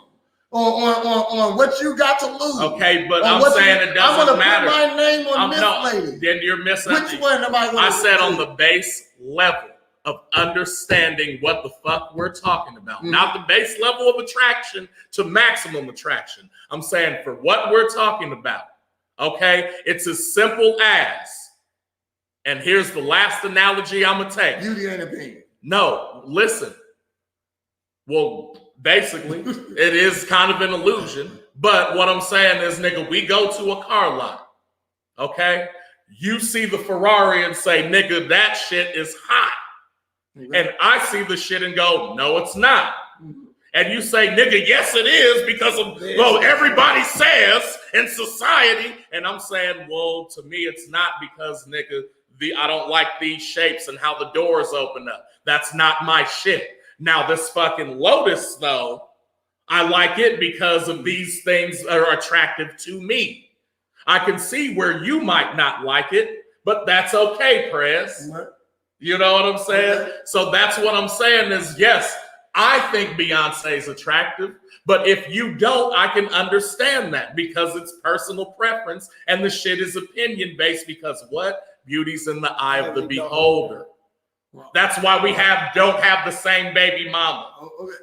on what you got to lose. Okay, but I'm saying it doesn't matter. Put my name on this lady. Then you're missing. Which one am I going to I said on the base level of understanding what the fuck we're talking about, not the base level of attraction to maximum attraction. I'm saying for what we're talking about. Okay, it's as simple as. And here's the last analogy I'm going to take. Beauty ain't opinion. No, listen. Well, basically, it is kind of an illusion. But what I'm saying is, nigga, we go to a car lot. Okay? You see the Ferrari and say, nigga, that shit is hot. Mm-hmm. And I see the shit and go, no, it's not. Mm-hmm. And you say, nigga, yes, it is because of, well, everybody says in society. And I'm saying, well, to me, it's not because, nigga, I don't like these shapes and how the doors open up. That's not my shit. Now, this fucking Lotus, though, I like it because of these things are attractive to me. I can see where you might not like it, but that's okay, Prez. You know what I'm saying? Okay. So that's what I'm saying is, yes, I think Beyonce's attractive, but if you don't, I can understand that because it's personal preference and the shit is opinion-based because what? Beauty's in the eye of the beholder. That's why we don't have the same baby mama.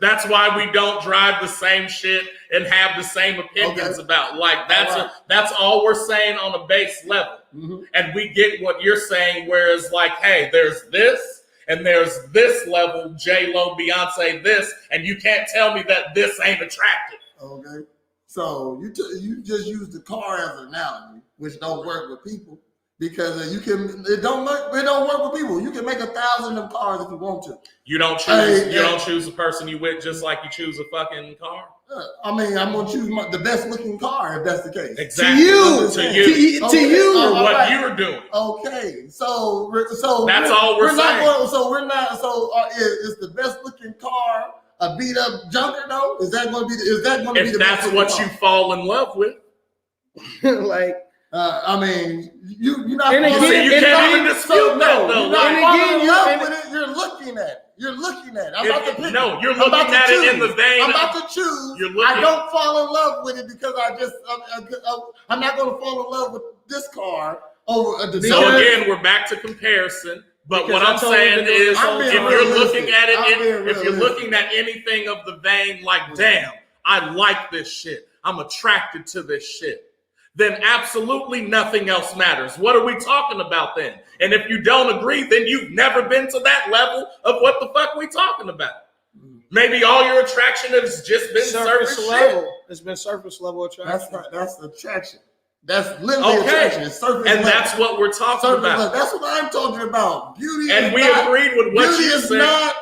That's why we don't drive the same shit and have the same opinions about. Like that's all we're saying on a base level. Mm-hmm. And we get what you're saying, whereas like, hey, there's this and there's this level, J-Lo, Beyonce, this, and you can't tell me that this ain't attractive. Okay. So you just use the car as an analogy, which don't work with people. Because it don't work with people. You can make 1,000 of cars if you want to. You don't choose. You don't choose the person you with just like you choose a fucking car. I mean, I'm gonna choose the best looking car if that's the case. Exactly. To you, for what you're doing. Okay, so that's all we're saying. Is the best looking car a beat up junker though? Is that going to be? If that's what you fall in love with, like. I mean, you're not. And again, you can't even dispute that, though. You're not falling in love with it. You're looking at it. You're looking at it. I'm about to pick. No, you're looking at it in the vein. I'm about to choose. I don't fall in love with it because I'm not going to fall in love with this car over a design. So again, we're back to comparison. But what I'm saying is, if you're looking at it, if you're looking at anything of the vein, like, damn, I like this shit. I'm attracted to this shit. Then absolutely nothing else matters. What are we talking about then? And if you don't agree, then you've never been to that level of what the fuck we talking about. Maybe all your attraction has just been surface level. Shit. It's been surface level attraction. That's attraction. That's literally attraction. It's surface level. That's what we're talking about. Level. That's what I'm talking about. Beauty and we agreed with what you said. Beauty is not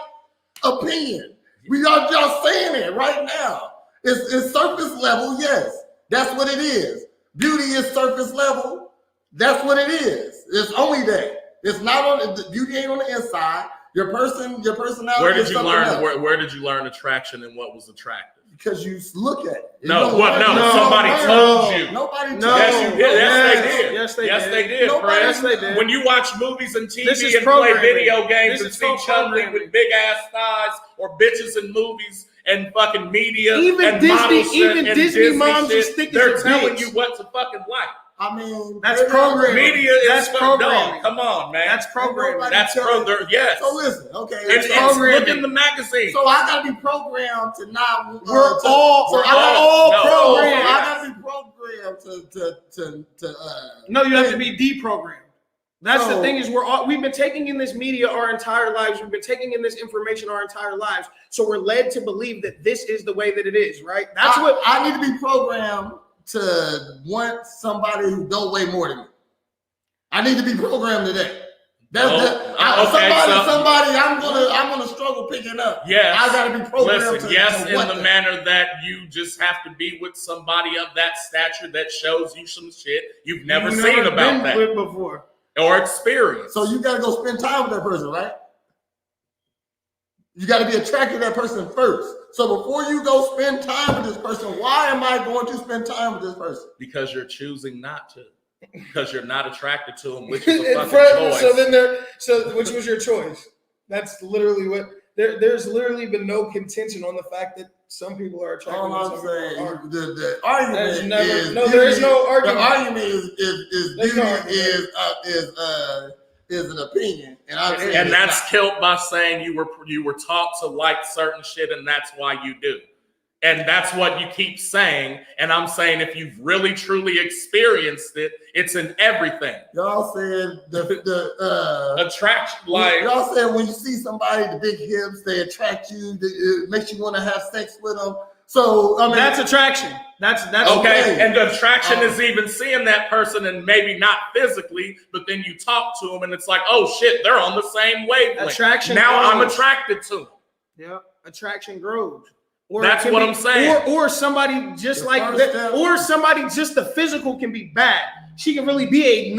opinion. We are just saying it right now. It's surface level, yes. That's what it is. Beauty is surface level. That's what it is. It's only that. It's not on the beauty ain't on the inside. Your personality. Where did you learn? Where did you learn attraction and what was attractive? Because you look at it. Somebody told you. Nobody told you. Yes, you did. Yes, they did. Yes, they did. When you watch movies and TV and play video games and see chumley with big ass thighs or bitches in movies and fucking media even and Disney moms shit, just think they're telling you what to fucking like. I mean, That's programming. Media is That's programming. No, come on, man. That's programming. That's programming. Yes. So listen, okay. It's look in the magazine. So I gotta be programmed to not. We're all programmed. I gotta be programmed to. No, you have to be deprogrammed. That's the So- thing is we've been taking in this media our entire lives. We've been taking in this information our entire lives. So we're led to believe that this is the way that it is, right? That's what I need to be programmed to want somebody who don't weigh more than me. I need to be programmed to that. Somebody I'm gonna struggle picking up. Yes. I gotta be programmed. Listen, in the manner that you just have to be with somebody of that stature that shows you some shit you've never seen about that before or experience. So you gotta go spend time with that person, right? You gotta be attracted to that person first. So before you go spend time with this person, why am I going to spend time with this person? Because you're choosing not to. Because you're not attracted to them, which is a fucking choice. Which was your choice? That's literally what there's literally been no contention on the fact that some people are attracted. All to I'm some saying, people aren't. the argument There's never- is no, there is no argument. The argument is There's beauty no argument. is an opinion, and I'm saying And it's that's not. killed by saying you were taught to like certain shit, and that's why you do. And that's what you keep saying. And I'm saying if you've really truly experienced it, it's in everything. Y'all said the Attraction, like y'all said when you see somebody the big hips, they attract you. It makes you want to have sex with them. So I mean, That's attraction. That's okay. okay. And the attraction is even seeing that person and maybe not physically, but then you talk to them and it's like, oh shit, they're on the same wavelength. Attraction Now I'm grows. attracted to them. Yeah, attraction grows. Or That's it can what be- I'm saying. Or somebody just The like first that, step- or somebody just the physical can be bad. She can really be 8,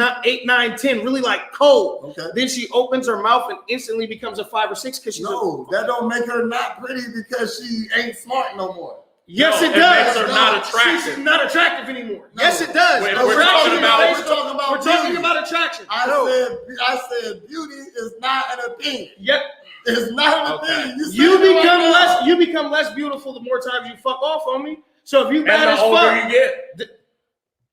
9, 10, really like cold. Okay. Then she opens her mouth and instantly becomes a 5 or 6 because she's No, that don't make her not pretty because she ain't smart no more. Yes, No, it it does. makes her not attractive. She's not attractive anymore. No. Yes, it does. We're Attraction talking is about- based we're on- talking about we're talking beauty. about attraction. I said beauty is not an opinion. Yep. It's not an Okay. opinion. You said it right become now. less. You become less beautiful the more times you fuck off on me. So if you bad And as the older fuck, you get,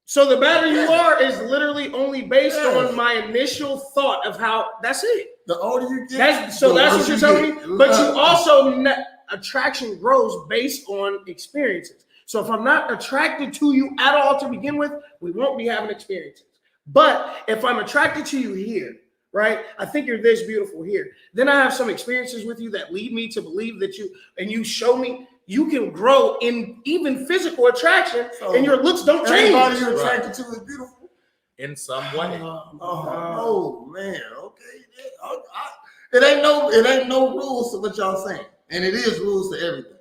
so the better you are is literally only based Yes. on my initial thought of how. That's it. The older you get, That's the what worse you're you telling get. me. But you also attraction grows based on experiences. So if I'm not attracted to you at all to begin with, we won't be having experiences. But if I'm attracted to you here, right? I think you're this beautiful here. Then I have some experiences with you that lead me to believe that you show me you can grow in even physical attraction, So, and your looks don't change. Everybody you're attracted to is beautiful. in some way. Oh man, okay. It ain't no rules to what y'all saying, and it is rules to everything.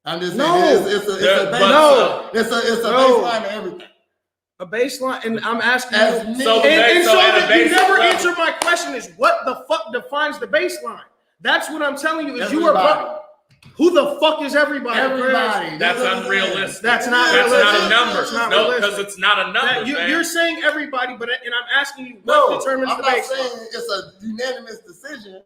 I'm just saying No. it's a baseline to everything. A baseline, and I'm asking As you. me- So the And so at a you basic never level- answered my question is what the fuck defines the baseline? That's what I'm telling you is Everybody. who the fuck is everybody? Everybody. That's unrealistic. That's not That's realistic. not a number. It's not No, realistic. because it's not a number. That, man. you're saying everybody, but and I'm asking you No, what determines I'm the not baseline. saying it's a unanimous decision.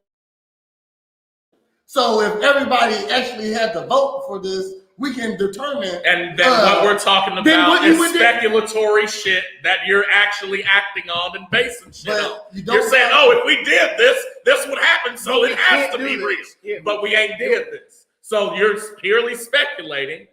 So if everybody actually had to vote for this, we can determine. And then what we're talking then about what you is would do- speculatory shit that you're actually acting on and basing shit But on. you don't You're saying, have- oh, if we did this, this would happen, so But it we has can't to do be this. real. Yeah, But we ain't did this. So you're purely speculating.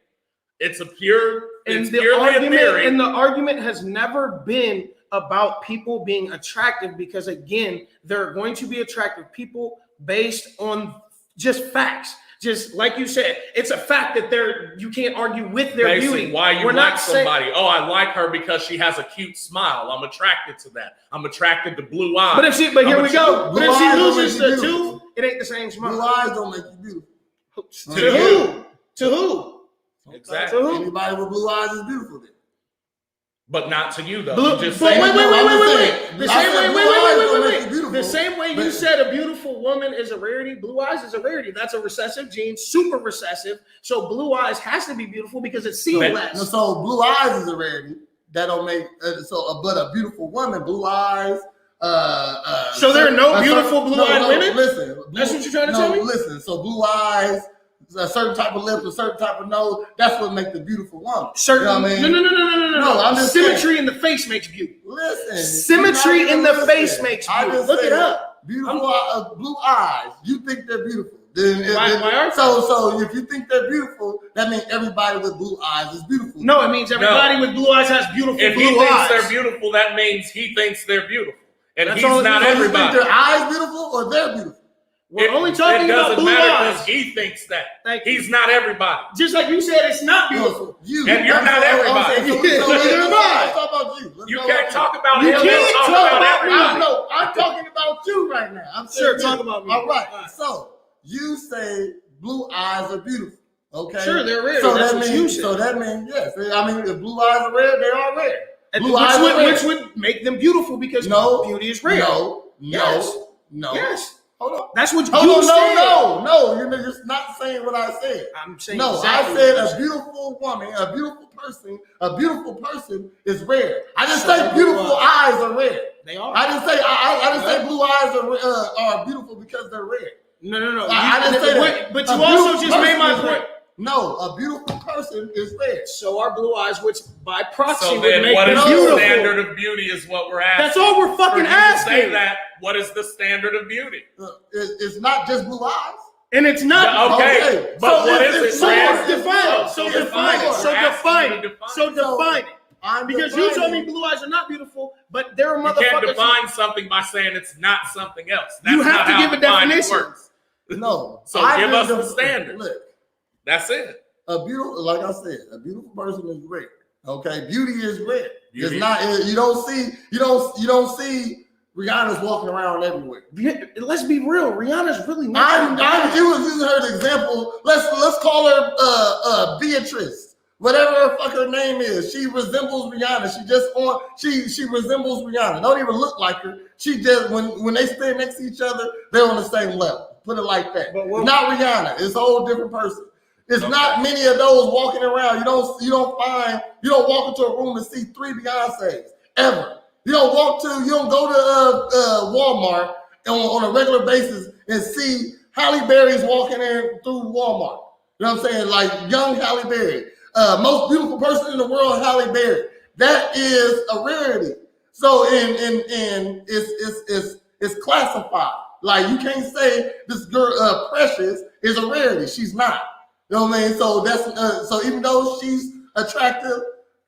It's purely a theory. The argument has never been about people being attractive because again, there are going to be attractive people based on just facts. Just like you said, it's a fact that you can't argue with their Basing beauty. why you We're like not saying- somebody. Oh, I like her because she has a cute smile. I'm attracted to that. I'm attracted to blue eyes. But here we go. But if she eyes don't loses make you the beautiful. 2, it ain't the same Blue smile. eyes don't make you beautiful. To who? To who? Exactly. To who? Anybody with blue eyes is beautiful then. But not to you, though. Blue, You just but saying- wait. I'm just saying. The I same said way, blue eyes don't make you wait. beautiful. The same way you But- said a beautiful woman is a rarity, blue eyes is a rarity. That's a recessive gene, super recessive. So blue eyes has to be beautiful because it's seen But- less. So blue eyes is a rarity. That don't make but a beautiful woman, blue eyes. So there are no beautiful blue-eyed women? Listen, That's what you're trying to tell me? Listen, so blue eyes, a certain type of lips, a certain type of nose. That's what makes the beautiful woman. Certain, you know what I mean? No. I'm just Symmetry saying. in the face makes beauty. Listen, Symmetry in the face makes beauty. Look it up. Beautiful blue eyes. You think they're beautiful. Why aren't so if you think they're beautiful, that means everybody with blue eyes is beautiful. No, it means everybody with blue eyes has beautiful if blue he thinks eyes. they're beautiful, that means he thinks they're beautiful. And That's he's all it not means. So you think everybody. their eyes beautiful or they're beautiful? We're only talking about blue matter eyes. because he thinks that. Thank you. He's not everybody. Just like you said, it's not beautiful. And you're not everybody. Let's talk about you. You can't talk about You him. can't Talk talk about about me. everybody. No, I'm talking about you right now. I'm saying Sure, you. talk about me. All right. All right. So you say blue eyes are beautiful. Okay. Sure, they're rare. So That's that what you means. said. So that means yes. I mean, if blue eyes are rare, they are rare. And Blue eyes are rare. which would make them beautiful because beauty is rare. No. Yes. No. Yes. Hold on. That's what Hold you on, said. no, you're just not saying what I said. I'm saying no. exactly I said what you a said. beautiful woman, a beautiful person is rare. I didn't So say beautiful eyes are rare. They are. I didn't say I didn't say blue eyes are beautiful because they're rare. No. I didn't say that. But you A also beautiful just made my person is point. rare. No, a beautiful person is rare. So are blue eyes, which by proxy So would then, make what them is the beautiful. standard of beauty? Is what we're asking. That's all we're For fucking you to say asking. that. What is the standard of beauty? It's not just blue eyes. And it's not. Okay, but So what it's- is it? it's Fred? more. Define it. So So define it. So We're asking define you to it. So define it. I'm Because you told me defining- blue eyes are not beautiful, but there are You can't motherfuckers. define something by saying it's not something else. You That's have not to how give a defining definition. works. No. So I give just us the standard. Look, That's it. a beautiful, like I said, a beautiful person is rare. Okay, beauty is rare. Beauty. It's not. You don't see Rihanna's walking around everywhere. Let's be real. Rihanna's really not. You was using her as an example. Let's call her Beatrice, whatever her fuck her name is. She resembles Rihanna. She resembles Rihanna. Don't even look like her. She just when they stand next to each other, they're on the same level. Put it like that. But It's not Rihanna. It's a whole different person. It's not many of those walking around. You don't walk into a room and see 3 Beyoncés ever. You don't go to Walmart on a regular basis and see Halle Berry's walking in through Walmart. You know what I'm saying? Like young Halle Berry. Most beautiful person in the world, Halle Berry. That is a rarity. So it's classified. Like you can't say this girl Precious is a rarity. She's not. You know what I mean? So that's so even though she's attractive,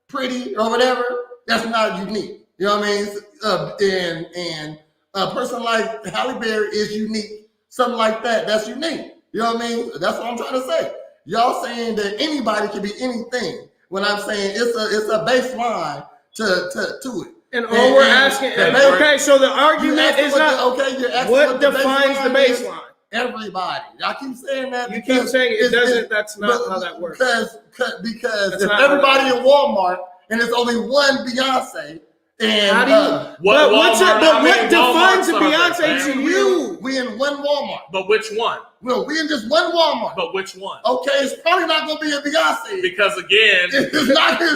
pretty, or whatever, that's not unique. You know what I mean? And a person like Halle Berry is unique. Something like that, that's unique. You know what I mean? That's what I'm trying to say. Y'all saying that anybody can be anything. When I'm saying it's a baseline to it. And all we're asking. Okay, so the argument is not. You're asking What defines the baseline? Everybody. I keep saying that. You keep saying it doesn't. That's not how that works. Because That's if not how everybody in Walmart and there's only one Beyonce, and How do you? But what defines a Beyonce to you? we in one Walmart. But which one? Well, we in just one Walmart. But which one? Okay, it's probably not gonna be a Beyonce. Because again, It's not his.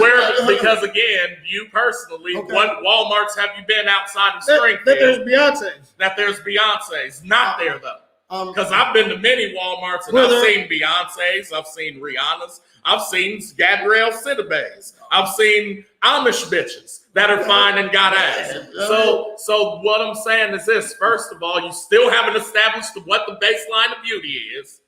because again, you personally, Okay. what Walmarts have you been outside of That Springfield? there's Beyonce. That there's Beyonce's. Not there though. Because Because I've been to many Walmarts and Well, I've there- seen Beyonce's, I've seen Rihanna's, I've seen Gabrielle Sidibe's, I've seen Amish bitches that are fine and got ass. So what I'm saying is this: first of all, you still haven't established what the baseline of beauty is.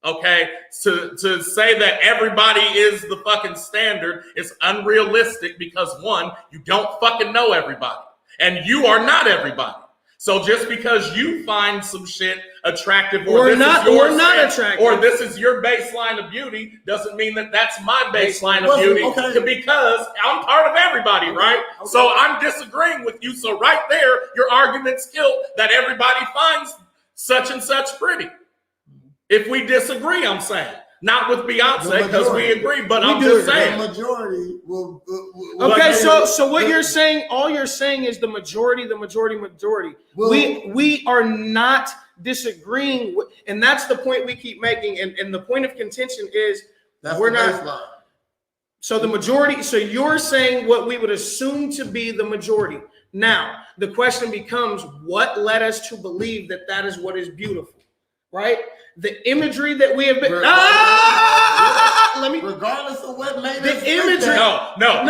Okay, to say that everybody is the fucking standard is unrealistic because one, you don't fucking know everybody, and you are not everybody. So just because you find some shit attractive Or this not- is your or not stand- attractive. or this is your baseline of beauty doesn't mean that that's my baseline of Well, beauty okay. because I'm part of everybody, right? Okay. So I'm disagreeing with you. So right there, your argument's killed that everybody finds such and such pretty. If we disagree, I'm saying. Not with Beyonce because we agree, but I'm just saying. the majority will. Okay, so what you're saying, all you're saying is the majority. Well- We are not disagreeing with, and that's the point we keep making. And the point of contention is That's we're the not. baseline. So the majority. So you're saying what we would assume to be the majority. Now the question becomes, what led us to believe that that is what is beautiful? right? The imagery that we have been. Let me. Regardless of what made The us imagery. No. No,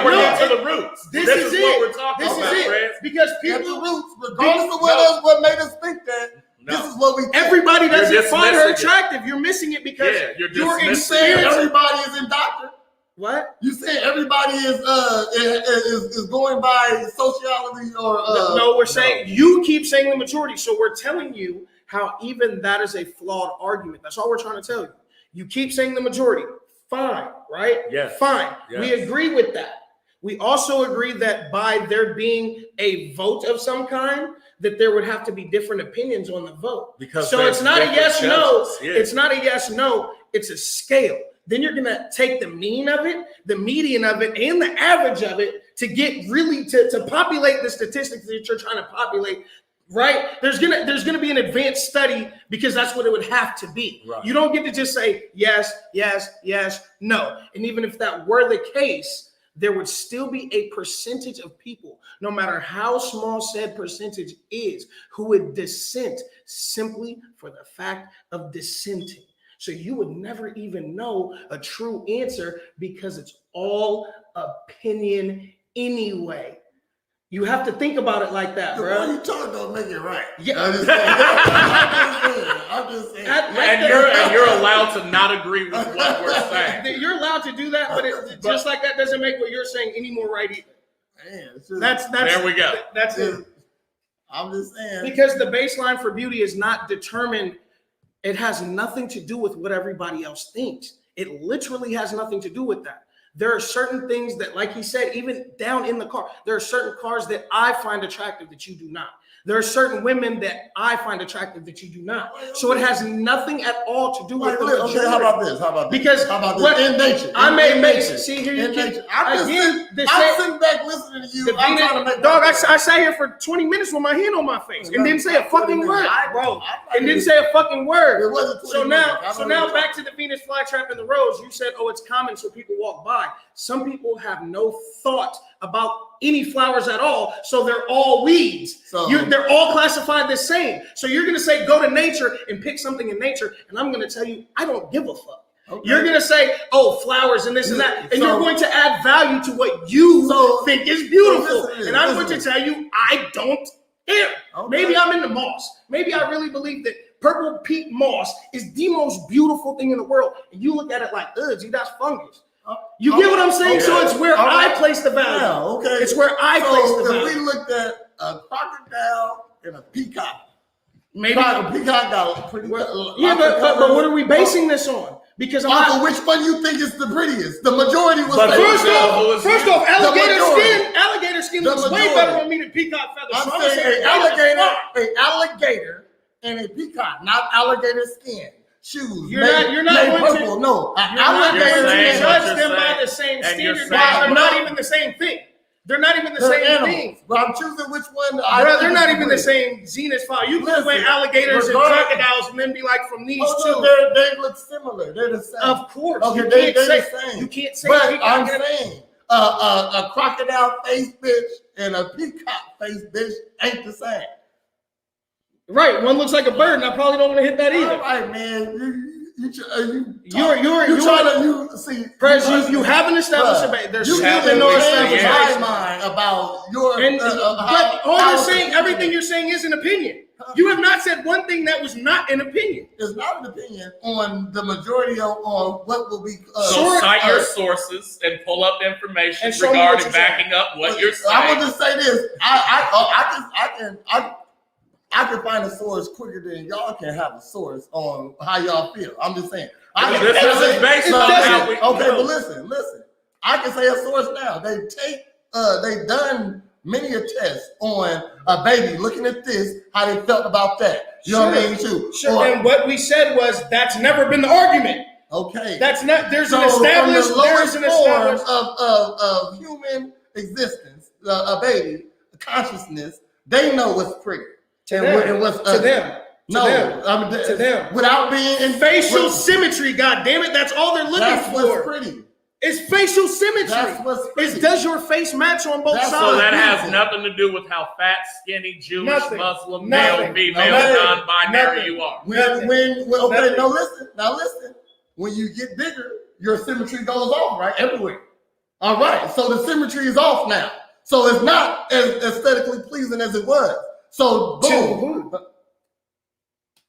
We're no, getting to the roots. This is what it. we're talking This about, is it. Fred. Because at the people, roots, regardless of what made us think that, this is what we think. everybody doesn't You're find her dismissing it. attractive. You're missing it because You're your You dismissing said experience. everybody is indoctrinated. What? You said everybody is going by sociology or No, we're saying you keep saying the majority, so we're telling you how even that is a flawed argument. That's all we're trying to tell you. You keep saying the majority. Fine, right? Yes. Fine. Yes. We agree with that. We also agree that by there being a vote of some kind, that there would have to be different opinions on the vote. Because so there's it's not a different yes, no. judges. Yeah. It's not a yes, no. It's a scale. Then you're gonna take the mean of it, the median of it, and the average of it to get really to populate the statistics that you're trying to populate. Right? There's gonna be an advanced study because that's what it would have to be. Right. You don't get to just say yes, yes, yes, no. And even if that were the case, there would still be a percentage of people, no matter how small said percentage is, who would dissent simply for the fact of dissenting. So you would never even know a true answer because it's all opinion anyway. You have to think about it like that, the bro. more you talk, don't make it right. Yeah. I'm just saying. And you're allowed to not agree with what we're saying. You're allowed to do that, but just like that doesn't make what you're saying any more right either. Man, it's just, That's There we go. That's it. I'm just saying. Because the baseline for beauty is not determined. It has nothing to do with what everybody else thinks. It literally has nothing to do with that. There are certain things that, like he said, even down in the car, there are certain cars that I find attractive that you do not. There are certain women that I find attractive that you do not. So it has nothing at all to do with the majority. Okay, how about this? Because how about this? what- In nature. I may in make nature. see here you In can nature. I'm again the sitting back listening to you. the I'm Venus- trying to make dog. my I sat here for 20 minutes with my hand on my face and didn't say a fucking word, bro. And didn't say a fucking word. It wasn't 20 So minutes. now back to the Venus flytrap and the rose. You said, oh, it's common, so people walk by. Some people have no thought about any flowers at all, so they're all weeds. So- They're all classified the same. So you're gonna say, go to nature and pick something in nature, and I'm gonna tell you, I don't give a fuck. Okay. You're gonna say, oh, flowers and this and that, and So- you're going to add value to what you think is beautiful. listen, and I'm going listen. to tell you, I don't care. Okay. Maybe I'm into moss. Maybe I really believe that purple peat moss is the most beautiful thing in the world. And you look at it like, ugh, gee, that's fungus. You get what I'm saying? So it's where I place the value. Yeah, okay. It's where I place the So value. if we looked at a crocodile and a peacock, Maybe. a peacock got pretty Yeah, but what are we basing this on? Because I'm Uncle, not. which one you think is the prettiest? The majority was But like, First off, majority. alligator skin The looks way majority. better on me than peacock feathers. I'm So gonna saying say an alligator and a peacock, not alligator skin. Shoes. You're made not going to- purple. No, an You're not alligator going to saying what judge you're them by saying. the same And you're standard. saying- They're not even the same thing. They're not even the They're same animals. thing. But I'm choosing which one. Bro, they're not even the same genus file. You can Listen, play alligators and regardless- crocodiles and then be like from these Oh, two. no, they look similar. They're the same. Of course. Okay, you they're can't say the same. you can't say But peacock I'm and- saying a crocodile face bitch and a peacock face bitch ain't the same. Right, one looks like a bird, and I probably don't want to hit that All either. right, man. You're trying to see. Prez, you haven't established a Bruh, base. There's you still haven't been no changed established my baseline. mind about your. And but all how you're saying, opinion everything you're saying is an opinion. You have not said one thing that was not an opinion. is not an opinion on the majority on what will be. So cite your sources and pull up information And show me what regarding you're saying. backing up what you're I saying. want to say this. I can find a source quicker than y'all can have a source on how y'all feel. I'm just saying. This is based on how we Okay, know. but listen. I can say a source now. They've done many a test on a baby looking at this, how they felt about that. You know what I mean? Too. Sure. And what we said was that's never been the argument. Okay. That's not. There's an So established. from the There's lowest an established. form of human existence, a baby, consciousness, they know what's pretty. To and them. what- and what's To ugly. them. No, them. I mean, To them. without being Facial symmetry. God damn it. That's all they're looking That's what's for. pretty. It's facial symmetry. That's what's pretty. It's does your face match on both That's sides? So that has beautiful. nothing to do with how fat, skinny, Jewish, Nothing. Muslim, Nothing. male, female, Nothing. non-binary Nothing. you are. Okay, Nothing. now listen. When you get bigger, your symmetry goes off, right? Everywhere. All right, so the symmetry is off now. So it's not as aesthetically pleasing as it was. So boom.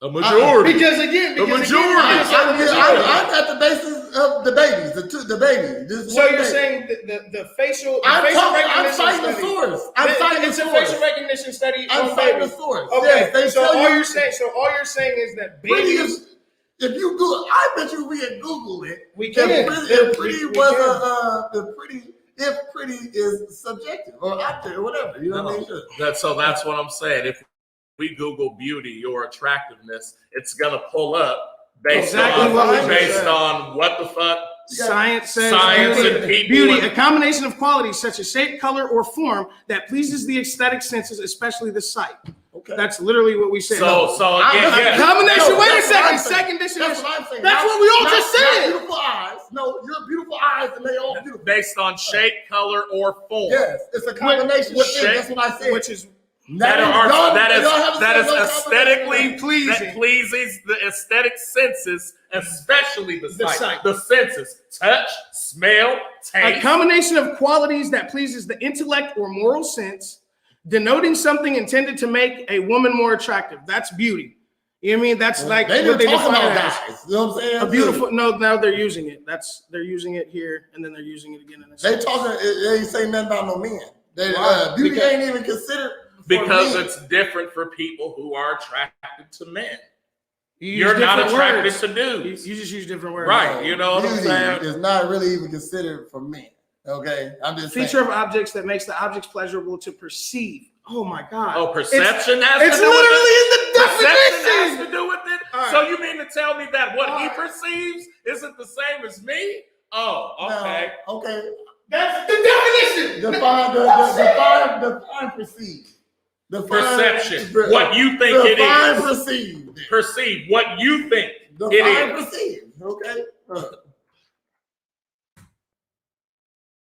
A majority. Because again, The majority. I'm at the basis of the babies, the baby. This so one you're baby. saying the facial I'm recognition citing the study. source. I'm citing the It's a source. facial recognition study. I'm on citing the babies. source. Okay, Yes, they so tell all you you're saying is that pretty babies. is, if you Google, I bet you we can Google it. We can. If pretty We was can. if pretty is subjective or actor or whatever, you know what I mean? Sure. That's what I'm saying. If we Google beauty or attractiveness, it's gonna pull up based Exactly what we just said. on what the fuck. Science says Science beauty, and people beauty, and- a combination of qualities such as shape, color, or form that pleases the aesthetic senses, especially the sight. Okay. That's literally what we said. So again, I- yes. Combination. No, wait a that's what I'm second. saying. Second That's definition. what I'm saying. That's Not- what we all not- just not said. beautiful eyes. No, you're beautiful eyes and they all beautiful. based on shape, color, or form. Yes, it's a combination of Shape- things. That's what I said. Which is That is aesthetically pleasing. that pleases the aesthetic senses, especially the The sight. sight. The senses: touch, smell, a taste. combination of qualities that pleases the intellect or moral sense, denoting something intended to make a woman more attractive. That's beauty. You know what I mean? That's like they what didn't talk define about it as. guys. You know what I'm saying? A beautiful. No, now they're using it. They're using it here, and then they're using it again in a They sentence. talking. They ain't say nothing about no men. Why? Beauty Because- ain't even considered for Because men. it's different for people who are attracted to men. You use You're not different attracted words. to You dudes. just use different words. Right. You know what I'm Beauty saying? is not really even considered for men. Okay, I'm just Feature saying. of objects that makes the objects pleasurable to perceive. Oh my God. Oh, perception has It's to do literally with in the it. Perception definition. has to do with it. All right. So you mean to tell me that what All he right. perceives isn't the same as me? Oh, Now, okay. okay. That's the definition. Define perceive. Define Perception. What you think it define is. perceive. Perceive what you think Define it is. perceive. Okay.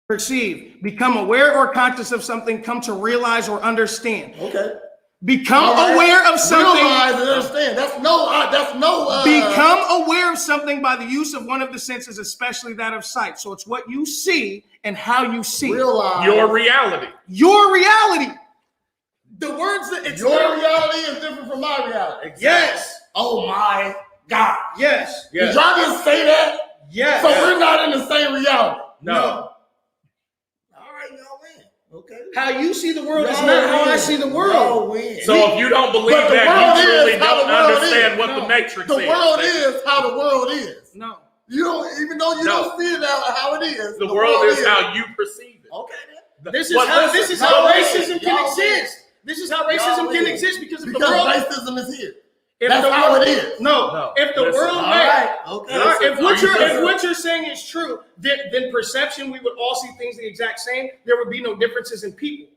Perceive. Become aware or conscious of something. Come to realize or understand. Okay. Become All right. aware of something. Realize and understand. That's no. Become aware of something by the use of one of the senses, especially that of sight. So it's what you see and how you see. realize Your reality. Your reality. The words that it's your reality is different from my reality. Yes. Oh my God. Yes. Did y'all just say that? Yes. So we're not in the same reality. No. All right, y'all win. Okay. How you see the world is Y'all not how I win. see the world. Y'all win. So if you don't believe But the that, world you is truly how don't the world understand is. what No. the Matrix The is. world is how the world is. No. You don't, even though you No. don't see it how it is. The world is how you perceive it. Okay. Then. This is But how listen, this is no, how listen, racism can y'all exist. This is how racism Y'all can win. exist because if Because the world racism is here. if That's the how world, it is. No, if the listen. world All made- right. Okay. All right, if Listen, what you're saying is true, then perception, we would all see things the exact same. There would be no differences in people.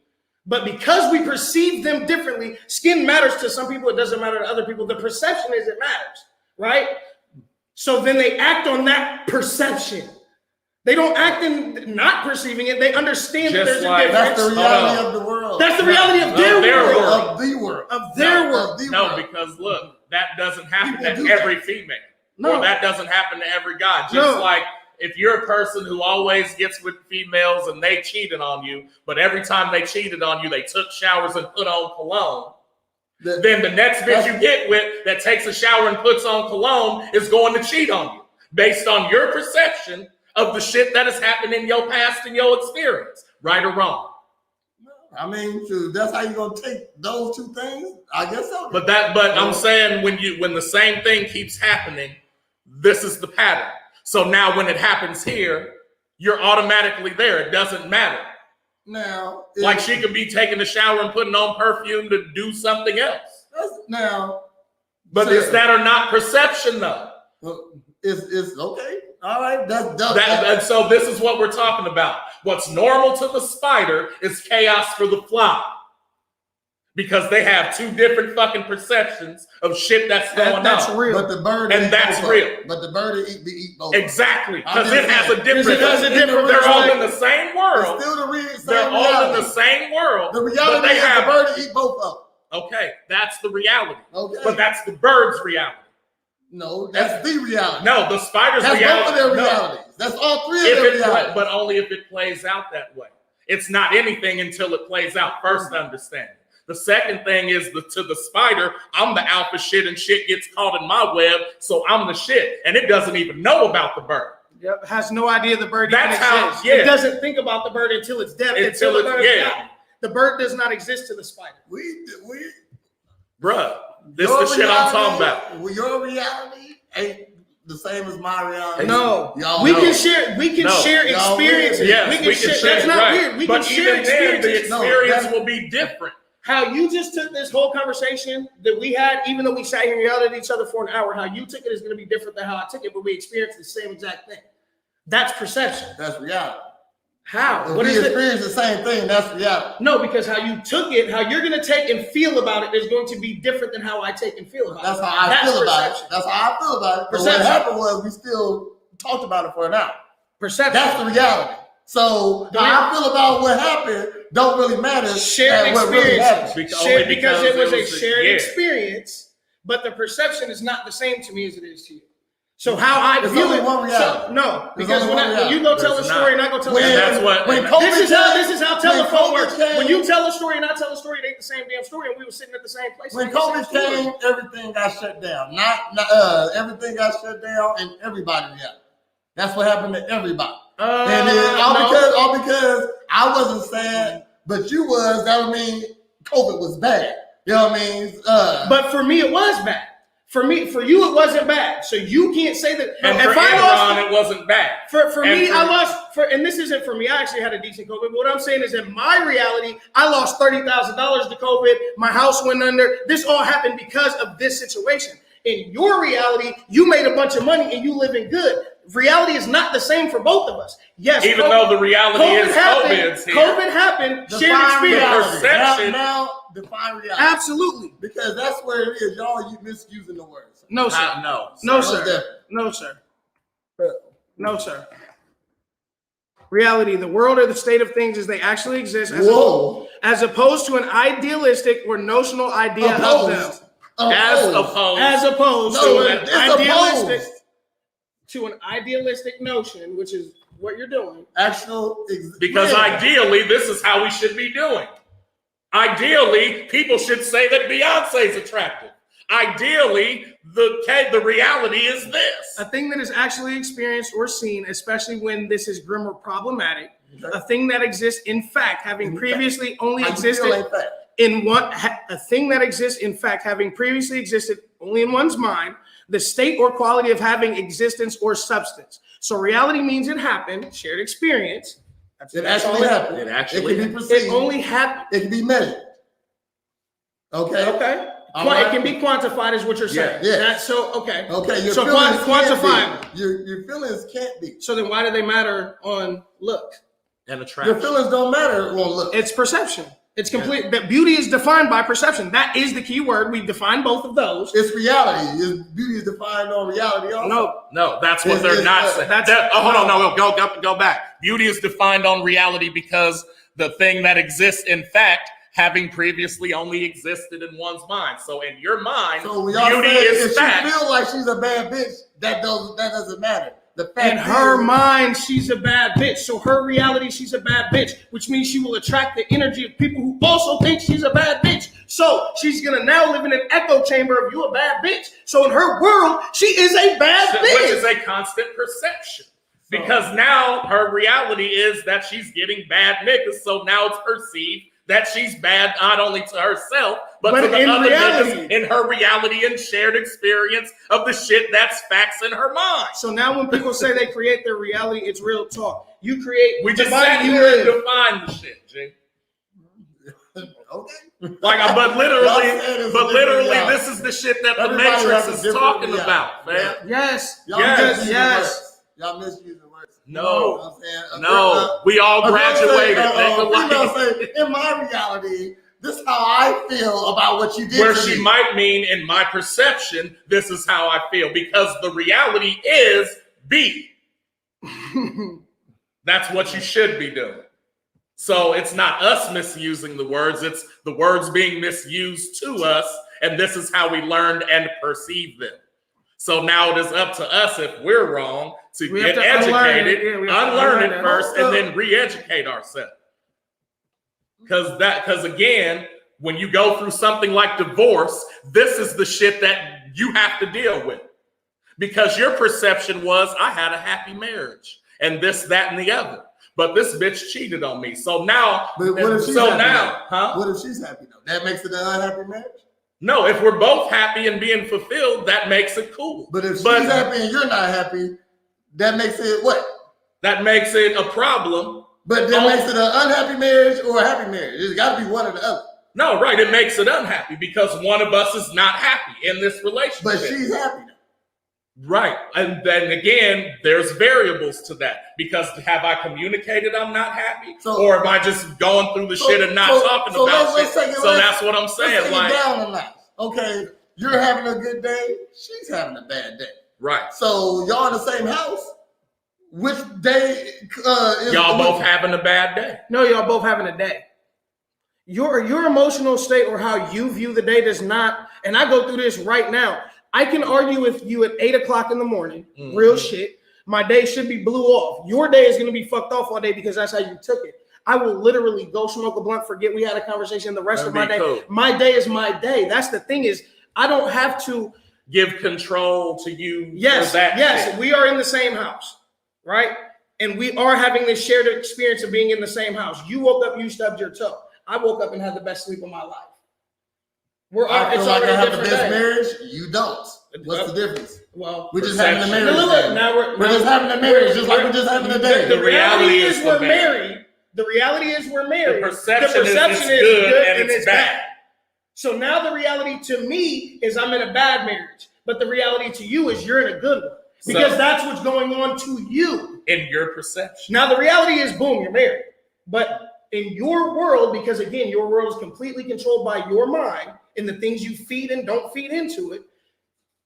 But because we perceive them differently, skin matters to some people, it doesn't matter to other people. The perception is it matters, right? So then they act on that perception. They don't act in not perceiving it. They understand that Just there's like- a That's the difference. reality of the world. That's the reality of their world. Of the world. Of their Of world. the No, world. because look, that doesn't happen People to do that. every female. No. Or that doesn't happen to every guy. Just No. like if you're a person who always gets with females and they cheated on you, but every time they cheated on you, they took showers and put on cologne. Then the next bitch you get with that takes a shower and puts on cologne is going to cheat on you based on your perception of the shit that has happened in your past and your experience, right or wrong. I mean, shoot, that's how you gonna take those two things? I guess so. But I'm saying when the same thing keeps happening, this is the pattern. So now when it happens here, you're automatically there. It doesn't matter. now, Like she could be taking a shower and putting on perfume to do something else. now, But is that or not perception though? it's okay. All right, And so this is what we're talking about. What's normal to the spider is chaos for the fly. because they have two different fucking perceptions of shit that's going That's on. real. But the bird And eat that's both real. of them. But the bird eat both. Exactly, because I'm it just has a saying. different. It has a different They're all in perspective. the same It's world. still the same They're all reality. in the same world. The but reality they is have. the bird eat both of them. Okay, that's the reality. Okay. But that's the bird's reality. No, that's the reality. No, the spider's That's reality. both of their no. realities. That's all three of If their it, realities. but only if it plays out that way. It's not anything until it plays out. First understanding. The second thing is to the spider, I'm the alpha shit and shit gets caught in my web, so I'm the shit. And it doesn't even know about the bird. Yep, has no idea the bird That's even how- exists. yeah. It doesn't think about the bird until it's dead. Until the it's- bird is yeah. gone. The bird does not exist to the spider. we Bruh, this your is the shit I'm reality- talking about. well, your reality ain't the same as my reality. No, Y'all we know. can share. We can No. share Y'all experiences. weird. Yes, we can share. That's it, not right. weird. We but can share even then, the experiences. experience No, will be different. How you just took this whole conversation that we had, even though we sat here and yelled at each other for an hour, how you took it is going to be different than how I took it, but we experienced the same exact thing. That's perception. That's reality. How? If What we is it? experience the same thing, that's reality. No, because how you took it, how you're going to take and feel about it is going to be different than how I take and feel about That's it. how I feel about perception. it. That's how I feel about it. But what Perception. happened was we still talked about it for an hour. Perception. That's the reality. So The how I feel about what happened don't really matter. shared at what really experience. happened. Shared because it was a a- shared yeah. experience, but the perception is not the same to me as it is to you. So how I There's view only it, one reality. so, no, There's because only when, one when you go reality. tell a There's story not. and I go tell When- a And story, that's what. when and- COVID this is how when telephone COVID works. came- When you tell a story and I tell a story, it ain't the same damn story, and we were sitting at the same place. When and it was the COVID same story. came, everything got shut down. Everything got shut down, and everybody reacted. That's what happened to everybody. And then no. all because I wasn't sad, but you was. That would mean COVID was bad. You know what I mean? But for me, it was bad. For you, it wasn't bad. So you can't say that. And if for I lost, Enron, it wasn't bad. For And me, for- I lost. And this isn't for me. I actually had a decent COVID. But what I'm saying is, in my reality, I lost $30,000 to COVID. My house went under. This all happened because of this situation. In your reality, you made a bunch of money and you living good. Reality is not the same for both of us. Yes, Even though the reality is COVID's here. COVID happened. Shared define experience. reality. Perception. Now define reality. Absolutely. Because that's where it is. Y'all, you misusing the words. No, sir. No. No, No sir. different. No, sir. No, sir. Reality, the world or the state of things as they actually exist, Whoa. as opposed to an idealistic or notional idea of them. Opposed. As opposed No, to an it's idealistic opposed. to an idealistic notion, which is what you're doing. Because Man. ideally, this is how we should be doing. Ideally, people should say that Beyonce's attractive. Ideally, the reality is this. A thing that is actually experienced or seen, especially when this is grim or problematic, Okay. a thing that exists in fact, having In previously only How you feel existed like that? in one, a thing that exists in fact, having previously existed only in one's mind, the state or quality of having existence or substance. So reality means it happened, shared experience. It That's actually all happened. It actually It can be happened. perceived. It only happened. It can be measured. Okay. Okay. All right. It can be quantified, is what you're saying. Yeah. That's so okay. Okay. Your So feelings quantify can't be. Your feelings can't be. So then, why do they matter on look? And Your attraction. feelings don't matter on look. It's perception. It's complete. That beauty is defined by perception. That is the key word. We define both of those. It's reality. Beauty is defined on reality also. No, that's what It's- they're it's, not uh, saying. that's- Hold on, no, go back. Beauty is defined on reality because the thing that exists in fact having previously only existed in one's mind. So in your mind, So we all beauty say is if fact. she feels like she's a bad bitch, that doesn't matter. The fact In her is- mind, she's a bad bitch. So her reality, she's a bad bitch, which means she will attract the energy of people who also think she's a bad bitch. So she's gonna now live in an echo chamber of you a bad bitch. So in her world, she is a bad Which bitch. is a constant perception. Because now her reality is that she's getting bad niggas. So now it's perceived that she's bad not only to herself, but to the in other reality. niggas in her reality and shared experience of the shit that's facts in her mind. So now when people say they create their reality, it's real talk. You create We the just body sat you here and live. defined the shit, G. Okay. Like, but Y'all said literally, it's a different reality. this is the shit that the Everybody Matrix has a is different talking reality. about, man. Yes. Y'all Yes, misusing yes. words. Y'all misusing words. No. You know what I'm saying? No, we all a girl graduated. say, nigga, female like- say, in my reality, This is how I feel about what you did Where to she me. might mean, in my perception, this is how I feel, because the reality is B. That's what you should be doing. So it's not us misusing the words, it's the words being misused to us, and this is how we learned and perceive them. So now it is up to us, if we're wrong, to We get have to unlearn it. educated, Yeah, we have to unlearn unlearn it it. first, and then re-educate ourselves. Because again, when you go through something like divorce, this is the shit that you have to deal with. Because your perception was, I had a happy marriage, and this, that, and the other. But this bitch cheated on me. So now, But what if she's so happy now, though? What if she's happy though? That makes it an unhappy marriage? No, if we're both happy and being fulfilled, that makes it cool. But if she's happy and you're not happy, that makes it what? That makes it a problem. But that makes it an unhappy marriage or a happy marriage. It's got to be one or the other. No, right. It makes it unhappy because one of us is not happy in this relationship. But she's happy. Right. And then again, there's variables to that. Because have I communicated I'm not happy? Or am I just going through the shit and not talking about shit? So that's what I'm saying. Let's take it down a notch. Okay, you're having a good day. She's having a bad day. Right. So y'all in the same house. Which day is y'all both having a bad day? No, y'all both having a day. Your emotional state or how you view the day does not, and I go through this right now. I can argue with you at 8 o'clock in the morning, real shit. My day should be blew off. Your day is going to be fucked off all day because that's how you took it. I will literally go smoke a blunt, forget we had a conversation the rest of my day. Cool. My day is my day. That's the thing is, I don't have to give control to you. Yes, for that yes, shit. we are in the same house, right? And we are having this shared experience of being in the same house. You woke up, you stubbed your toe. I woke up and had the best sleep of my life. I feel like I have the best marriage. You don't. What's the difference? Well, we're just having a marriage. Now we're just having a marriage, just like we're just having a day. The reality is we're married. The reality is we're married. The perception is good and it's bad. So now the reality to me is I'm in a bad marriage, but the reality to you is you're in a good one because that's what's going on to you in your perception. Now the reality is, boom, you're married, but in your world, because again, your world is completely controlled by your mind and the things you feed and don't feed into it.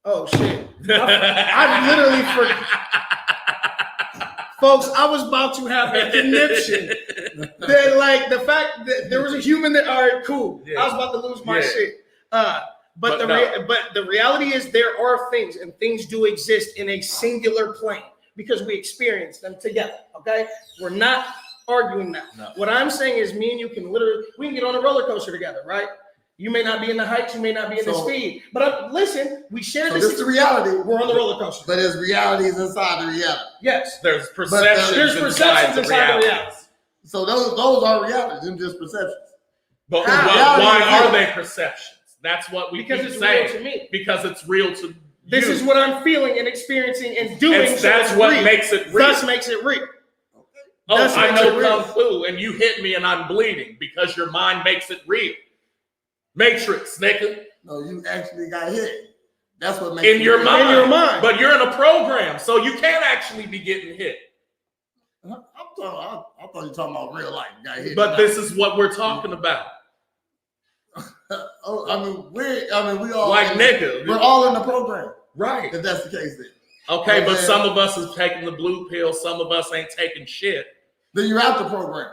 Oh shit! I literally forgot. Folks, I was about to have a conniption. That like the fact that there was a human that, all right, cool. Yeah. I was about to lose my shit. But the reality is there are things and things do exist in a singular plane because we experience them together. Okay, we're not arguing that. No. What I'm saying is me and you can we can get on a roller coaster together, right? You may not be in the heights, you may not be in the speed. But listen, we share this. This is the reality. We're on the roller coaster. But there's realities inside the reality. Yes. There's perceptions inside the reality. So those are realities and just perceptions. But why are they perceptions? That's what we because keep it's saying. Real to me. Because it's real to this you. Is what I'm feeling and experiencing and doing. And that's what real. Makes it real. Thus makes it real. Oh, I know Kung Fu and you hit me and I'm bleeding because your mind makes it real. Matrix, nigga. No, you actually got hit. That's what makes in your mind. In your mind. But you're in a program, so you can't actually be getting hit. I thought you were talking about real life. Got hit. But this is what we're talking about. we all like nigga. We're all in the program, right? If that's the case, then okay. But some of us is taking the blue pill. Some of us ain't taking shit. Then you're out the program.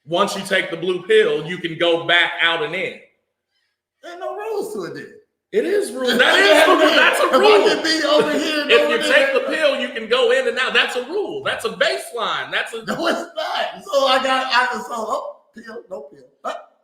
Once you take the blue pill, you can go back out and in. Ain't no rules to it, then. It is rules. That's a rule. If I can be over here, if you take the pill, you can go in and out. That's a rule. That's a baseline. That's a. No, it's not. So pill, no pill.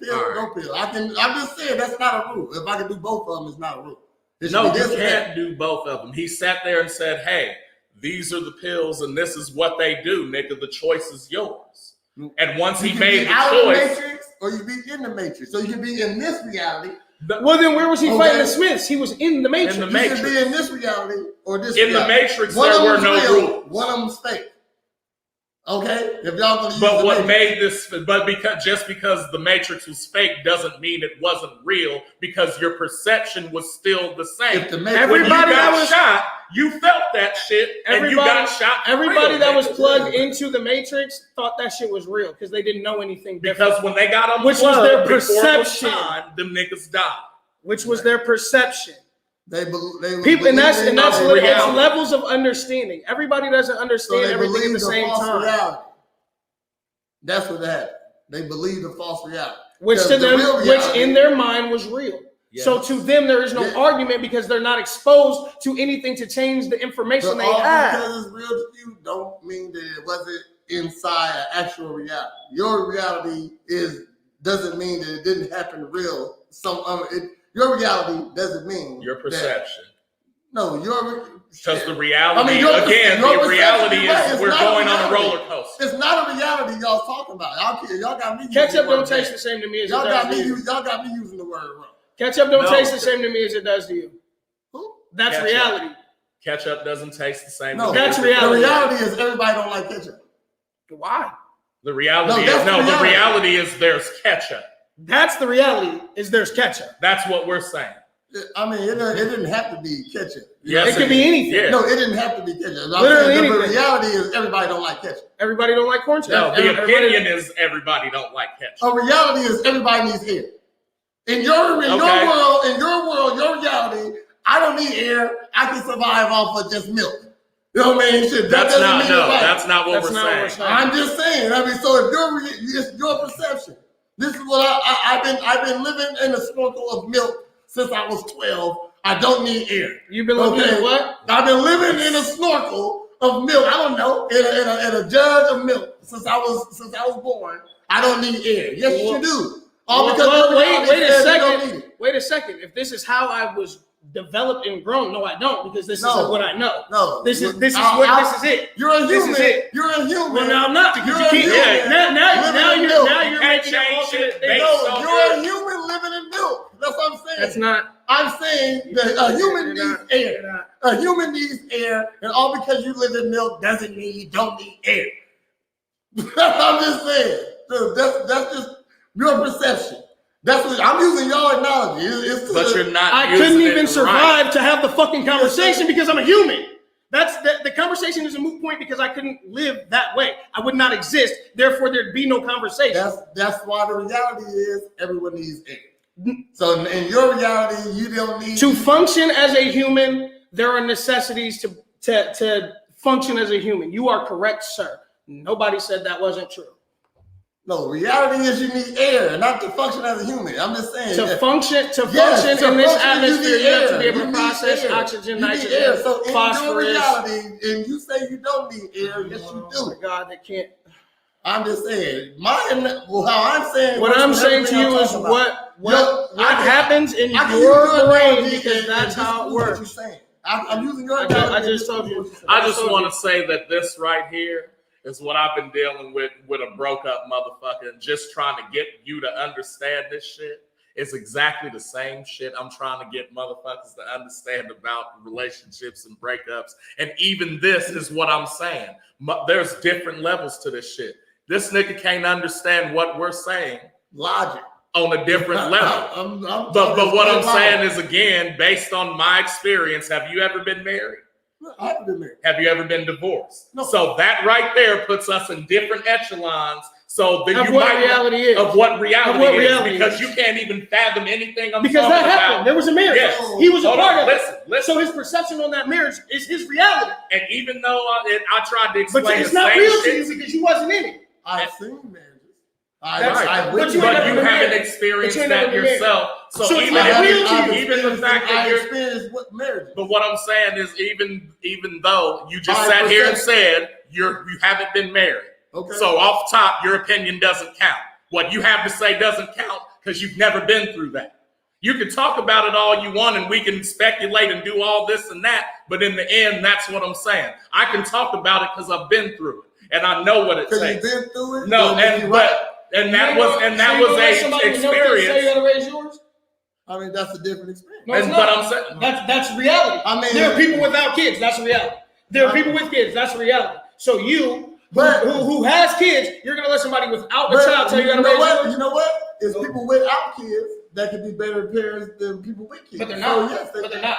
Pill, no pill. I'm just saying that's not a rule. If I can do both of them, it's not a rule. No, you can't do both of them. He sat there and said, "Hey, these are the pills, and this is what they do, nigga. The choice is yours." And once he made the choice, the Matrix, or you be in the Matrix, so you can be in this reality. Well, then where was he fighting the Smiths? He was in the Matrix. You can be in this reality or this. In reality. the Matrix, there were no rules. One of them's fake. Okay, if y'all gonna use But the what Matrix. made this? But because the Matrix was fake doesn't mean it wasn't real. Because your perception was still the same. If the Matrix, When you Everybody that got was- shot, you felt that shit, and you got shot. for Everybody real, that was nigga. plugged into the Matrix thought that shit was real because they didn't know anything different. Because when they got unplugged, Which was their before it was perception. time, them niggas died. Which was their perception. they People, and that's believe it's in reality. levels of understanding. Everybody doesn't so understand they everything at believe the same false time. reality. That's what happened. They believe the false reality. Which Because to the them, real which reality- in their mind was real. Yeah. So to them, there is no Yeah. argument because they're not exposed to anything to change the information But they all have. because it's real to you don't mean that it wasn't inside an actual reality. Your reality doesn't mean that it didn't happen real. Your reality doesn't mean Your that- perception. no, Because the reality, your again, perception, the reality you're right, is it's we're not going on a reality. roller coaster. It's not a reality y'all talking about. Y'all got me. Ketchup using the don't word taste bad. the same to me as it Y'all does got to me. you. Y'all got me using the word wrong. Ketchup don't No. taste the same to me as it does to you. Who? That's Ketchup. reality. Ketchup doesn't taste the same. No, to me that's as it reality. The does. reality is everybody don't like ketchup. Why? The reality No, is that's the the reality. reality is there's ketchup. That's the reality. Is there's ketchup. That's what we're saying. I mean, it didn't have to be ketchup. Yes, It could be anything. Yeah. No, it didn't have to be ketchup. I'm Literally saying the anything. reality is everybody don't like ketchup. Everybody don't like corn No, chips. the Everybody- opinion is everybody don't like ketchup. A reality is everybody needs air. In your Okay. world, your reality, I don't need air. I can survive off of just milk. You know what I mean? Shit, that That's doesn't not mean no. it's right. That's not what That's we're not what saying. we're saying. I'm just saying. I mean, so if it's your perception. This is what I've been living in a snorkel of milk since I was 12. I don't need air. You've been looking Okay. at what? I've been living in a snorkel of milk. I don't know, in a jug of milk since I was born. I don't need air. Yes, you do. All Well, because well, your wait reality a says you don't second. need it. Wait a second. If this is how I was developed and grown, no, I don't, because this No. is what I know. No, This is this is it. You're a This human. is it. You're a human. Well, now I'm not, because You're you a keep human now living in milk. you're can't making an change alternate it thing. based No, on you're a human living in milk. That's what I'm saying. That's not. I'm saying that a human You're needs not. air. You're not. A human needs air, and all because you live in milk doesn't mean you don't need air. I'm just saying. So that's just your perception. That's what I'm using your analogy. But you're not. I using couldn't it even right. survive to have the fucking conversation because I'm a human. That's the conversation is a moot point because I couldn't live that way. I would not exist. Therefore, there'd be no conversation. That's why the reality is everyone needs air. So in your reality, you don't need To function as a human, there are necessities to function as a human. You are correct, sir. Nobody said that wasn't true. No, reality is you need air, not to function as a human. I'm just saying. To function to in this function, atmosphere, need you have to air. be able You to need process air. oxygen, You need nitrogen, air. So in your phosphorus. reality, and you say you don't need air, yes you Oh my do. God, they can't. I'm just saying. How I'm saying. What I'm works with saying to everything you I'm is talking about. what I can- happens in I can use your your brain analogy because and that's how it disprove what you're works. saying. I'm using your I analogy. just and disprove told you. what you're saying. I just want to say that this right here is what I've been dealing with a broke up motherfucker, and just trying to get you to understand this shit. It's exactly the same shit I'm trying to get motherfuckers to understand about relationships and breakups. And even this is what I'm saying. There's different levels to this shit. This nigga can't understand what we're saying Logic. on a different level. I'm But what I'm talking saying is, again, based on my experience, have you ever been married? I haven't been married. Have you ever been divorced? No. So that right there puts us in different echelons. So then Of you what might reality is. of what reality, Of what is, reality because is. you can't even fathom anything I'm Because talking that happened. about. There was a marriage. Yes. He was a Hold part on, of it. listen. So his perception on that marriage is his reality. And even though I tried to But explain it's the not same real to shit, you because you wasn't in it. I've seen marriages. That's I've right. witnessed But but never you been haven't married. experienced But you that never been married. yourself. So So it's even not real to you. even the fact that I you're experienced what marriage. but what I'm saying is even though you just My sat here and perception. said you haven't been married. Okay. So off top, your opinion doesn't count. What you have to say doesn't count because you've never been through that. You can talk about it all you want and we can speculate and do all this and that, but in the end, that's what I'm saying. I can talk about it because I've been through it and I know what it Because takes. you've been through it. No, then and you're but right. and that You was know- and that so you was gonna let a somebody who never did say you experience. gotta raise yours? I mean, that's a different experience. No, it's And not. but I'm saying That's reality. I mean- there are people without kids. That's reality. There are people with kids. That's reality. So you But who has kids, you're gonna let somebody without a child tell you how to know raise what? yours? You know what? It's people without kids that can be better parents than people with kids. But they're not. So, yes, But they're not.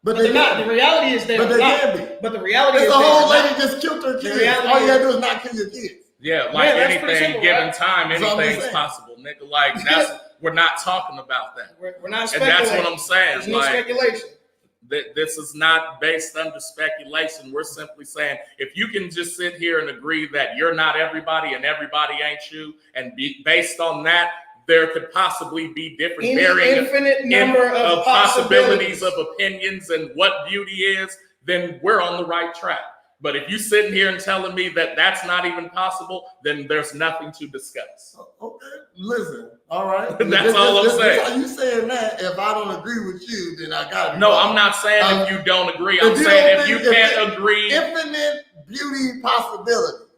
But They're not. The reality is they're But they not. can be. But the reality It's is a whole they're lady not. just killed her kids. reality All you gotta is- do is not kill your kids. Yeah, like Man, that's pretty anything, simple, given right? time, That's all I'm anything's saying. possible, nigga. Like we're not talking about that. We're not And speculating. that's what I'm saying. There's no Like, speculation. this is not based under speculation. We're simply saying if you can just sit here and agree that you're not everybody and everybody ain't you, and based on that, there could possibly be different Any varying infinite number of possibilities of opinions and what beauty is, then we're on the right track. But if you sitting here and telling me that that's not even possible, then there's nothing to discuss. Okay, listen. All right. That's all I'm saying. How you saying that? If I don't agree with you, then I got it. No, I'm not saying if you don't agree. I'm if you saying don't if you think- can't agree. Infinite beauty possibilities.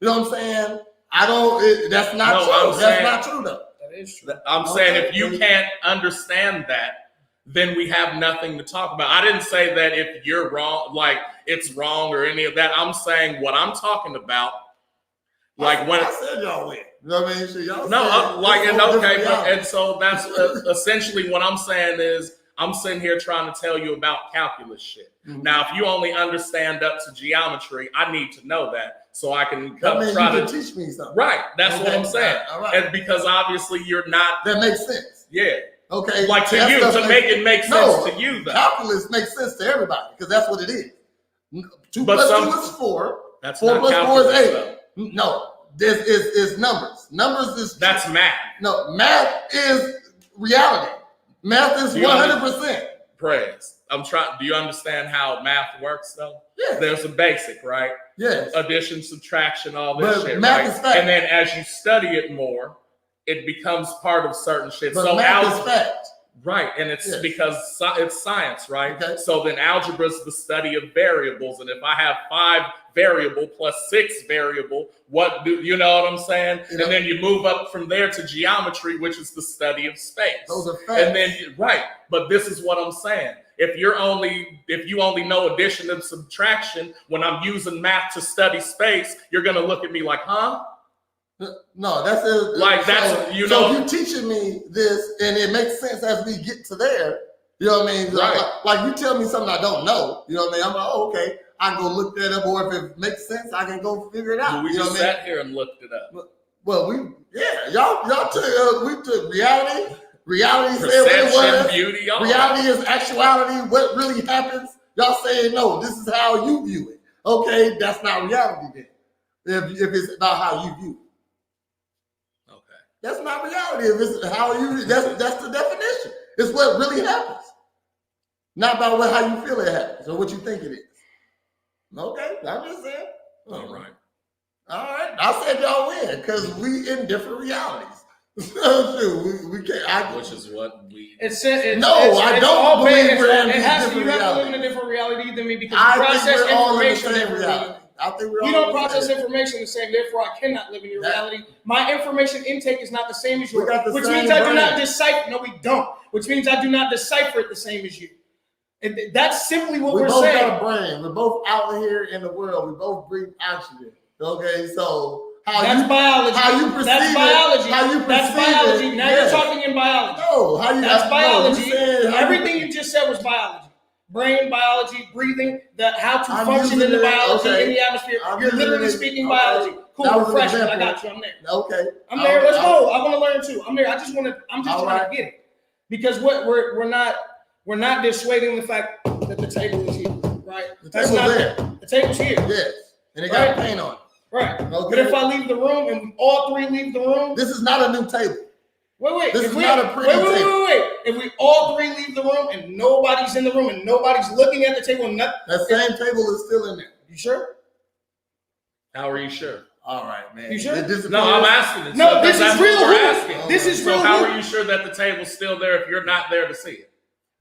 You know what I'm saying? I don't. That's not No, true. I'm That's saying- not true though. That is true. I'm saying if you can't understand that, then we have nothing to talk about. I didn't say that if you're wrong, like it's wrong or any of that. I'm saying what I'm talking about. Like when I said y'all win. You know what I mean? So y'all no, said like it's and all okay, different but, reality. and so that's essentially what I'm saying is I'm sitting here trying to tell you about calculus shit. Mhm. Now, if you only understand up to geometry, I need to know that so I can That means try you to can teach me something. right. That's what Okay, I'm saying, all right. and because obviously you're not, That makes sense. yeah, Okay. like to that you stuff to make it make sense No, to you though. calculus makes sense to everybody because that's what it is. 2 But plus some- 2 is 4. That's 4 not plus 4 calculus. is 8. Though. No, this is numbers. Numbers is That's math. no math is reality. Math is Do you 100%. Praise. I'm trying. Do you understand how math works though? Yes. There's a basic, right? Yes. Addition, subtraction, all this But shit, math right? is fact. And then as you study it more, it becomes part of certain shit. But So math is fact. right, and it's Yes. because it's science, right? Okay. So then algebra is the study of variables, and if I have 5 variable plus 6 variable, what do you know what I'm saying? You know- And then you move up from there to geometry, which is the study of space. Those are facts. And then right, but this is what I'm saying. If you only know addition and subtraction, when I'm using math to study space, you're gonna look at me like, huh? No, that's it. Like, that's- you know- So you teaching me this, and it makes sense as we get to there. You know what I mean? Right. Like you tell me something I don't know. You know what I mean? I'm like, oh, okay. I can go look that up, or if it makes sense, I can go figure it out. We you know just what I mean? sat here and looked it up. Well, y'all took we took reality. Reality said what it Perception, was. beauty, all that. Reality is actuality. What really happens? Y'all saying no. This is how you view it. Okay, that's not reality then. If it's about how you view it. Okay. That's not reality. If it's how you, that's the definition. It's what really happens, not about how you feel it happens or what you think it is. Okay, I'm just saying. All right. All right. I said y'all win because we in different realities. So shoot, we can't. Which is what we. I I don't all believe based- we're in it these has to, different you have to live in a realities. different reality than me because I you think process we're all in the information same differently. reality. I think we're all You don't in the process same. information the same, therefore I cannot live in your That- reality. My information intake is not the same as We yours, got the which same means I do not brain. decipher. No, we don't. Which means I do not decipher it the same as you. And that's simply what We we're both saying. got a brain. We're both out here in the world. We both breathe oxygen. Okay, so That's biology. how you perceive That's it- biology. how you That's perceive biology. it, Now yes. you're talking in biology. No, how you? That's no, biology. you said how Everything you just said was biology. Brain biology, breathing, how to I'm function in using the it, biology, okay. in the atmosphere. I'm You're using literally it, speaking okay. biology. Cool, That was an refreshing. I example. got you. I'm there. Okay, I'm there. Let's go. I want to learn too. I'm there. I'm just All trying right. to get it. Because what we're not dissuading the fact that the table is here, right? The That's table's not there. the table's here. Yes, and it got Right. paint on it. Right. Okay. But if I leave the room and we all three leave the room, This is not a new table. wait. This If is we, not a pretty table. wait. If we all three leave the room and nobody's in the room and nobody's looking at the table, nothing. That same table is still in there. You sure? How are you sure? All right, man. You sure? It disappears. No, I'm asking it. No, So this that's is what real we're hoop. asking. This is So real how hoop. are you sure that the table's still there if you're not there to see it?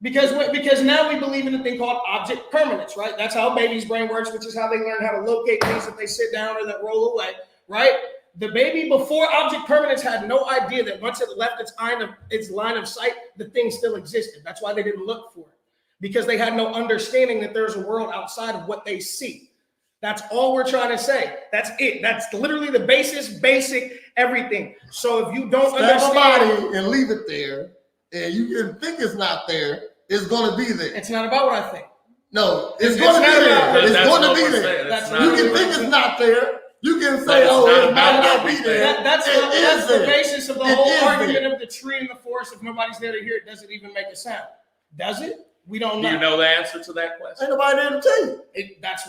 Because now we believe in a thing called object permanence, right? That's how a baby's brain works, which is how they learn how to locate things if they sit down or that roll away, right? The baby before object permanence had no idea that once it left its line of sight, the thing still existed. That's why they didn't look for it, because they had no understanding that there's a world outside of what they see. That's all we're trying to say. That's it. That's literally the basic everything. So if you don't Stab a understand, body and leave it there, and you can think it's not there, it's going to be there. it's not about what I think. No, it's It's going to not be about- there. It's That's going to what be we're there. saying. That's It's not You not- can what think we're it's not there. You can say, It's oh, not it might about not be everything. there. That's It is the there. basis of the It whole is argument there. of the tree in the forest. If nobody's there to hear it, does it even make a sound? Does it? We don't Do know. you know the answer to that question? Ain't nobody there to tell you. That's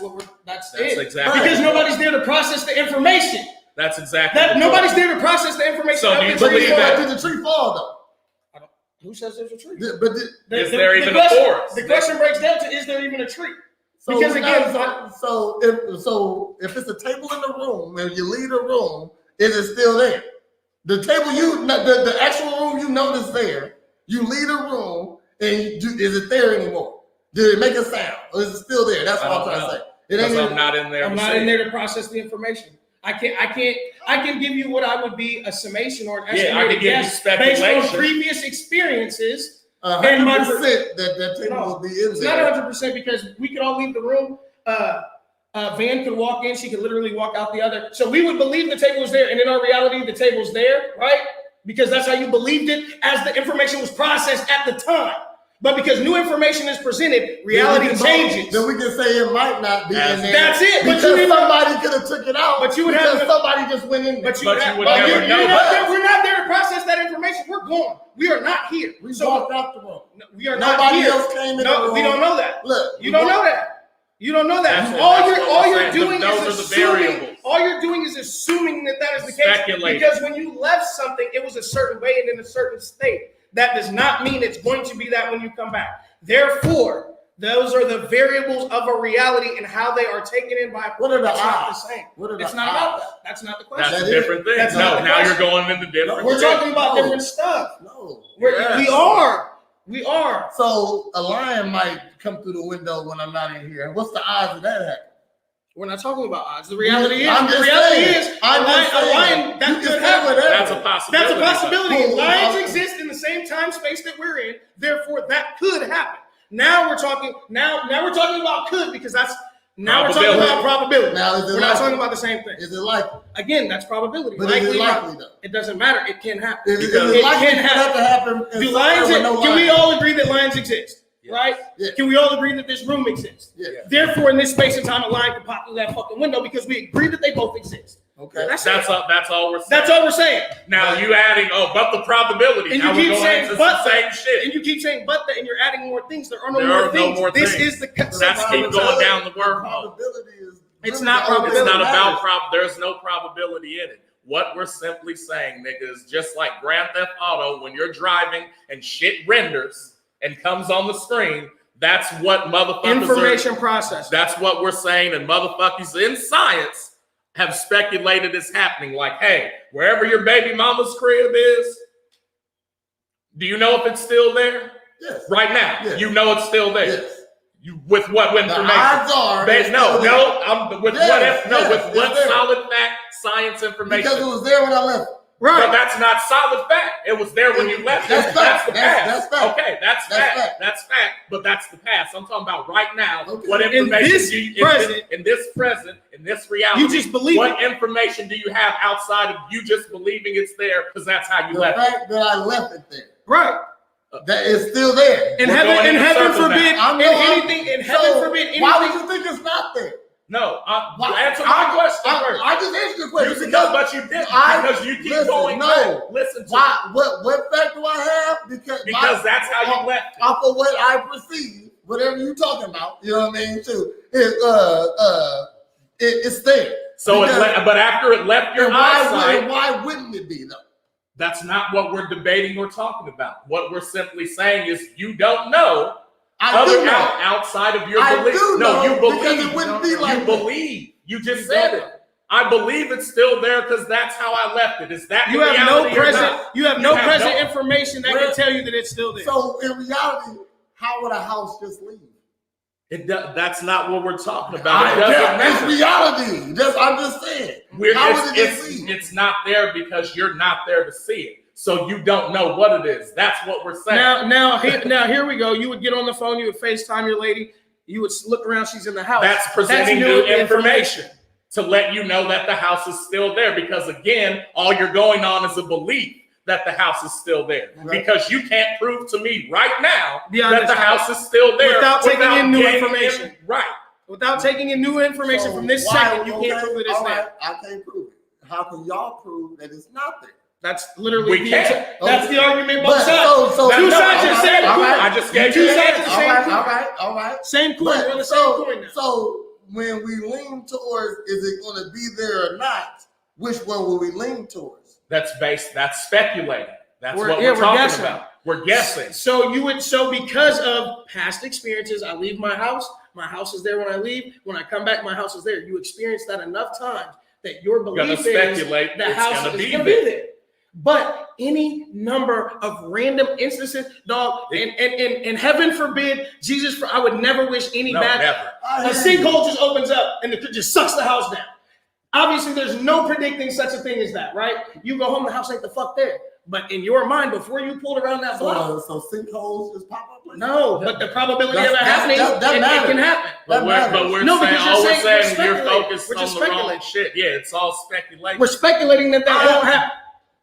That's it. exactly Because nobody's there to process the information. That's exactly That the nobody's point. there to process the information. So of do you the But tree. believe that? did the tree fall though? Who says there's a tree? But Is there even a question, forest? The question breaks down to: is there even a tree? so Because again, so if it's a table in the room and you leave the room, is it still there? The table the actual room you notice there, you leave the room and is it there anymore? Did it make a sound? Or is it still there? That's what I'm trying to say. It ain't Because I'm not in there. I'm to not see in it. there to process the information. I can give you what I would be a summation or an Yeah, I estimated can give you guess based speculation. on previous experiences. 100% that table No, will be in It's not there. 100% because we could all leave the room. Van could walk in, she could literally walk out the other. So we would believe the table was there, and in our reality, the table's there, right? Because that's how you believed it as the information was processed at the time. But because new information is presented, reality changes. Then we can say it might not be in there. That's it. But Because you somebody could have took it out. But you would because have- somebody just went in there. But you But would, you would well, never know. we're not there to process that information. We're gone. We are not here. We So walked out the room. we are not Nobody here. else came in No, the room. we don't know that. Look, You don't know that. You don't know that. That's All what you're we're saying. doing Those is are the assuming. variables. All you're doing is assuming that is the case. Speculating. Because when you left something, it was a certain way and in a certain state. That does not mean it's going to be that when you come back. Therefore, those are the variables of a reality and how they are taken in by. What are the It's not odds? the same. What are the It's not about odds? that. That's not the question. That's a That is- different thing. that's No, not the now you're question. going into different. We're talking about No. different stuff. No. We are. We are. So a lion might come through the window when I'm not in here. What's the odds of that happening? We're not talking about odds. The reality is, I'm the just reality saying. is, I'm a just saying. lion that You can could say happen. whatever. That's a possibility. That's a possibility. Well, Lions well, exist in the same time space that we're in. Therefore, that could happen. Now we're talking. Now we're talking about could because that's now we're talking Probability. about probability. Now, is it We're not likely? talking about the same thing. Is it likely? Again, that's probability. But is it Likely, likely not. though? It doesn't matter. It can happen. Is Because it it likely can for that to happen? in Do somewhere lions? with no Can we lions? all agree that lions exist? Yes. Right? Yeah. Can we all agree that this room exists? Yeah. Therefore, in this space and time, a lion can pop through that fucking window because we agree that they both exist. Okay. That's That's it. all. That's all we're saying. That's all we're saying. Now you adding, but the probability. And now you we're keep going saying into but the same that, shit. and you keep saying but that, and you're adding more things. There are no There more are no things. more This things. is the That's keep going down the wormhole. Probability is. It's really not the only It's probability. thing not that about matters. There's no probability in it. What we're simply saying, nigga, is just like Grand Theft Auto, when you're driving and shit renders and comes on the screen, that's what motherfuckers Information processing. That's what we're saying, and motherfuckers in science have speculated is happening. Like, hey, wherever your baby mama's crib is, do you know if it's still there? Yes. Right now, Yes. you know it's still there. Yes. You with what The information? odds are. it's still there. I'm with Yes, what? No, yes, with it's what there. solid fact, science information? Because it was there when I left. But Right. that's not solid fact. It was there when you left. That's fact. the That's- past. that's fact. Okay, that's That's fact. fact. That's fact. But that's the past. I'm talking about right now. Okay. What In information this do you present- in this present, in this reality? You just believe What it. information do you have outside of you just believing it's there because that's how you The left it? fact that I left it there. Right. That is still there. In We're heaven, going in in a heaven circle forbid, now. in anything, in heaven So, forbid, anything. why would you think it's not there? No, Why- answer my question first. I just answered the question. You because but you didn't I- because you keep listen, going no. back. Listen to why? What fact do I have? Because that's how you left it. Off of what I perceive, whatever you talking about, you know what I mean? Too, it's there. So, Because- but after it left your and eyesight, why wouldn't it be though? that's not what we're debating or talking about. What we're simply saying is you don't know I do know. outside of your I belief. do No, know you because believe. it wouldn't be like you that. believe. You just You said don't it. I believe it's still there because that's how I left it. Is that You the have no reality or present. not? You have no have present no- information that Where- can tell you that it's still there. So in reality, how would a house just leave? That's not what we're talking about. It doesn't That's matter. reality. I'm just saying. How would it just leave? It's not there because you're not there to see it. So you don't know what it is. That's what we're saying. Now, here we go. You would get on the phone. You would FaceTime your lady. you would look around, she's in the house. That's presenting new information to let you know that the house is still there. Because again, all you're going on is a belief that the house is still there. Right. Because you can't prove to me right now Beyond that the this house is still there without taking in new gaining information. Right. Without taking in new information from this second, you can't prove it is there. I can't prove it. How can y'all prove that it's not there? That's literally We can't. That's the argument both But, sides. so Two no, sides of the same all coin. right. I just gave Two you the sides of the answer. same coin. All right. Same coin. But We're on the same coin now. So when we lean towards, is it going to be there or not? Which one will we lean towards? That's speculating. That's what we're we're talking guessing. about. We're guessing. So because of past experiences, I leave my house is there when I leave. When I come back, my house is there. You experience that enough times that your belief is speculate the it's house gonna is be going to be there. But any number of random instances, dog, and heaven forbid, I would never wish any bad. Never. A sinkhole just opens up and it just sucks the house down. Obviously, there's no predicting such a thing as that, right? You go home, the house ain't the fuck there. But in your mind, before you pulled around that block, So sinkholes just pop up? no, but the probability of it That- happening, that it can happen. But we're No, saying, because all you're we're saying saying we're you're speculating. focused We're on just the wrong speculating. shit. Yeah, it's all speculation. We're speculating that won't happen,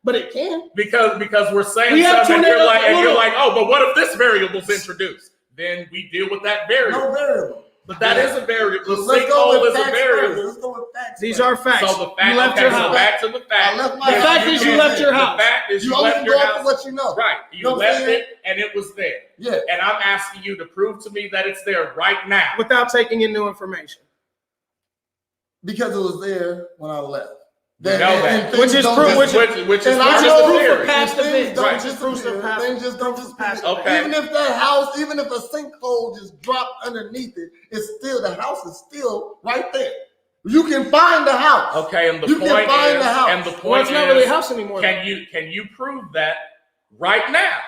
but it can. Because we're saying We have something and tornadoes. you're like, oh, but what if this variable's introduced? Then we deal with that variable. No variable. But that is a variable. The Let's go sinkhole with is a facts variable. first. Let's go with facts These first. are facts. So the fact, You left okay, your so house. back to the fact. I left my The house. fact is you left your house. The fact is You you only left go your off house. of what you know. Right. You know what I'm left saying? it and it was there. Yeah. And I'm asking you to prove to me that it's there right now. Without taking in new information. Because it was there when I left. We know that. Which is proof. Which is And I proof know of that past things events. don't Right. just Proofs of disappear. past. Things just don't proofs of disappear. past Okay. Even if that house, even if a sinkhole just dropped underneath it, it's still, the house is still right there. You can find the house. Okay, and the You can point find is, the house. and the Well, point it's not really a is, house anymore. can you prove that right now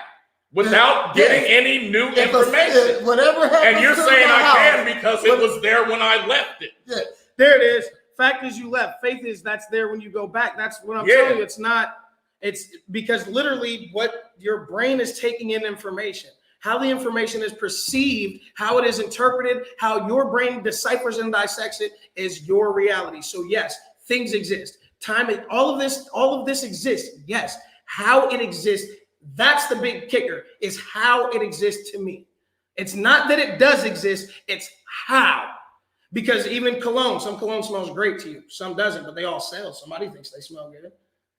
without getting any new If information? whatever happens And you're to saying the I house, can because it was there when I left it. Yeah. There it is. Fact is you left. Faith is that's there when you go back. That's what I'm Yeah. telling you. It's not. It's because literally what your brain is taking in information, how the information is perceived, how it is interpreted, how your brain deciphers and dissects it is your reality. So yes, things exist. All of this exists. Yes. How it exists, that's the big kicker, is how it exists to me. It's not that it does exist, it's how. Because even cologne, some cologne smells great to you, some doesn't, but they all sell. Somebody thinks they smell good.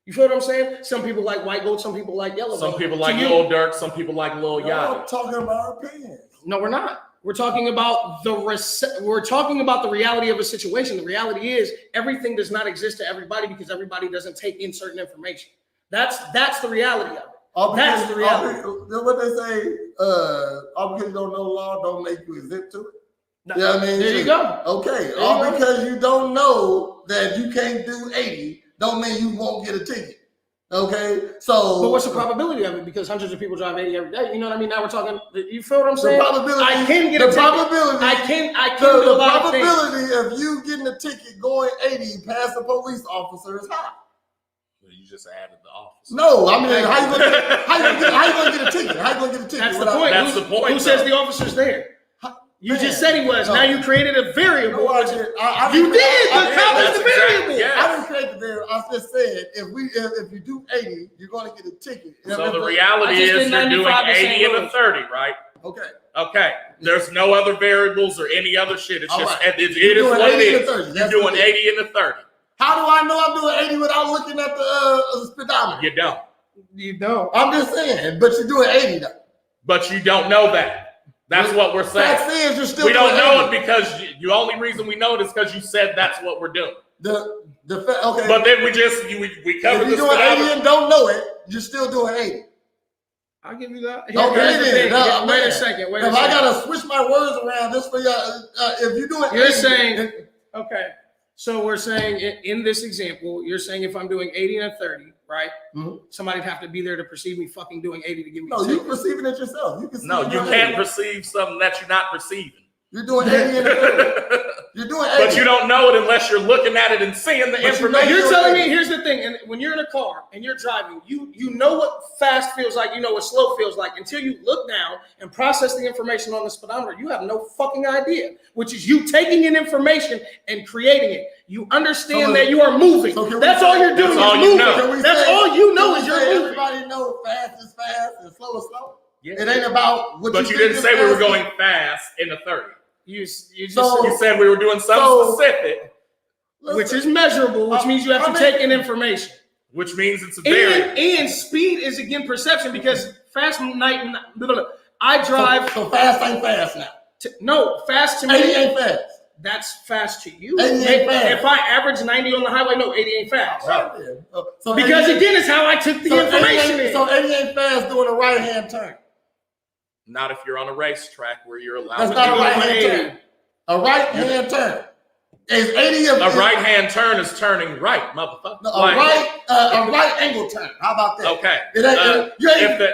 You feel what I'm saying? Some people like white gold, some people like yellow gold. Some people like To you- Lil Durk, some people like Lil Y'all Yachty. talking about our opinions. No, we're not. We're talking about the reality of a situation. The reality is everything does not exist to everybody because everybody doesn't take in certain information. That's the reality of it. That's the reality. What they say, all because you don't know law don't make you exempt to it. No, Yeah, I mean, there you go. Okay, There all you go. because you don't know that you can't do 80, don't mean you won't get a ticket. Okay, so But what's the probability of it? Because hundreds of people drive 80 every day. You know what I mean? Now we're talking. You feel what I'm the saying? probability? I can get the a ticket. probability. I can the do a lot of things. probability of you getting a ticket going 80 past a police officer is high. You just added the office. No, I mean, how you gonna get a ticket? How you gonna get a ticket? That's the without- point. That's the point, Who says though. the officer's there? You Man, just said he was. no. Now you created a variable. No, I didn't. I You didn't- did. I The didn't. cop is That's the exactly- variable. yeah. I didn't create the variable. I just said if you do 80, you're going to get a ticket. So the I reality just is did you're doing 95% 80 and a rules. 30, right? Okay. Okay. There's no other variables or any other shit. It's All just right. it You're is doing what it 80 and is. 30. You're That's doing what it is. 80 and a 30. How do I know I'm doing 80 without looking at the speedometer? You don't. You don't. I'm just saying, but you're doing 80 though. But you don't know that. That's what we're saying. Fact is, you're still We don't doing know 80. it because the only reason we know it is because you said that's what we're doing. Okay. But then we covered if you're the doing 80 speedometer. and don't know it, you're still doing 80. I'll give you that. Okay, Here's the then. thing. No, Wait man. a second. If I gotta switch my words around just for y'all, if you're doing You're 80, saying, okay. So we're saying in this example, you're saying if I'm doing 80 and a 30, right? Mhm. Somebody'd have to be there to perceive me fucking doing 80 to give me no, a you're ticket. perceiving it yourself. You can see No, it you on can't 80. perceive something that you're not perceiving. You're doing 80 in the 30. You're doing 80. But you don't know it unless you're looking at it and seeing the information. You're telling me, here's the thing, and when you're in a car and you're driving, you know what fast feels like, you know what slow feels like. Until you look down and process the information on the speedometer, you have no fucking idea, which is you taking in information and creating it. You understand that you are moving. That's all you're doing is moving. That's all you know is you're moving. Everybody know fast is fast and slow is slow. Yeah. It ain't about what But you didn't say we were going fast in the 30. You just You said we were doing something specific. which is measurable, which means you have to take in information. Which means it's a variable. And speed is again perception because fast I drive. So fast ain't fast now. No, fast to me. 80 ain't fast. That's fast to you. 80 ain't fast. If I average 90 on the highway, no, 80 ain't fast. Right. So Because 80 again, it's how I took the information in. So 80 ain't fast doing a right hand turn. Not if you're on a racetrack where you're allowed That's to not a do right hand turn. A right hand turn is 80 of a right hand turn is turning right, motherfucker. No, a right angle turn. How about that? Okay. It ain't, you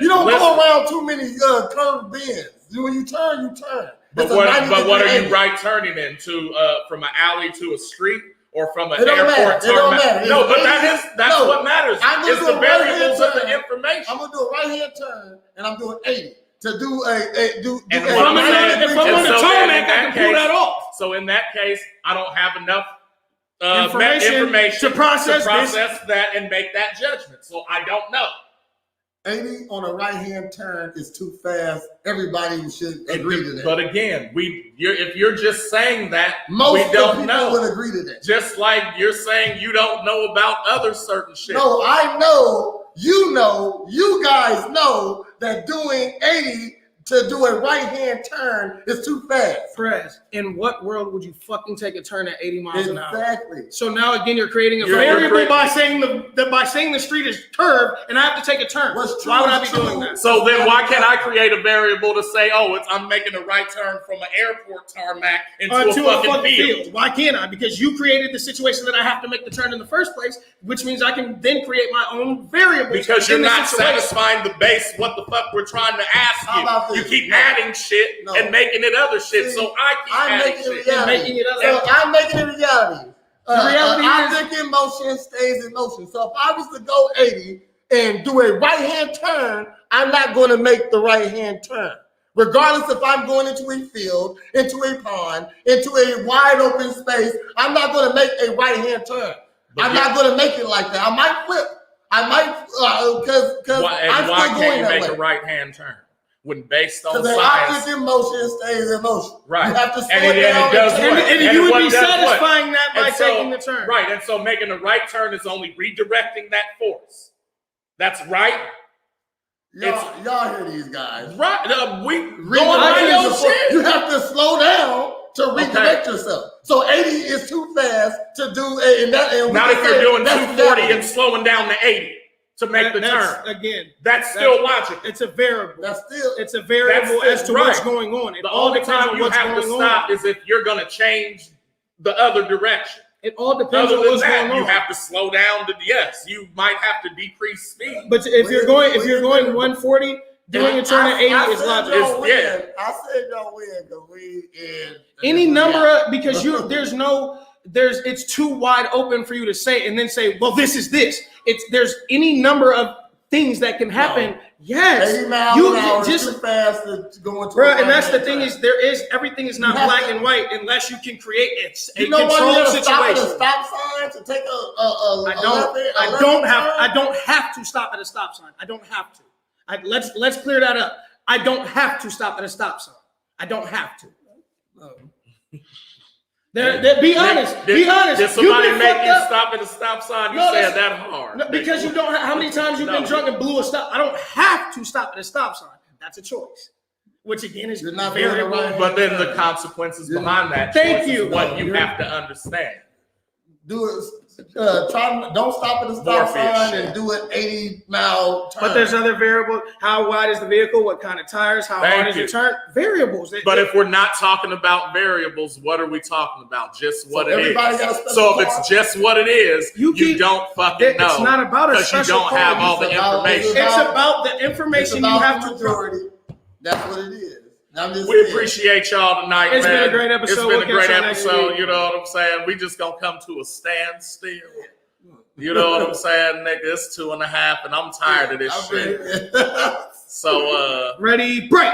don't listen, go around too many curved bends. When you turn, you turn. But what are you right turning into? From an alley to a street, or from an airport to a matter. No, but that's what matters. It's the variables of the information. I'm gonna do a right hand turn, and I'm doing 80 to do if I'm on the tarmac, I can pull that off. So in that case, I don't have enough information to process that and make that judgment. So I don't know. 80 on a right hand turn is too fast. Everybody should agree to that. But again, if you're just saying that, most we don't people know. would agree to that. Just like you're saying you don't know about other certain shit. No, I know, you guys know that doing 80 to do a right hand turn is too fast. Prez, in what world would you fucking take a turn at 80 miles an hour? Exactly. So now again, you're creating a variable by saying the street is curved and I have to take a turn. Why would I be doing that? So then why can't I create a variable to say, I'm making a right turn from an airport tarmac into a fucking field? Why can't I? Because you created the situation that I have to make the turn in the first place, which means I can then create my own variable. Because you're not satisfying the base what the fuck we're trying to ask you. You keep adding shit and making it other shit. So I keep adding shit and making it other. I'm making it reality. The reality I think in motion stays in motion. So if I was to go 80 and do a right hand turn, I'm not going to make the right hand turn. Regardless if I'm going into a field, into a pond, into a wide open space, I'm not going to make a right hand turn. I'm not going to make it like that. I might flip. I might because I'm why still can't going you that make way. a right hand turn? When based on Because science, object in motion stays in motion. Right. You have to slow And it down. it does what? And you would be satisfying that by taking the turn. Right. And so making a right turn is only redirecting that force. That's right. Y'all hear these guys. Right. Shit. You have to slow down to redirect yourself. So 80 is too fast to do not if you're doing 240 and slowing down to 80 to make the turn. Again, that's still logical. It's a variable. It's a variable as to what's going on. The only time you have to stop is if you're going to change the other direction. It all depends on what's going on. You have to slow down. You might have to decrease speed. But if you're going 140, doing a turn at 80 is logical. I said y'all win because we in any number because it's too wide open for you to say and then say, well, this is this. There's any number of things that can happen. No. Yes, 80 miles an hour is too fast to go into. Bro, and that's the thing everything is not black and white unless you can create a controlled situation. Stop at a stop sign to take I don't have to stop at a stop sign. I don't have to. Let's clear that up. I don't have to stop at a stop sign. I don't have to. Be honest. Did somebody make you stop at a stop sign? You said that hard. No, because you don't. How many times you've been drunk and blew a stop? I don't have to stop at a stop sign. That's a choice. Which again is not very right. But then the consequences behind that. Thank you. Is what you have to understand. Do it. Don't stop at the stop sign and do an 80-mile turn. But there's other variables. How wide is the vehicle? What kind of tires? How hard is your turn? Variables. But if we're not talking about variables, what are we talking about? Just what it is. So if it's just what it is, you don't fucking know. It's not about a special because you don't have all the information. It's about the information you have to. Majority. That's what it is. I'm just We saying. appreciate y'all tonight, It's man. been a great episode. It's We'll been a great catch y'all next episode. week. You know what I'm saying? We just gonna come to a standstill. You know what I'm saying, nigga? It's 2.5, and I'm tired of this shit. So, Ready, break.